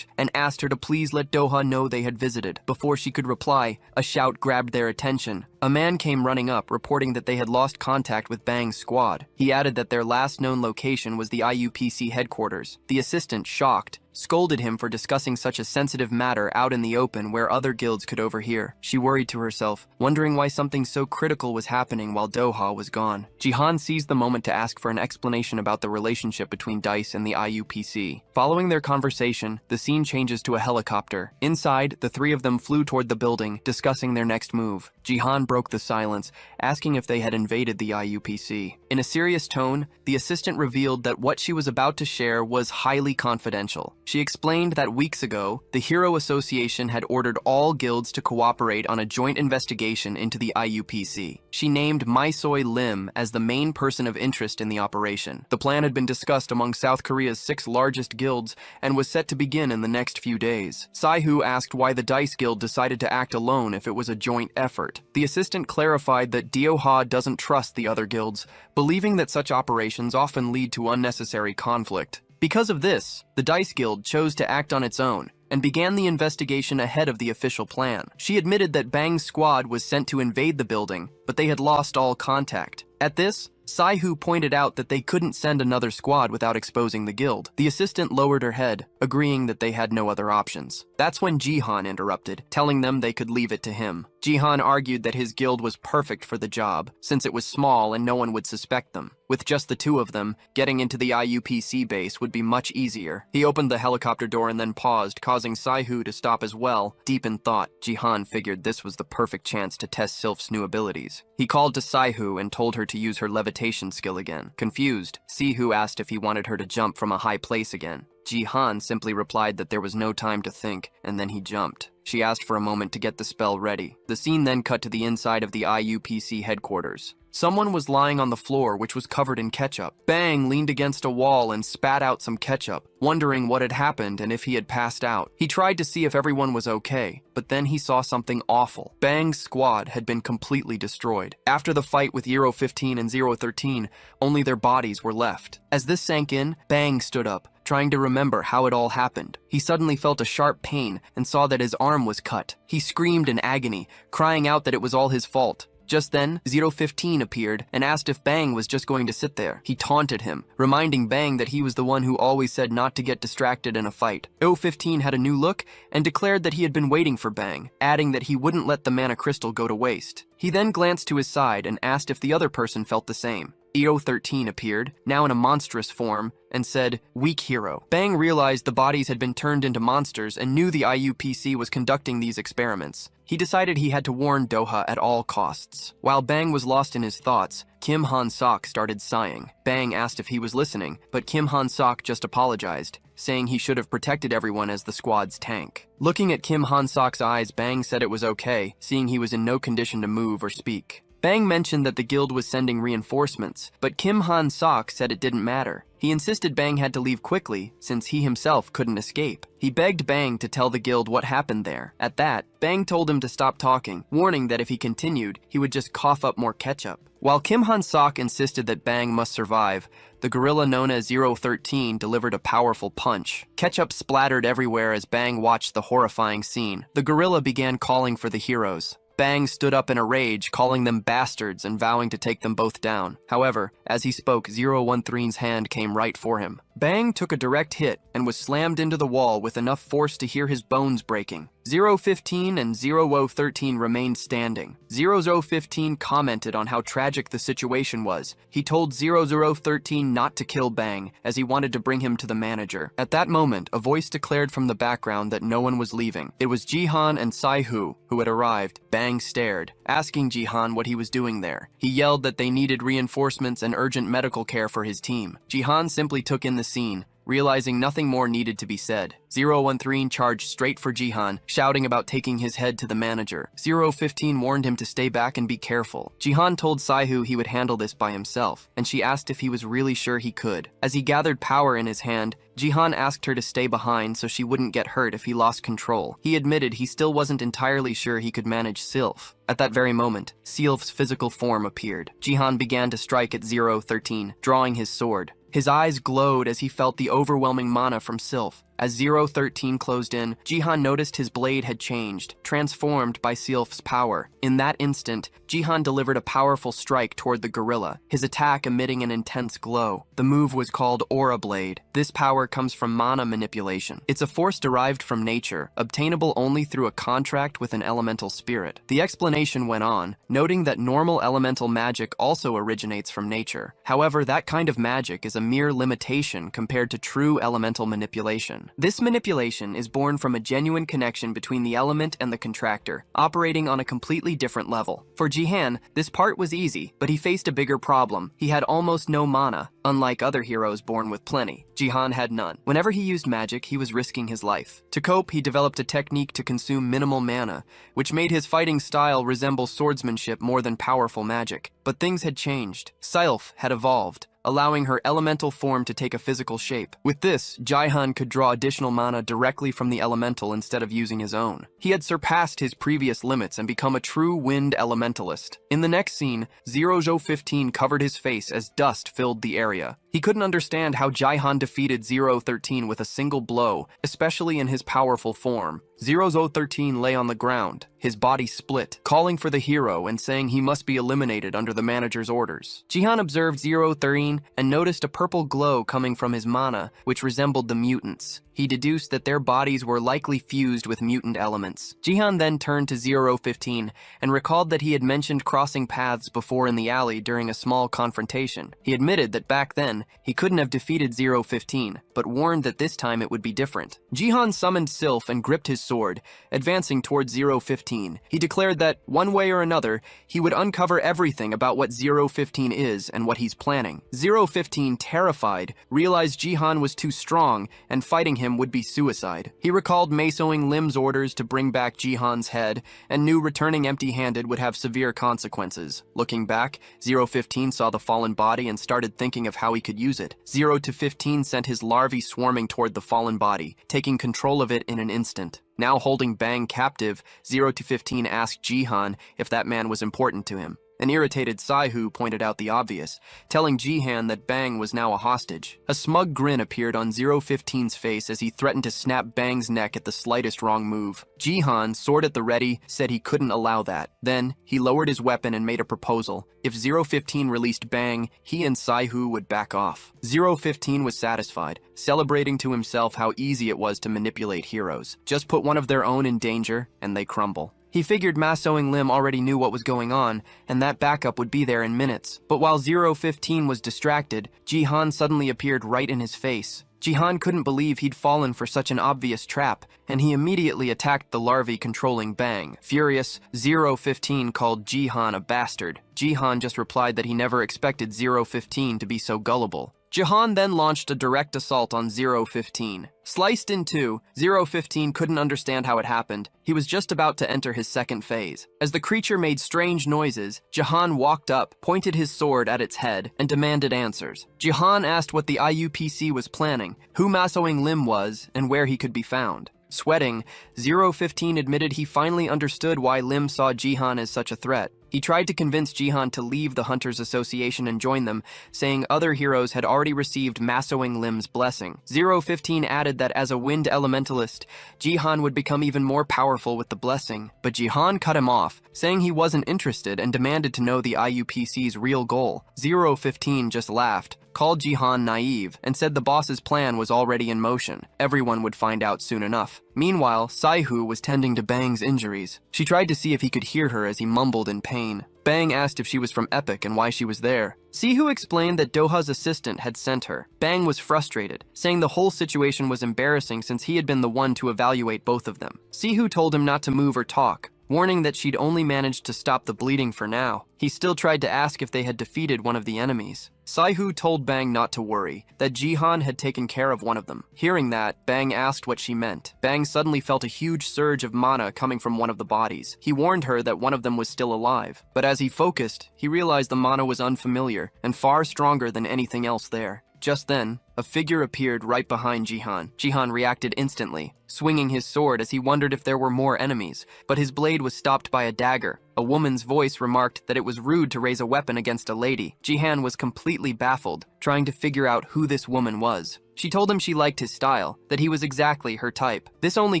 and asked her to please let Doha know they had visited. Before she could reply, a shout grabbed their attention. A man came running up, reporting that they had lost contact with Bang's squad. He added that their last known location was the IUPC headquarters. The assistant, shocked, scolded him for discussing such a sensitive matter out in the open where other guilds could overhear. She worried to herself, wondering why something so critical was happening while Doha was gone. Jihan seized the moment to ask for an explanation about the relationship between DICE and the IUPC. Following their conversation, the scene changes to a helicopter. Inside, the three of them flew toward the building, discussing their next move. Jihan broke the silence, asking if they had invaded the IUPC. In a serious tone, the assistant revealed that what she was about to share was highly confidential. She explained that weeks ago, the Hero Association had ordered all guilds to cooperate on a joint investigation into the IUPC. She named Masoing Lim as the main person of interest in the operation. The plan had been discussed among South Korea's 6 largest guilds and was set to begin in the next few days. Sai-Hu asked why the Dice Guild decided to act alone if it was a joint effort. The assistant clarified that Doha doesn't trust the other guilds, believing that such operations often lead to unnecessary conflict. Because of this, the Dice Guild chose to act on its own and began the investigation ahead of the official plan. She admitted that Bang's squad was sent to invade the building, but they had lost all contact. At this, Sai-Hu pointed out that they couldn't send another squad without exposing the guild. The assistant lowered her head, agreeing that they had no other options. That's when Jihan interrupted, telling them they could leave it to him. Jihan argued that his guild was perfect for the job, since it was small and no one would suspect them. With just the 2 of them, getting into the IUPC base would be much easier. He opened the helicopter door and then paused, causing Sai-Hu to stop as well. Deep in thought, Jihan figured this was the perfect chance to test Silf's new abilities. He called to Sai-Hu and told her to use her levitation skill again. Confused, Sai-Hu asked if he wanted her to jump from a high place again. Jihan simply replied that there was no time to think, and then he jumped. She asked for a moment to get the spell ready. The scene then cut to the inside of the IUPC headquarters. Someone was lying on the floor, which was covered in ketchup. Bang leaned against a wall and spat out some ketchup, wondering what had happened and if he had passed out. He tried to see if everyone was okay, but then he saw something awful. Bang's squad had been completely destroyed. After the fight with 015 and 013, only their bodies were left. As this sank in, Bang stood up, trying to remember how it all happened. He suddenly felt a sharp pain and saw that his arm was cut. He screamed in agony, crying out that it was all his fault. Just then, 015 appeared and asked if Bang was just going to sit there. He taunted him, reminding Bang that he was the one who always said not to get distracted in a fight. 015 had a new look and declared that he had been waiting for Bang, adding that he wouldn't let the mana crystal go to waste. He then glanced to his side and asked if the other person felt the same. EO13 appeared, now in a monstrous form, and said, "Weak hero." Bang realized the bodies had been turned into monsters and knew the IUPC was conducting these experiments. He decided he had to warn Doha at all costs. While Bang was lost in his thoughts, Kim Han-sok started sighing. Bang asked if he was listening, but Kim Han-sok just apologized, saying he should have protected everyone as the squad's tank. Looking at Kim Han-sok's eyes, Bang said it was okay, seeing he was in no condition to move or speak. Bang mentioned that the guild was sending reinforcements, but Kim Han-sok said it didn't matter. He insisted Bang had to leave quickly, since he himself couldn't escape. He begged Bang to tell the guild what happened there. At that, Bang told him to stop talking, warning that if he continued, he would just cough up more ketchup. While Kim Han-sok insisted that Bang must survive, the gorilla known as 013 delivered a powerful punch. Ketchup splattered everywhere as Bang watched the horrifying scene. The gorilla began calling for the heroes. Bang stood up in a rage, calling them bastards and vowing to take them both down. However, as he spoke, 013's hand came right for him. Bang took a direct hit and was slammed into the wall with enough force to hear his bones breaking. 015 and 0013 remained standing. 0015 commented on how tragic the situation was. He told 0013 not to kill Bang, as he wanted to bring him to the manager. At that moment, a voice declared from the background that no one was leaving. It was Jihan and Sai-Hu who had arrived. Bang stared, asking Jihan what he was doing there. He yelled that they needed reinforcements and urgent medical care for his team. Jihan simply took in the scene, realizing nothing more needed to be said. 013 charged straight for Jihan, shouting about taking his head to the manager. 015 warned him to stay back and be careful. Jihan told Sai-Hu he would handle this by himself, and she asked if he was really sure he could. As he gathered power in his hand, Jihan asked her to stay behind so she wouldn't get hurt if he lost control. He admitted he still wasn't entirely sure he could manage Silf. At that very moment, Silf's physical form appeared. Jihan began to strike at 013, drawing his sword. His eyes glowed as he felt the overwhelming mana from Silf. As 013 closed in, Jihan noticed his blade had changed, transformed by Silf's power. In that instant, Jihan delivered a powerful strike toward the gorilla, his attack emitting an intense glow. The move was called Aura Blade. This power comes from mana manipulation. It's a force derived from nature, obtainable only through a contract with an elemental spirit. The explanation went on, noting that normal elemental magic also originates from nature. However, that kind of magic is a mere limitation compared to true elemental manipulation. This manipulation is born from a genuine connection between the element and the contractor, operating on a completely different level. For Jihan, this part was easy, but he faced a bigger problem. He had almost no mana, unlike other heroes born with plenty. Jihan had none. Whenever he used magic, he was risking his life. To cope, he developed a technique to consume minimal mana, which made his fighting style resemble swordsmanship more than powerful magic. But things had changed. Silf had evolved, allowing her elemental form to take a physical shape. With this, Jihan could draw additional mana directly from the elemental instead of using his own. He had surpassed his previous limits and become a true wind elementalist. In the next scene, 015 covered his face as dust filled the area. He couldn't understand how Jihan defeated 013 with a single blow, especially in his powerful form. 013 lay on the ground, his body split, calling for the hero and saying he must be eliminated under the manager's orders. Jihan observed 013 and noticed a purple glow coming from his mana, which resembled the mutants. He deduced that their bodies were likely fused with mutant elements. Jihan then turned to 015 and recalled that he had mentioned crossing paths before in the alley during a small confrontation. He admitted that back then, he couldn't have defeated 015, but warned that this time it would be different. Jihan summoned Silf and gripped his sword, advancing towards 015. He declared that, one way or another, he would uncover everything about what 015 is and what he's planning. 015, terrified, realized Jihan was too strong, and fighting him would be suicide. He recalled Mesoing Lim's orders to bring back Jihan's head, and knew returning empty-handed would have severe consequences. Looking back, 015 saw the fallen body and started thinking of how he could use it. 0-15 sent his larvae swarming toward the fallen body, taking control of it in an instant. Now holding Bang captive, 0-15 asked Jihan if that man was important to him. An irritated Sai-Hu pointed out the obvious, telling Jihan that Bang was now a hostage. A smug grin appeared on 015's face as he threatened to snap Bang's neck at the slightest wrong move. Jihan, sword at the ready, said he couldn't allow that. Then, he lowered his weapon and made a proposal. If 015 released Bang, he and Sai-Hu would back off. 015 was satisfied, celebrating to himself how easy it was to manipulate heroes. Just put one of their own in danger, and they crumble. He figured Ma Soing-lim already knew what was going on, and that backup would be there in minutes. But while 015 was distracted, Ji-han suddenly appeared right in his face. Ji-han couldn't believe he'd fallen for such an obvious trap, and he immediately attacked the larvae controlling Bang. Furious, 015 called Ji-han a bastard. Ji-han just replied that he never expected 015 to be so gullible. Ji-han then launched a direct assault on 015. Sliced in two, 015 couldn't understand how it happened. He was just about to enter his second phase. As the creature made strange noises, Ji-han walked up, pointed his sword at its head, and demanded answers. Ji-han asked what the IUPC was planning, who Ma Soing-lim was, and where he could be found. Sweating, 015 admitted he finally understood why Lim saw Ji-han as such a threat. He tried to convince Ji-han to leave the Hunters Association and join them, saying other heroes had already received Ma Soing-lim's blessing. 015 added that as a wind elementalist, Ji-han would become even more powerful with the blessing, but Ji-han cut him off, saying he wasn't interested and demanded to know the IUPC's real goal. 015 just laughed, called Ji-han naive, and said the boss's plan was already in motion. Everyone would find out soon enough. Meanwhile, Sai-hu was tending to Bang's injuries. She tried to see if he could hear her as he mumbled in pain. Bang asked if she was from Epic and why she was there. Sihu explained that Doha's assistant had sent her. Bang was frustrated, saying the whole situation was embarrassing since he had been the one to evaluate both of them. Sihu told him not to move or talk, warning that she'd only managed to stop the bleeding for now. He still tried to ask if they had defeated one of the enemies. Sai-hu told Bang not to worry, that Ji-han had taken care of one of them. Hearing that, Bang asked what she meant. Bang suddenly felt a huge surge of mana coming from one of the bodies. He warned her that one of them was still alive, but as he focused, he realized the mana was unfamiliar and far stronger than anything else there. Just then, a figure appeared right behind Ji-han. Ji-han reacted instantly, swinging his sword as he wondered if there were more enemies, but his blade was stopped by a dagger. A woman's voice remarked that it was rude to raise a weapon against a lady. Ji-han was completely baffled, trying to figure out who this woman was. She told him she liked his style, that he was exactly her type. This only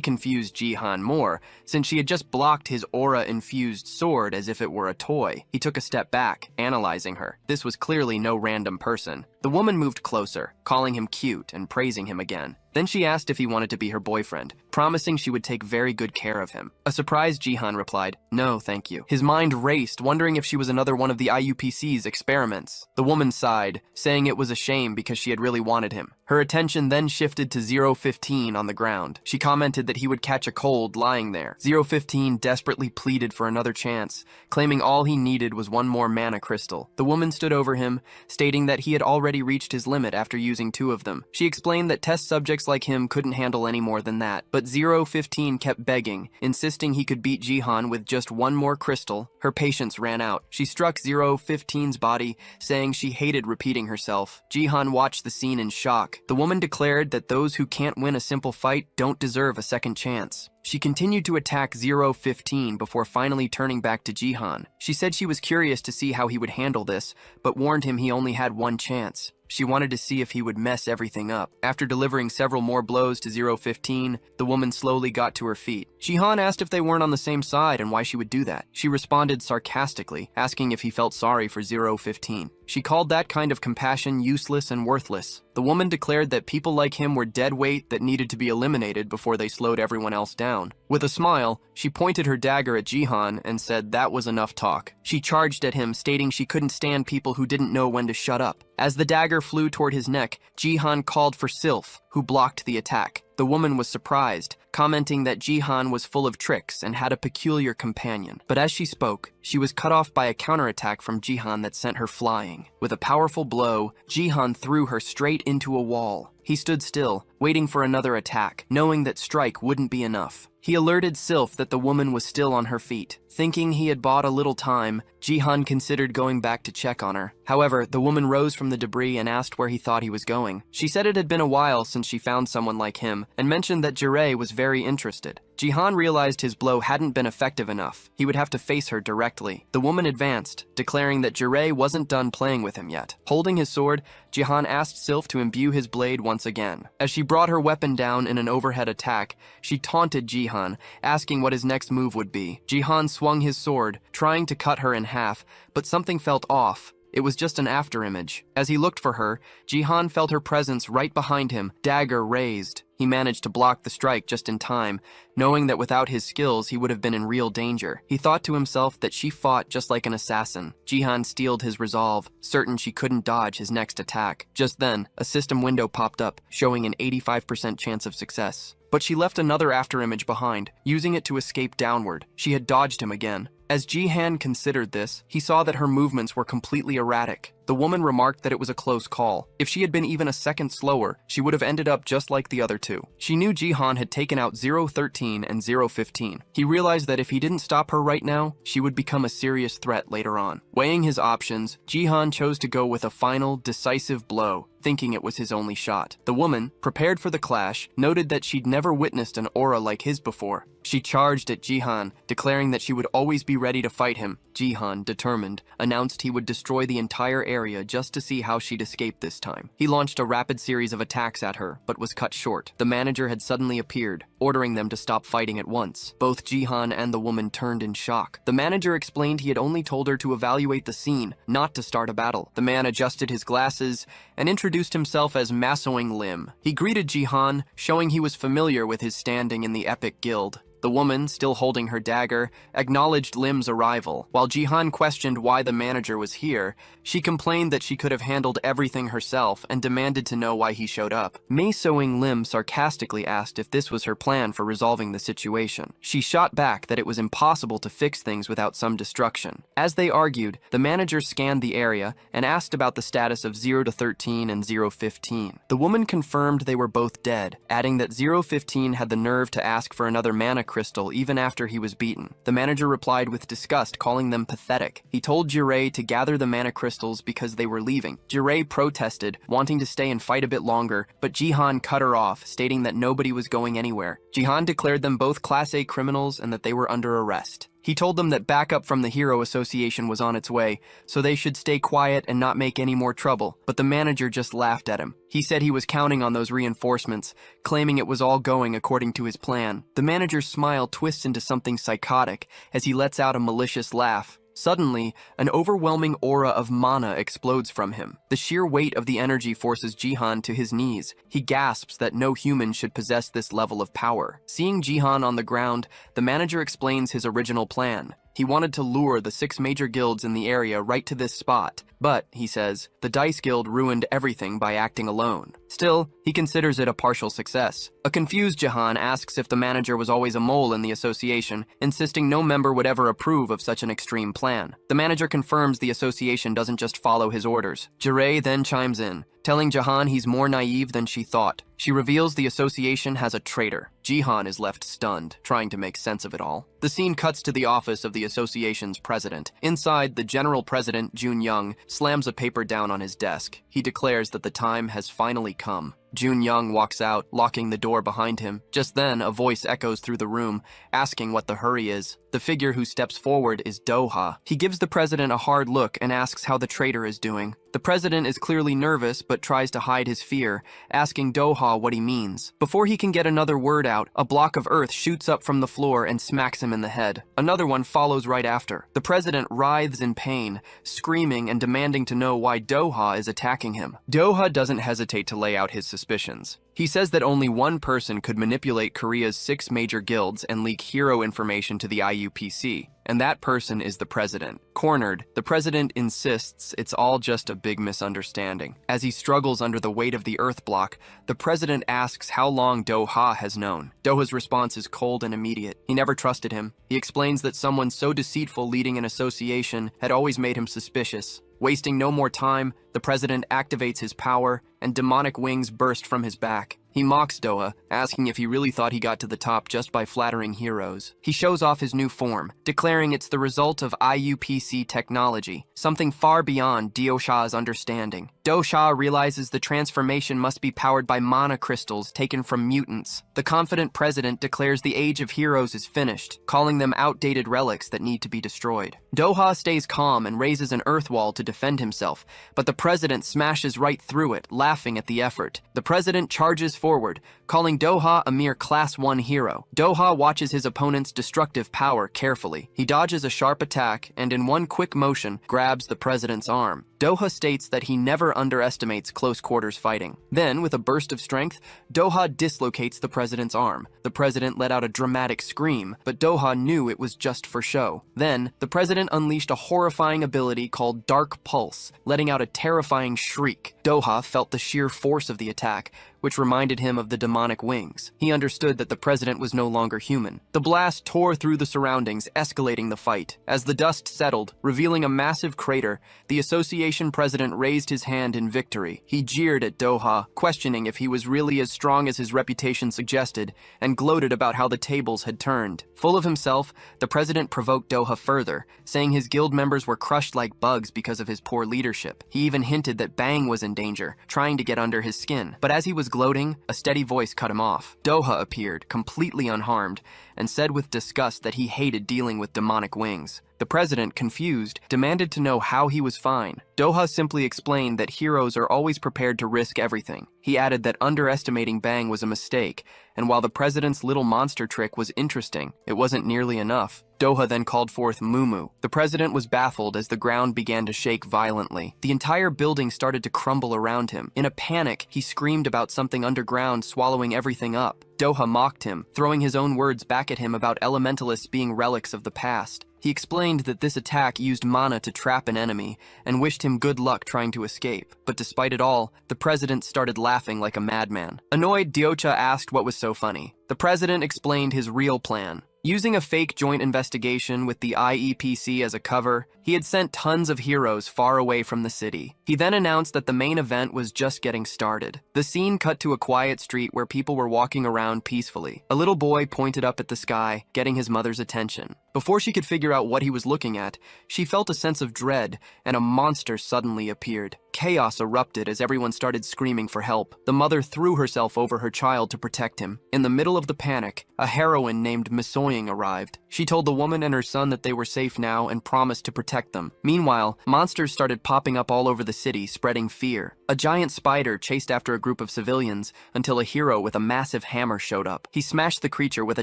confused Ji-han more, since she had just blocked his aura-infused sword as if it were a toy. He took a step back, analyzing her. This was clearly no random person. The woman moved closer, calling him cute and praising him again. Then she asked if he wanted to be her boyfriend, promising she would take very good care of him. A surprised Ji-han replied, "No, thank you." His mind raced, wondering if she was another one of the IUPC's experiments. The woman sighed, saying it was a shame because she had really wanted him. Her attention then shifted to 015 on the ground. She commented that he would catch a cold lying there. 015 desperately pleaded for another chance, claiming all he needed was one more mana crystal. The woman stood over him, stating that he had already reached his limit after using 2 of them. She explained that test subjects like him couldn't handle any more than that, but 015 kept begging, insisting he could beat Ji-han with just one more crystal. Her patience ran out. She struck 015's body, saying she hated repeating herself. Ji-han watched the scene in shock. The woman declared that those who can't win a simple fight don't deserve a second chance. She continued to attack 015 before finally turning back to Ji-han. She said she was curious to see how he would handle this, but warned him he only had one chance. She wanted to see if he would mess everything up. After delivering several more blows to 015, the woman slowly got to her feet. Ji-han asked if they weren't on the same side and why she would do that. She responded sarcastically, asking if he felt sorry for 015. She called that kind of compassion useless and worthless. The woman declared that people like him were dead weight that needed to be eliminated before they slowed everyone else down. With a smile, she pointed her dagger at Ji-han and said that was enough talk. She charged at him, stating she couldn't stand people who didn't know when to shut up. As the dagger flew toward his neck, Ji-han called for Silf, who blocked the attack. The woman was surprised, commenting that Ji-han was full of tricks and had a peculiar companion. But as she spoke, she was cut off by a counterattack from Ji-han that sent her flying. With a powerful blow, Ji-han threw her straight into a wall. He stood still, waiting for another attack, knowing that strike wouldn't be enough. He alerted Silf that the woman was still on her feet. Thinking he had bought a little time, Ji-han considered going back to check on her. However, the woman rose from the debris and asked where he thought he was going. She said it had been a while since she found someone like him, and mentioned that Jirei was very interested. Ji-han realized his blow hadn't been effective enough. He would have to face her directly. The woman advanced, declaring that Jirei wasn't done playing with him yet. Holding his sword, Ji-han asked Silf to imbue his blade once again. As she brought her weapon down in an overhead attack, she taunted Ji-han, asking what his next move would be. Ji-han swung his sword, trying to cut her in half, but something felt off. It was just an afterimage. As he looked for her, Jihan felt her presence right behind him, dagger raised. He managed to block the strike just in time, knowing that without his skills he would have been in real danger. He thought to himself that she fought just like an assassin. Jihan steeled his resolve, certain she couldn't dodge his next attack. Just then, a system window popped up, showing an 85% chance of success. But she left another afterimage behind, using it to escape downward. She had dodged him again. As Jihan considered this, he saw that her movements were completely erratic. The woman remarked that it was a close call. If she had been even a second slower, she would have ended up just like the other two. She knew Jihan had taken out 013 and 015. He realized that if he didn't stop her right now, she would become a serious threat later on. Weighing his options, Jihan chose to go with a final, decisive blow, thinking it was his only shot. The woman, prepared for the clash, noted that she'd never witnessed an aura like his before. She charged at Jihan, declaring that she would always be ready to fight him. Jihan, determined, announced he would destroy the entire area just to see how she'd escape this time. He launched a rapid series of attacks at her, but was cut short. The manager had suddenly appeared, ordering them to stop fighting at once. Both Jihan and the woman turned in shock. The manager explained he had only told her to evaluate the scene, not to start a battle. The man adjusted his glasses and introduced himself as Masoing Lim. He greeted Jihan, showing he was familiar with his standing in the epic guild. The woman, still holding her dagger, acknowledged Lim's arrival. While Jihan questioned why the manager was here, she complained that she could have handled everything herself and demanded to know why he showed up. Masoing Lim sarcastically asked if this was her plan for resolving the situation. She shot back that it was impossible to fix things without some destruction. As they argued, the manager scanned the area and asked about the status of 0-13 and 0-15. The woman confirmed they were both dead, adding that 0-15 had the nerve to ask for another mana crystal even after he was beaten. The manager replied with disgust, calling them pathetic. He told Yuri to gather the mana crystals because they were leaving. Yuri protested, wanting to stay and fight a bit longer, but Jihan cut her off, stating that nobody was going anywhere. Jihan declared them both Class A criminals and that they were under arrest. He told them that backup from the Hero Association was on its way, so they should stay quiet and not make any more trouble, but the manager just laughed at him. He said he was counting on those reinforcements, claiming it was all going according to his plan. The manager's smile twists into something psychotic as he lets out a malicious laugh. Suddenly, an overwhelming aura of mana explodes from him. The sheer weight of the energy forces Jihan to his knees. He gasps that no human should possess this level of power. Seeing Jihan on the ground, the manager explains his original plan. He wanted to lure the 6 major guilds in the area right to this spot, but, he says, the Dice Guild ruined everything by acting alone. Still, he considers it a partial success. A confused Jihan asks if the manager was always a mole in the association, insisting no member would ever approve of such an extreme plan. The manager confirms the association doesn't just follow his orders. Yuri then chimes in, telling Jihan he's more naive than she thought. She reveals the association has a traitor. Jihan is left stunned, trying to make sense of it all. The scene cuts to the office of the association's president. Inside, the general president, Jun Young, slams a paper down on his desk. He declares that the time has finally come. Jun Young walks out, locking the door behind him. Just then, a voice echoes through the room, asking what the hurry is. The figure who steps forward is Doha. He gives the president a hard look and asks how the traitor is doing. The president is clearly nervous, but tries to hide his fear, asking Doha what he means. Before he can get another word out, a block of earth shoots up from the floor and smacks him in the head. Another one follows right after. The president writhes in pain, screaming and demanding to know why Doha is attacking him. Doha doesn't hesitate to lay out his suspicions. He says that only one person could manipulate Korea's 6 major guilds and leak hero information to the IUPC, and that person is the president. Cornered, the president insists it's all just a big misunderstanding. As he struggles under the weight of the earth block, the president asks how long Doha has known. Doha's response is cold and immediate. He never trusted him. He explains that someone so deceitful leading an association had always made him suspicious. Wasting no more time, the president activates his power, and demonic wings burst from his back. He mocks Doha, asking if he really thought he got to the top just by flattering heroes. He shows off his new form, declaring it's the result of IUPC technology, something far beyond Dosha's understanding. Dosha realizes the transformation must be powered by mana crystals taken from mutants. The confident president declares the age of heroes is finished, calling them outdated relics that need to be destroyed. Doha stays calm and raises an earth wall to defend himself, but the president smashes right through it, laughing at the effort. The president charges forward, calling Doha a mere Class 1 hero. Doha watches his opponent's destructive power carefully. He dodges a sharp attack and in one quick motion grabs the president's arm. Doha states that he never underestimates close-quarters fighting. Then, with a burst of strength, Doha dislocates the president's arm. The president let out a dramatic scream, but Doha knew it was just for show. Then, the president unleashed a horrifying ability called Dark Pulse, letting out a terrifying shriek. Doha felt the sheer force of the attack, which reminded him of the demonic wings. He understood that the president was no longer human. The blast tore through the surroundings, escalating the fight. As the dust settled, revealing a massive crater, the association president raised his hand in victory. He jeered at Doha, questioning if he was really as strong as his reputation suggested, and gloated about how the tables had turned. Full of himself, the president provoked Doha further, saying his guild members were crushed like bugs because of his poor leadership. He even hinted that Bang was in danger, trying to get under his skin. But as he was gloating, a steady voice cut him off. Doha appeared, completely unharmed, and said with disgust that he hated dealing with demonic wings. The president, confused, demanded to know how he was fine. Doha simply explained that heroes are always prepared to risk everything. He added that underestimating Bang was a mistake, and while the president's little monster trick was interesting, it wasn't nearly enough. Doha then called forth Mumu. The president was baffled as the ground began to shake violently. The entire building started to crumble around him. In a panic, he screamed about something underground swallowing everything up. Doha mocked him, throwing his own words back at him about elementalists being relics of the past. He explained that this attack used mana to trap an enemy and wished him good luck trying to escape. But despite it all, the president started laughing like a madman. Annoyed, Diocha asked what was so funny. The president explained his real plan. Using a fake joint investigation with the IUPC as a cover, he had sent tons of heroes far away from the city. He then announced that the main event was just getting started. The scene cut to a quiet street where people were walking around peacefully. A little boy pointed up at the sky, getting his mother's attention. Before she could figure out what he was looking at, she felt a sense of dread, and a monster suddenly appeared. Chaos erupted as everyone started screaming for help. The mother threw herself over her child to protect him. In the middle of the panic, a heroine named Misoying arrived. She told the woman and her son that they were safe now and promised to protect them. Meanwhile, monsters started popping up all over the city, spreading fear. A giant spider chased after a group of civilians until a hero with a massive hammer showed up. He smashed the creature with a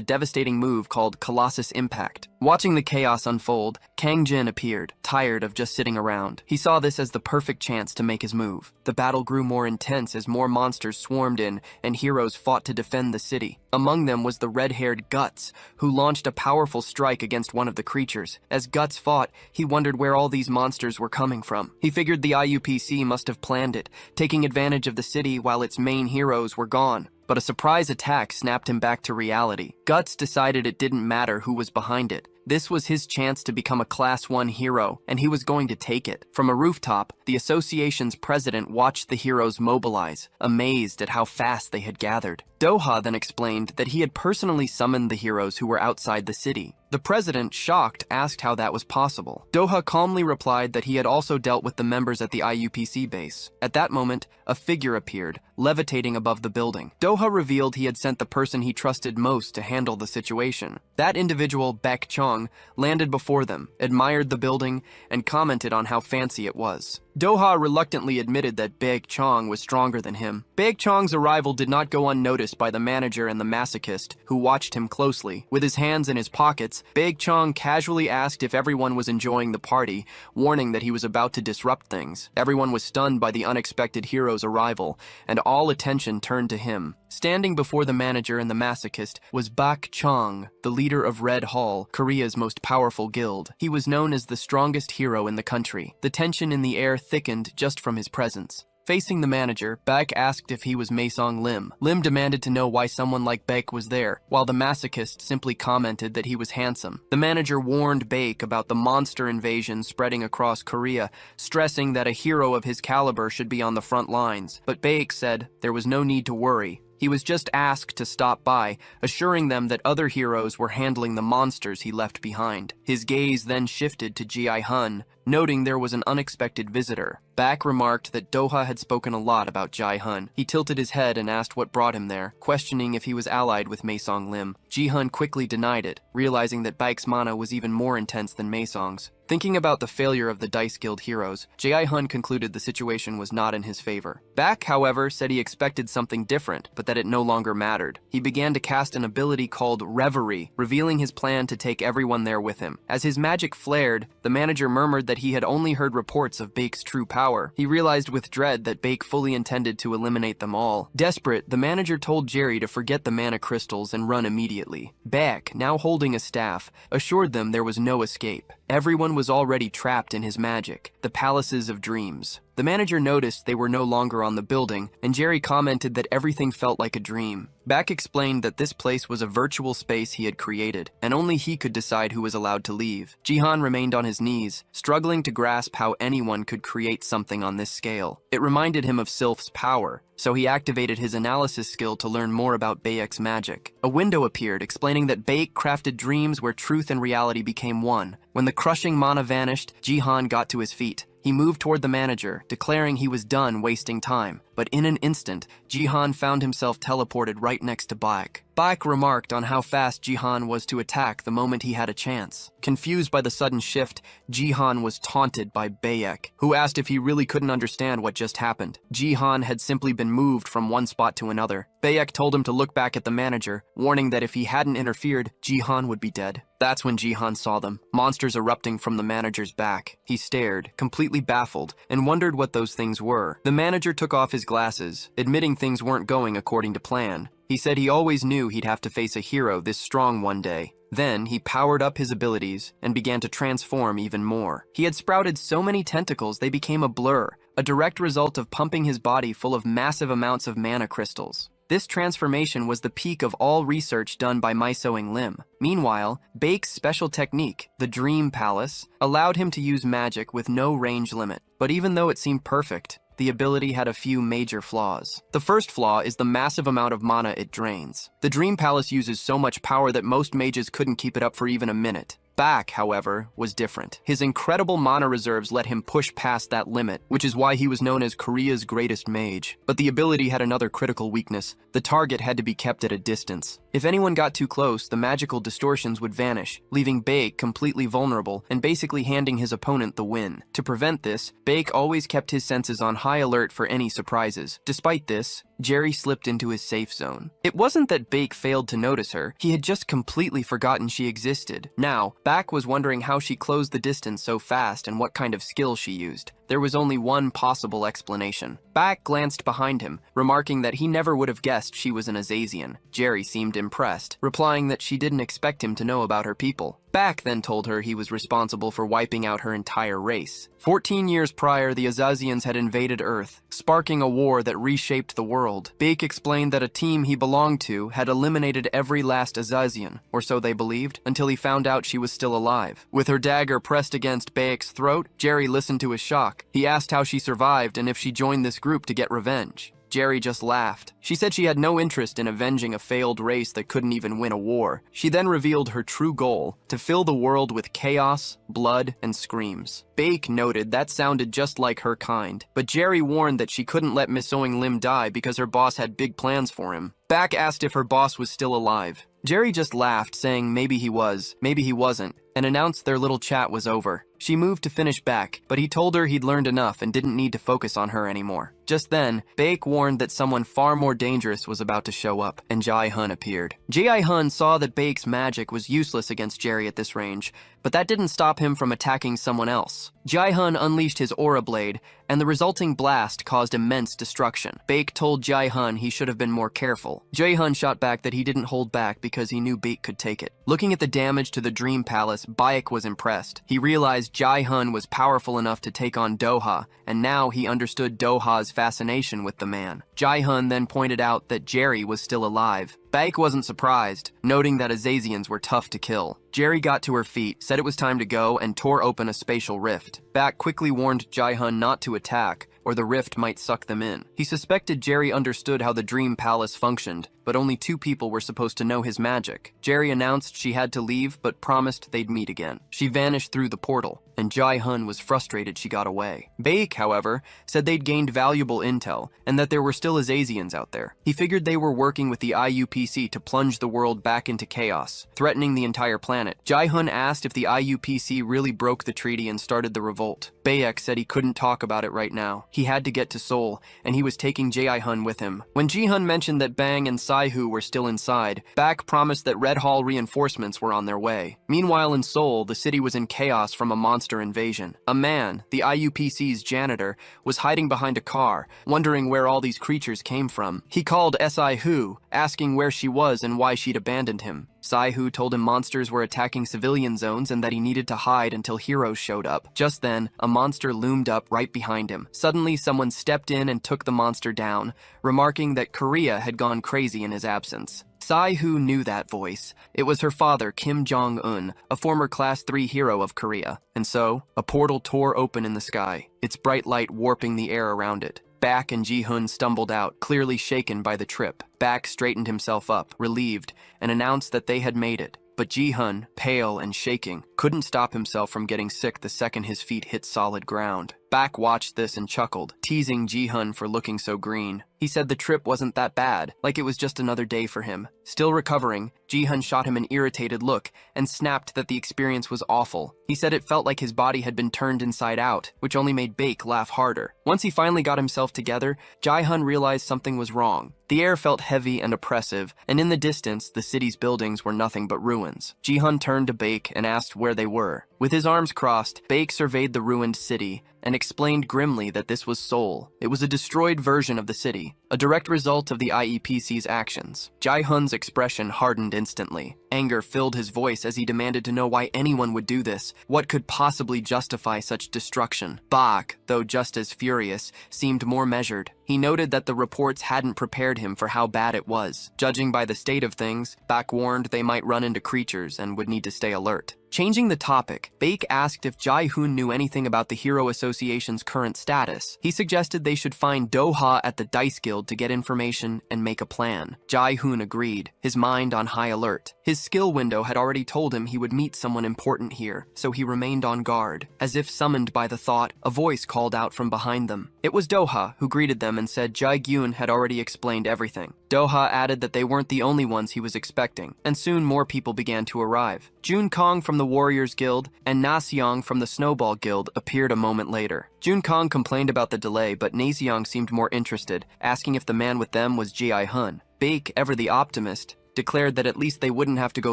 devastating move called Colossus Impact. Watching the chaos unfold, Kang Jin appeared, tired of just sitting around. He saw this as the perfect chance to make his move. The battle grew more intense as more monsters swarmed in and heroes fought to defend the city. Among them was the red-haired Guts, who launched a powerful strike against one of the creatures. As Guts fought, he wondered where all these monsters were coming from. He figured the IUPC must have planned it, taking advantage of the city while its main heroes were gone. But a surprise attack snapped him back to reality. Guts decided it didn't matter who was behind it. This was his chance to become a Class 1 hero, and he was going to take it. From a rooftop, the association's president watched the heroes mobilize, amazed at how fast they had gathered. Doha then explained that he had personally summoned the heroes who were outside the city. The president, shocked, asked how that was possible. Doha calmly replied that he had also dealt with the members at the IUPC base. At that moment, a figure appeared, levitating above the building. Doha revealed he had sent the person he trusted most to handle the situation. That individual, Baek Chong, landed before them, admired the building, and commented on how fancy it was. Doha reluctantly admitted that Baek Chong was stronger than him. Baek Chong's arrival did not go unnoticed by the manager and the masochist, who watched him closely. With his hands in his pockets, Baek Chong casually asked if everyone was enjoying the party, warning that he was about to disrupt things. Everyone was stunned by the unexpected hero's arrival, and all attention turned to him. Standing before the manager and the masochist was Baek Chong, the leader of Red Hall, Korea's most powerful guild. He was known as the strongest hero in the country. The tension in the air thickened just from his presence. Facing the manager, Baek asked if he was Maesong Lim. Lim demanded to know why someone like Baek was there, while the masochist simply commented that he was handsome. The manager warned Baek about the monster invasion spreading across Korea, stressing that a hero of his caliber should be on the front lines. But Baek said there was no need to worry. He was just asked to stop by, assuring them that other heroes were handling the monsters he left behind. His gaze then shifted to Ji-hun, noting there was an unexpected visitor. Baek remarked that Doha had spoken a lot about Ji-hun. He tilted his head and asked what brought him there, questioning if he was allied with Maesong Lim. Ji-hun quickly denied it, realizing that Baek's mana was even more intense than Maesong's. Thinking about the failure of the Dice Guild heroes, Jae-hun concluded the situation was not in his favor. Baek, however, said he expected something different, but that it no longer mattered. He began to cast an ability called Reverie, revealing his plan to take everyone there with him. As his magic flared, the manager murmured that he had only heard reports of Baek's true power. He realized with dread that Baek fully intended to eliminate them all. Desperate, the manager told Jerry to forget the mana crystals and run immediately. Baek, now holding a staff, assured them there was no escape. Everyone was already trapped in his magic, the palaces of dreams. The manager noticed they were no longer on the building, and Jerry commented that everything felt like a dream. Baek explained that this place was a virtual space he had created, and only he could decide who was allowed to leave. Jihan remained on his knees, struggling to grasp how anyone could create something on this scale. It reminded him of Silf's power, so he activated his analysis skill to learn more about Baek's magic. A window appeared, explaining that Baek crafted dreams where truth and reality became one. When the crushing mana vanished, Jihan got to his feet. He moved toward the manager, declaring he was done wasting time. But in an instant, Jihan found himself teleported right next to Baek. Baek remarked on how fast Jihan was to attack the moment he had a chance. Confused by the sudden shift, Jihan was taunted by Baek, who asked if he really couldn't understand what just happened. Jihan had simply been moved from one spot to another. Baek told him to look back at the manager, warning that if he hadn't interfered, Jihan would be dead. That's when Jihan saw them, monsters erupting from the manager's back. He stared, completely baffled, and wondered what those things were. The manager took off his glasses, admitting things weren't going according to plan. He said he always knew he'd have to face a hero this strong one day. Then, he powered up his abilities and began to transform even more. He had sprouted so many tentacles they became a blur, a direct result of pumping his body full of massive amounts of mana crystals. This transformation was the peak of all research done by Misoing Lim. Meanwhile, Baek's special technique, the Dream Palace, allowed him to use magic with no range limit. But even though it seemed perfect, the ability had a few major flaws. The first flaw is the massive amount of mana it drains. The Dream Palace uses so much power that most mages couldn't keep it up for even a minute. Baek, however, was different. His incredible mana reserves let him push past that limit, which is why he was known as Korea's greatest mage. But the ability had another critical weakness. The target had to be kept at a distance. If anyone got too close, the magical distortions would vanish, leaving Baek completely vulnerable and basically handing his opponent the win. To prevent this, Baek always kept his senses on high alert for any surprises. Despite this, Jerry slipped into his safe zone. It wasn't that Baek failed to notice her, he had just completely forgotten she existed. Now, Baek was wondering how she closed the distance so fast and what kind of skill she used. There was only one possible explanation. Baek glanced behind him, remarking that he never would have guessed she was an Azazian. Jerry seemed impressed, replying that she didn't expect him to know about her people. Baek then told her he was responsible for wiping out her entire race. 14 years prior, the Azazians had invaded Earth, sparking a war that reshaped the world. Baek explained that a team he belonged to had eliminated every last Azazian, or so they believed, until he found out she was still alive. With her dagger pressed against Baek's throat, Jerry listened to his shock. He asked how she survived and if she joined this group to get revenge. Jerry just laughed. She said she had no interest in avenging a failed race that couldn't even win a war. She then revealed her true goal, to fill the world with chaos, blood, and screams. Baek noted that sounded just like her kind, but Jerry warned that she couldn't let Misoing Lim die because her boss had big plans for him. Baek asked if her boss was still alive. Jerry just laughed, saying maybe he was, maybe he wasn't, and announced their little chat was over. She moved to finish back, but he told her he'd learned enough and didn't need to focus on her anymore. Just then, Baek warned that someone far more dangerous was about to show up, and Jae-hun appeared. Jae-hun saw that Baek's magic was useless against Jerry at this range, but that didn't stop him from attacking someone else. Jae-hun unleashed his aura blade, and the resulting blast caused immense destruction. Baek told Jae-hun he should have been more careful. Jae-hun shot back that he didn't hold back because he knew Baek could take it. Looking at the damage to the Dream Palace, Baek was impressed. He realized Jae-hun was powerful enough to take on Doha, and now he understood Doha's fascination with the man. Jae-hun then pointed out that Jerry was still alive. Baek wasn't surprised, noting that Azazians were tough to kill. Jerry got to her feet, said it was time to go, and tore open a spatial rift. Baek quickly warned Jae-hun not to attack, or the rift might suck them in. He suspected Jerry understood how the Dream Palace functioned, but only 2 people were supposed to know his magic. Jerry announced she had to leave, but promised they'd meet again. She vanished through the portal. and Jae-hun was frustrated she got away. Baek, however, said they'd gained valuable intel and that there were still Azazians out there. He figured they were working with the IUPC to plunge the world back into chaos, threatening the entire planet. Jae-hun asked if the IUPC really broke the treaty and started the revolt. Baek said he couldn't talk about it right now. He had to get to Seoul, and he was taking Jae-hun with him. When Ji-hun mentioned that Bang and Sai-hoo were still inside, Baek promised that Red Hall reinforcements were on their way. Meanwhile in Seoul, the city was in chaos from a monster invasion. A man, the IUPC's janitor, was hiding behind a car, wondering where all these creatures came from. He called Sai-hoo, asking where she was and why she'd abandoned him. Sai-hoo told him monsters were attacking civilian zones and that he needed to hide until heroes showed up. Just then, a monster loomed up right behind him. Suddenly, someone stepped in and took the monster down, remarking that Korea had gone crazy in his absence. Sai-hoo knew that voice. It was her father, Kim Jong-un, a former Class 3 hero of Korea. And so, a portal tore open in the sky, its bright light warping the air around it. Baek and Ji-hun stumbled out, clearly shaken by the trip. Baek straightened himself up, relieved, and announced that they had made it. But Ji-hun, pale and shaking, couldn't stop himself from getting sick the second his feet hit solid ground. Baek watched this and chuckled, teasing Ji-hun for looking so green. He said the trip wasn't that bad, like it was just another day for him. Still recovering, Ji-hun shot him an irritated look and snapped that the experience was awful. He said it felt like his body had been turned inside out, which only made Baek laugh harder. Once he finally got himself together, Ji-hun realized something was wrong. The air felt heavy and oppressive, and in the distance, the city's buildings were nothing but ruins. Ji-hun turned to Baek and asked where they were. With his arms crossed, Baek surveyed the ruined city and explained grimly that this was Seoul. It was a destroyed version of the city, a direct result of the IEPC's actions. Jae-hun's expression hardened instantly. Anger filled his voice as he demanded to know why anyone would do this. What could possibly justify such destruction? Baek, though just as furious, seemed more measured. He noted that the reports hadn't prepared him for how bad it was. Judging by the state of things, Baek warned they might run into creatures and would need to stay alert. Changing the topic, Baek asked if Jae-hun knew anything about the Hero Association's current status. He suggested they should find Doha at the Dice Guild to get information and make a plan. Jae-hun agreed, his mind on high alert. His skill window had already told him he would meet someone important here, so he remained on guard. As if summoned by the thought, a voice called out from behind them. It was Doha, who greeted them and said Jae-gyun had already explained everything. Doha added that they weren't the only ones he was expecting, and soon more people began to arrive. Jun Kong from the Warriors Guild and Na Seong from the Snowball Guild appeared a moment later. Jun Kong complained about the delay, but Na Seong seemed more interested, asking if the man with them was Jae-hun. Baek, ever the optimist, declared that at least they wouldn't have to go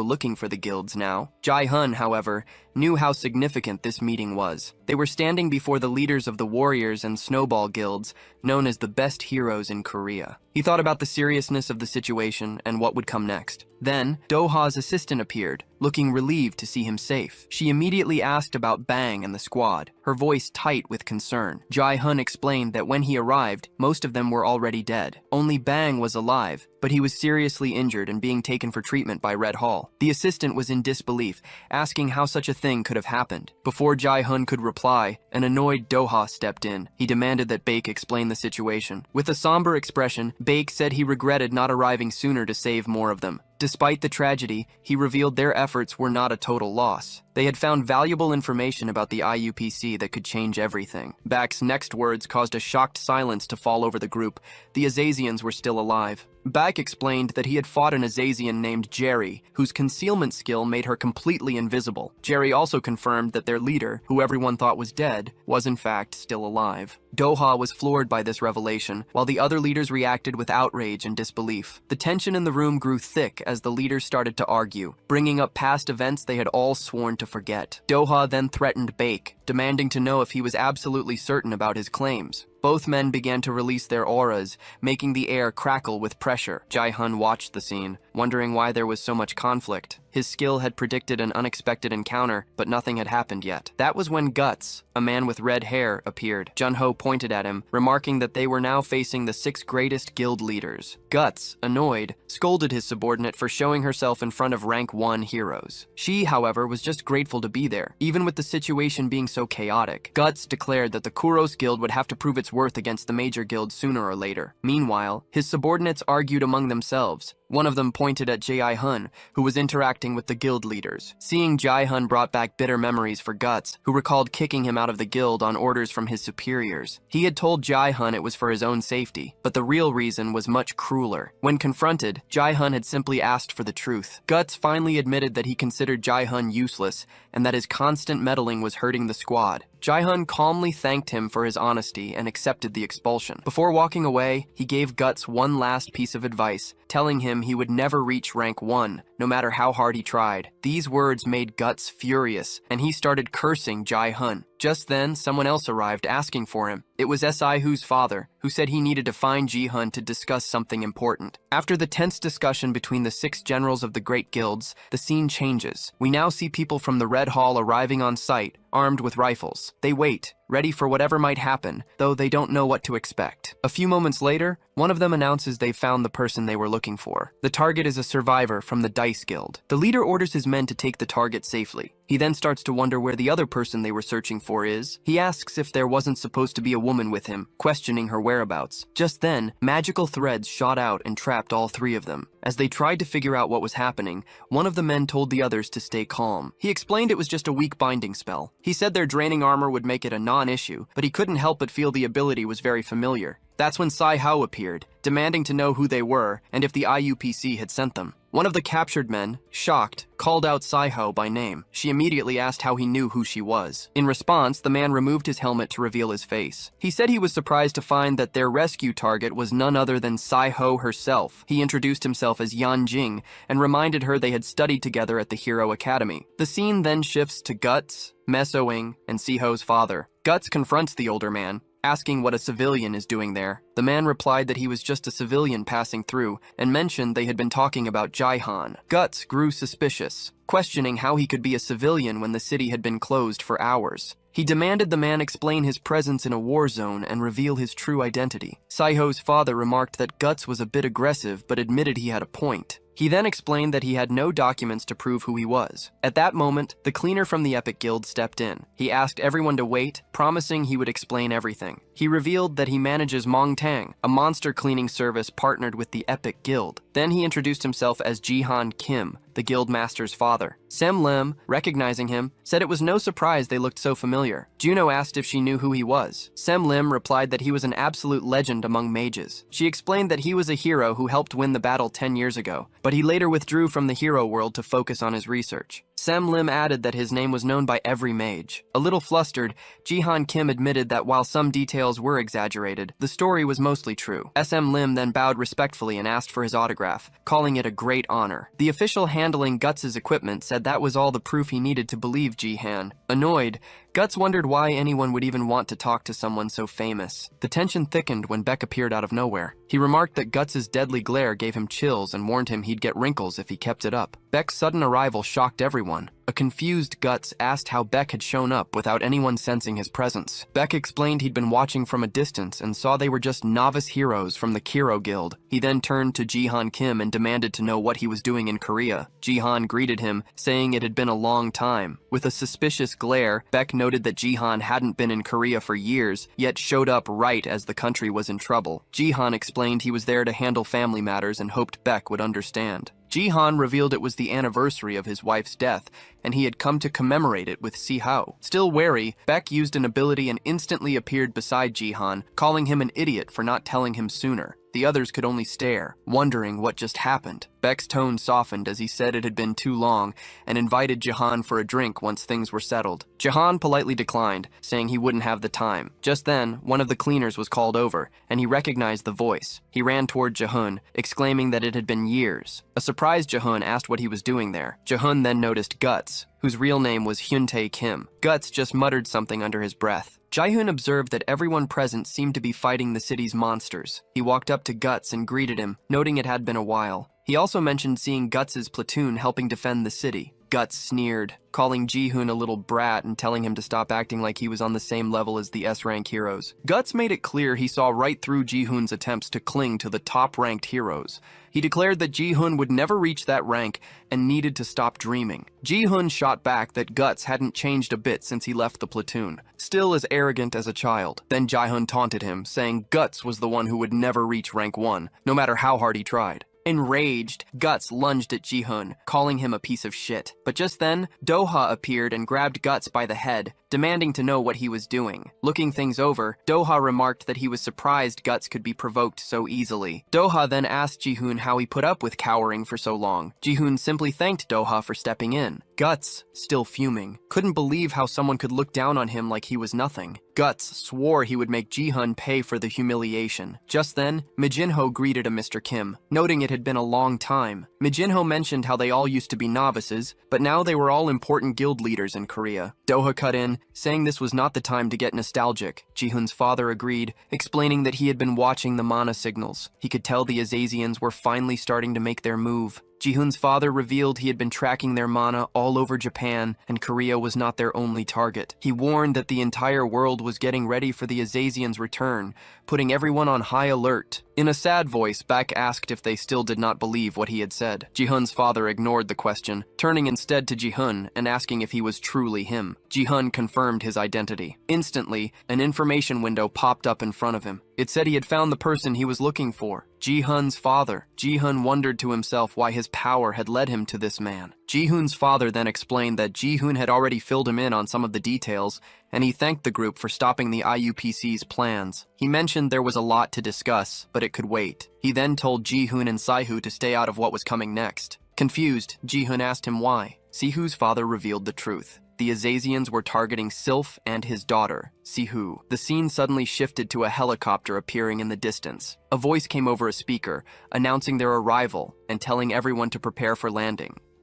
looking for the guilds now. Jae-hun, however, knew how significant this meeting was. They were standing before the leaders of the Warriors and Snowball Guilds, known as the best heroes in Korea. He thought about the seriousness of the situation and what would come next. Then, Doha's assistant appeared, looking relieved to see him safe. She immediately asked about Bang and the squad, her voice tight with concern. Jae-hun explained that when he arrived, most of them were already dead. Only Bang was alive, but he was seriously injured and being taken for treatment by Red Hall. The assistant was in disbelief, asking how such a thing could have happened. Before Jae-hun could reply, an annoyed Doha stepped in. He demanded that Baek explain the situation. With a somber expression, Baek said he regretted not arriving sooner to save more of them. Despite the tragedy, he revealed their efforts were not a total loss. They had found valuable information about the IUPC that could change everything. Baek's next words caused a shocked silence to fall over the group. The Azazians were still alive. Baek explained that he had fought an Azazian named Jerry, whose concealment skill made her completely invisible. Jerry also confirmed that their leader, who everyone thought was dead, was in fact still alive. Doha was floored by this revelation, while the other leaders reacted with outrage and disbelief. The tension in the room grew thick as the leaders started to argue, bringing up past events they had all sworn to forget. Doha then threatened Baek, demanding to know if he was absolutely certain about his claims. Both men began to release their auras, making the air crackle with pressure. Jae-hun watched the scene, wondering why there was so much conflict. His skill had predicted an unexpected encounter, but nothing had happened yet. That was when Guts, a man with red hair, appeared. Jun-ho pointed at him, remarking that they were now facing the 6 greatest guild leaders. Guts, annoyed, scolded his subordinate for showing herself in front of rank 1 heroes. She, however, was just grateful to be there, even with the situation being so chaotic. Guts declared that the Kuros Guild would have to prove its worth against the major guilds sooner or later. Meanwhile, his subordinates argued among themselves, One of them pointed at Jae-hun, who was interacting with the guild leaders. Seeing Jae-hun brought back bitter memories for Guts, who recalled kicking him out of the guild on orders from his superiors. He had told Jae-hun it was for his own safety, but the real reason was much crueler. When confronted, Jae-hun had simply asked for the truth. Guts finally admitted that he considered Jae-hun useless and that his constant meddling was hurting the squad. Jae-hun calmly thanked him for his honesty and accepted the expulsion. Before walking away, he gave Guts one last piece of advice, telling him he would never reach rank 1, no matter how hard he tried. These words made Guts furious, and he started cursing Jae-hun. Just then, someone else arrived asking for him. It was Si-Hoo's father, who said he needed to find Ji-hun to discuss something important. After the tense discussion between the 6 generals of the great guilds, the scene changes. We now see people from the Red Hall arriving on site, armed with rifles. They wait, ready for whatever might happen, though they don't know what to expect. A few moments later, one of them announces they've found the person they were looking for. The target is a survivor from the Dice Guild. The leader orders his men to take the target safely. He then starts to wonder where the other person they were searching for is. He asks if there wasn't supposed to be a woman with him, questioning her whereabouts. Just then, magical threads shot out and trapped all 3 of them. As they tried to figure out what was happening, one of the men told the others to stay calm. He explained it was just a weak binding spell. He said their draining armor would make it a non-issue, but he couldn't help but feel the ability was very familiar. That's when Si-Ho appeared, demanding to know who they were and if the IUPC had sent them. One of the captured men, shocked, called out Si-Ho by name. She immediately asked how he knew who she was. In response, the man removed his helmet to reveal his face. He said he was surprised to find that their rescue target was none other than Si-Ho herself. He introduced himself as Yan Jing and reminded her they had studied together at the Hero Academy. The scene then shifts to Guts, Meso-ing, and Si-Ho's father. Guts confronts the older man, asking what a civilian is doing there. The man replied that he was just a civilian passing through and mentioned they had been talking about Jae-hun. Guts grew suspicious, questioning how he could be a civilian when the city had been closed for hours. He demanded the man explain his presence in a war zone and reveal his true identity. Si-Ho's father remarked that Guts was a bit aggressive but admitted he had a point. He then explained that he had no documents to prove who he was. At that moment, the cleaner from the Epic Guild stepped in. He asked everyone to wait, promising he would explain everything. He revealed that he manages Mongtang, a monster cleaning service partnered with the Epic Guild. Then he introduced himself as Ji-han Kim, the guild master's father. Sem Lim, recognizing him, said it was no surprise they looked so familiar. Juno asked if she knew who he was. Sem Lim replied that he was an absolute legend among mages. She explained that he was a hero who helped win the battle 10 years ago, but he later withdrew from the hero world to focus on his research. Sem Lim added that his name was known by every mage. A little flustered, Ji-han Kim admitted that while some details were exaggerated, the story was mostly true. SM Lim then bowed respectfully and asked for his autograph, calling it a great honor. The official handling Guts' equipment said that was all the proof he needed to believe Ji-han. Annoyed, Guts wondered why anyone would even want to talk to someone so famous. The tension thickened when Beck appeared out of nowhere. He remarked that Guts' deadly glare gave him chills and warned him he'd get wrinkles if he kept it up. Beck's sudden arrival shocked everyone. A confused Guts asked how Beck had shown up without anyone sensing his presence. Beck explained he'd been watching from a distance and saw they were just novice heroes from the Kiro Guild. He then turned to Ji-han Kim and demanded to know what he was doing in Korea. Ji-han greeted him, saying it had been a long time. With a suspicious glare, Beck noted that Ji-han hadn't been in Korea for years, yet showed up right as the country was in trouble. Ji-han explained he was there to handle family matters and hoped Beck would understand. Ji-han revealed it was the anniversary of his wife's death, and he had come to commemorate it with Si-Ho. Still wary, Beck used an ability and instantly appeared beside Ji-han, calling him an idiot for not telling him sooner. The others could only stare, wondering what just happened. Beck's tone softened as he said it had been too long and invited Jahan for a drink once things were settled. Jahan politely declined, saying he wouldn't have the time. Just then, one of the cleaners was called over, and he recognized the voice. He ran toward Jahun, exclaiming that it had been years. A surprised Jahun asked what he was doing there. Jahun then noticed Guts, whose real name was Hyuntae Kim. Guts just muttered something under his breath. Jae-hoon observed that everyone present seemed to be fighting the city's monsters. He walked up to Guts and greeted him, noting it had been a while. He also mentioned seeing Guts' platoon helping defend the city. Guts sneered, calling Ji-hoon a little brat and telling him to stop acting like he was on the same level as the S-rank heroes. Guts made it clear he saw right through Ji-hoon's attempts to cling to the top-ranked heroes. He declared that Ji-hoon would never reach that rank and needed to stop dreaming. Ji-hoon shot back that Guts hadn't changed a bit since he left the platoon, still as arrogant as a child. Then Jae-hoon taunted him, saying Guts was the one who would never reach rank 1, no matter how hard he tried. Enraged, Guts lunged at Ji-hun, calling him a piece of shit. But just then, Doha appeared and grabbed Guts by the head, demanding to know what he was doing. Looking things over, Doha remarked that he was surprised Guts could be provoked so easily. Doha then asked Ji-hun how he put up with cowering for so long. Ji-hun simply thanked Doha for stepping in. Guts, still fuming, couldn't believe how someone could look down on him like he was nothing. Guts swore he would make Ji-hun pay for the humiliation. Just then, Mijinho greeted a Mr. Kim, noting it had been a long time. Mijinho mentioned how they all used to be novices, but now they were all important guild leaders in Korea. Doha cut in, saying this was not the time to get nostalgic. Ji-hun's father agreed, explaining that he had been watching the mana signals. He could tell the Azazians were finally starting to make their move. Ji-hun's father revealed he had been tracking their mana all over Japan, and Korea was not their only target. He warned that the entire world was getting ready for the Azazians' return, putting everyone on high alert. In a sad voice, Baek asked if they still did not believe what he had said. Ji-hun's father ignored the question, turning instead to Ji-hun and asking if he was truly him. Ji-hun confirmed his identity. Instantly, an information window popped up in front of him. It said he had found the person he was looking for, Ji-hun's father. Ji-hun wondered to himself why his power had led him to this man. Ji-hun's father then explained that Ji-hun had already filled him in on some of the details, and he thanked the group for stopping the IUPC's plans. He mentioned there was a lot to discuss, but it could wait. He then told Ji-hun and Sihu to stay out of what was coming next. Confused, Ji-hun asked him why. Sihu's father revealed the truth. The Azazians were targeting Silf and his daughter, Sihu. The scene suddenly shifted to a helicopter appearing in the distance. A voice came over a speaker, announcing their arrival and telling everyone to prepare for landing.